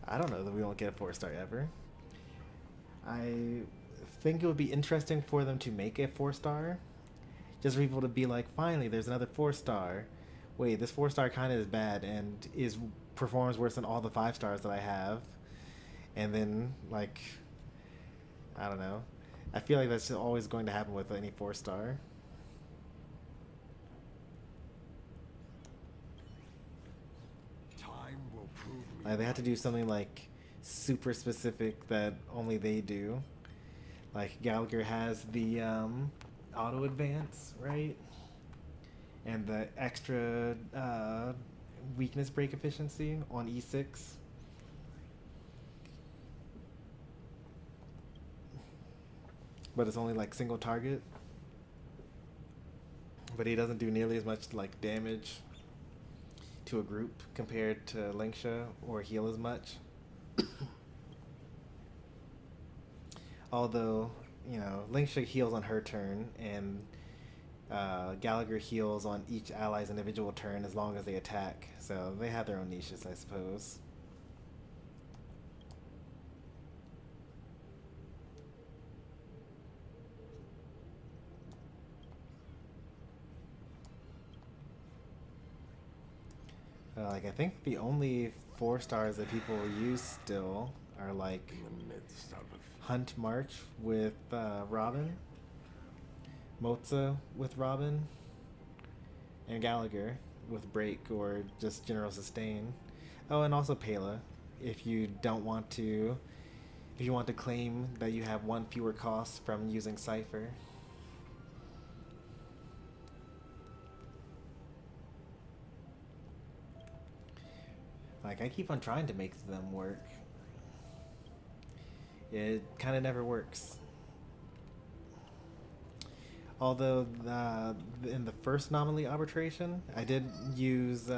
I don't know that we won't get a 4-star ever. I think it would be interesting for them to make a 4-star. Just for people to be like, finally, there's another 4-star. Wait, this 4-star kind of is bad and performs worse than all the 5-stars that I have. And then, like, I don't know. I feel like that's always going to happen with any 4-star. Time will prove me. Like, they have to do something like super specific that only they do. Like Gallagher has the auto advance, right? And the extra weakness break efficiency on E6. But it's only like single target. But he doesn't do nearly as much like damage to a group compared to Linksha, or heal as much. Although, you know, Linksha heals on her turn, and Gallagher heals on each ally's individual turn as long as they attack. So they have their own niches, I suppose. Like, I think the only 4-stars that people use still are like Hunt March with Robin, Moza with Robin, and Gallagher with Break or just general sustain. Oh, and also Pela, if you want to claim that you have 1 fewer cost from using Cypher. Like, I keep on trying to make them work. It kind of never works. Although in the first Anomaly Arbitration, I did use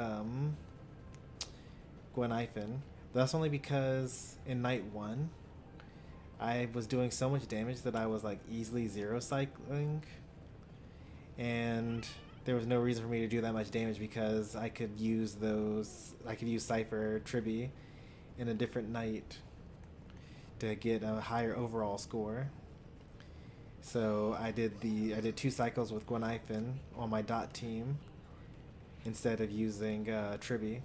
Gwen-Ifen. That's only because in Night 1, I was doing so much damage that I was like easily 0 cycling. And there was no reason for me to do that much damage because I could use Cypher Tribi in a different night to get a higher overall score. So I did 2 cycles with Gwen-Ifen on my dot team instead of using Tribi.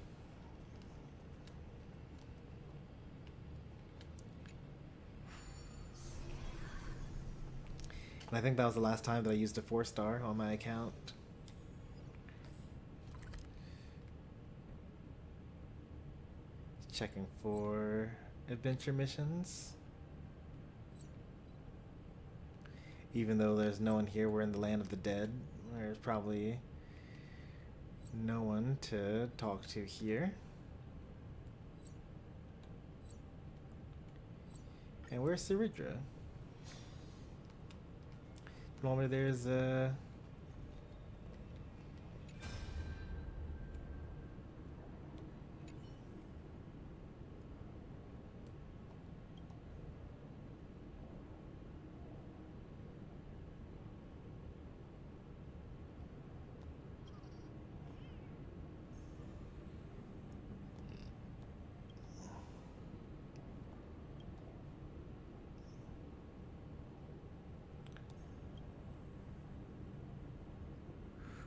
And I think that was the last time that I used a 4-star on my account. Checking for adventure missions. Even though there's no one here, we're in the land of the dead. There's probably No one to talk to here. And where's Cerydra? Normally there's a...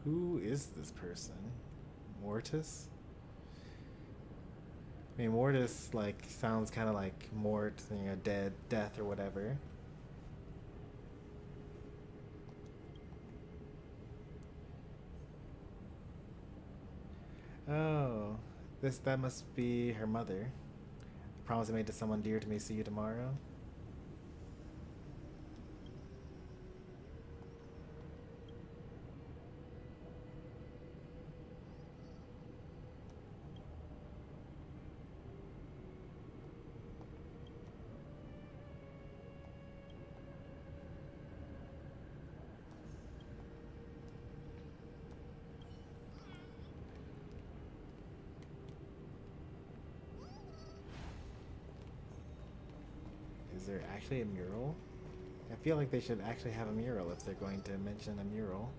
Who is this person? Mortis? I mean, Mortis, like, sounds kind of like Mort, you know, dead, death, or whatever. Oh, that must be her mother. Promise I made to someone dear to me, see you tomorrow. Is there actually a mural? I feel like they should actually have a mural if they're going to mention a mural.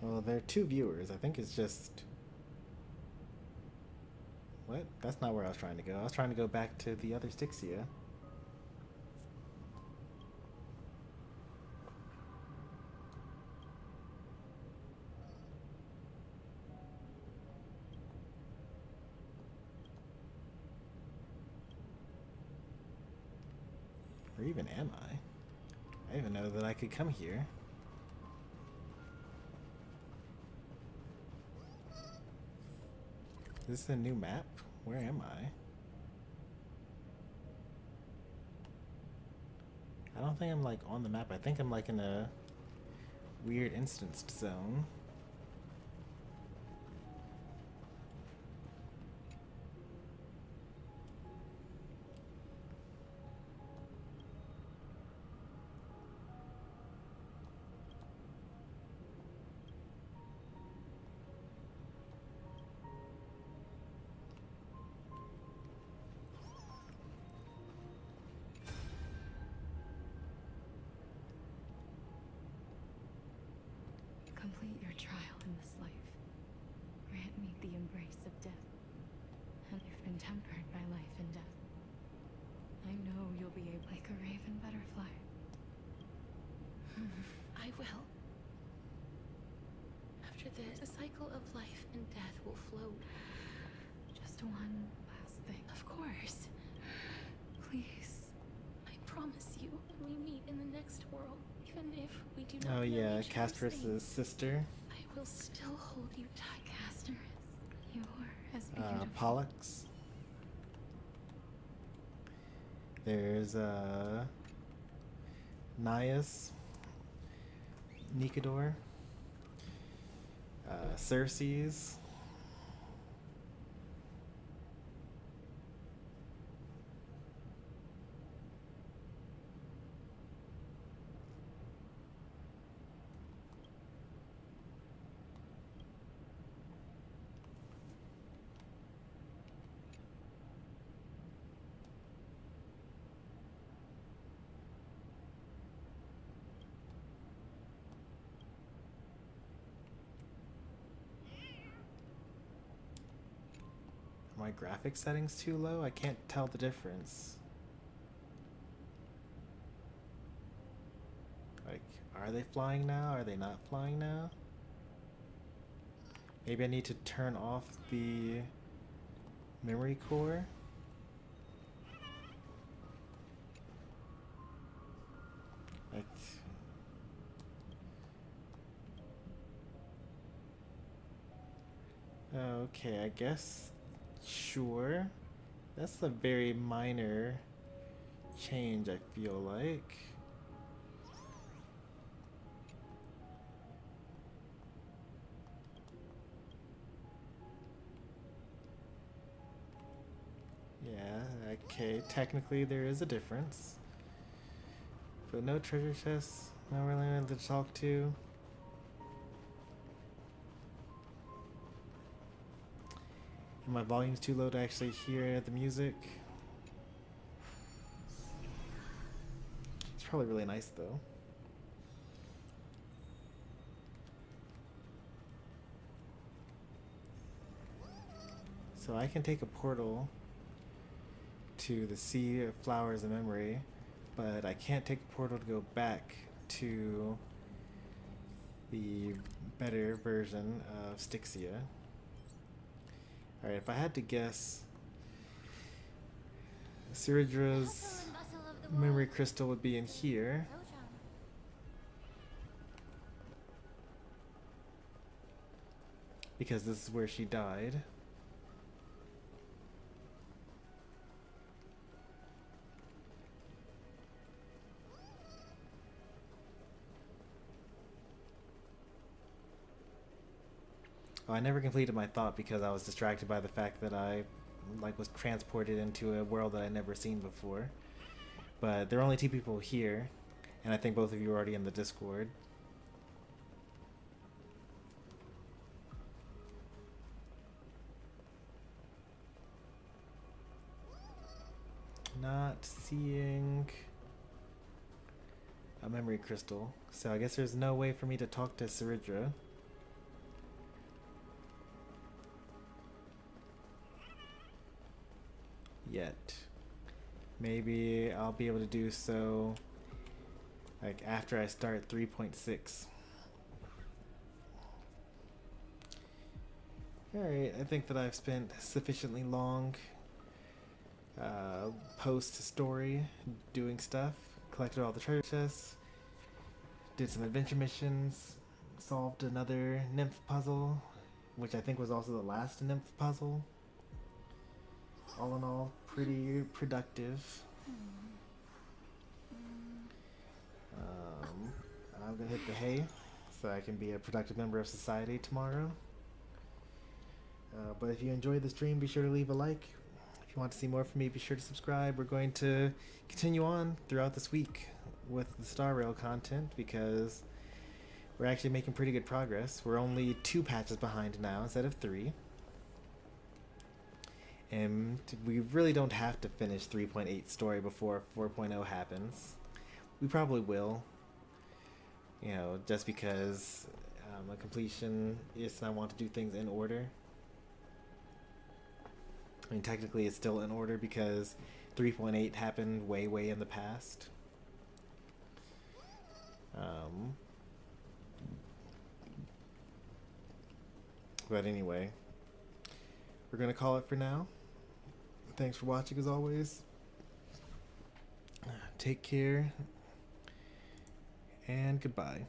Well, there are 2 viewers. I think it's just... What? That's not where I was trying to go. I was trying to go back to the other Styxia. Or even am I? I didn't even know that I could come here. Is this a new map? Where am I? I don't think I'm like on the map. I think I'm like in a weird instanced zone. Complete your trial in this life. Grant me the embrace of death. And I've been tempered by life and death. I know you'll be like a raven butterfly. I will. After this, the cycle of life and death will float. Just one last thing. Of course. Please. I promise you, when we meet in the next world, even if we do not Oh know yeah, each other's Castris' names, sister. I will still hold you tight. Castris, you're as beautiful. Pollux. There's Nias, Nicodor, Circes. my graphics settings too low? I can't tell the difference. Like, are they flying now? Are they not flying now? Maybe I need to turn off the memory core. Like, okay, I guess, sure. That's a very minor change, I feel like. Yeah, okay, technically there is a difference. But no treasure chests, no really anyone to talk to. And my volume's too low to actually hear the music. It's probably really nice though. So I can take a portal to the Sea of Flowers of Memory, but I can't take a portal to go back to the better version of Styxia. Alright, if I had to guess, Cerydra's memory crystal would be in here. Because this is where she died. Oh, I never completed my thought because I was distracted by the fact that I was transported into a world that I'd never seen before. But there are only 2 people here, and I think both of you are already in the Discord. Not seeing a memory crystal, so I guess there's no way for me to talk to Cerydra. Yet. Maybe I'll be able to do so like after I start 3.6. Alright, I think that I've spent sufficiently long post-story doing stuff. Collected all the treasure chests, did some adventure missions, solved another nymph puzzle, which I think was also the last nymph puzzle. All in all, pretty productive. I'm gonna hit the hay so I can be a productive member of society tomorrow. But if you enjoyed the stream, be sure to leave a like. If you want to see more from me, be sure to subscribe. We're going to continue on throughout this week with the Star Rail content because we're actually making pretty good progress. We're only 2 patches behind now instead of 3. And we really don't have to finish 3.8 story before 4.0 happens. We probably will. You know, just because a completionist and I want to do things in order. I mean, technically it's still in order because 3.8 happened way, way in the past. But anyway, we're going to call it for now. Thanks for watching as always. Take care and goodbye.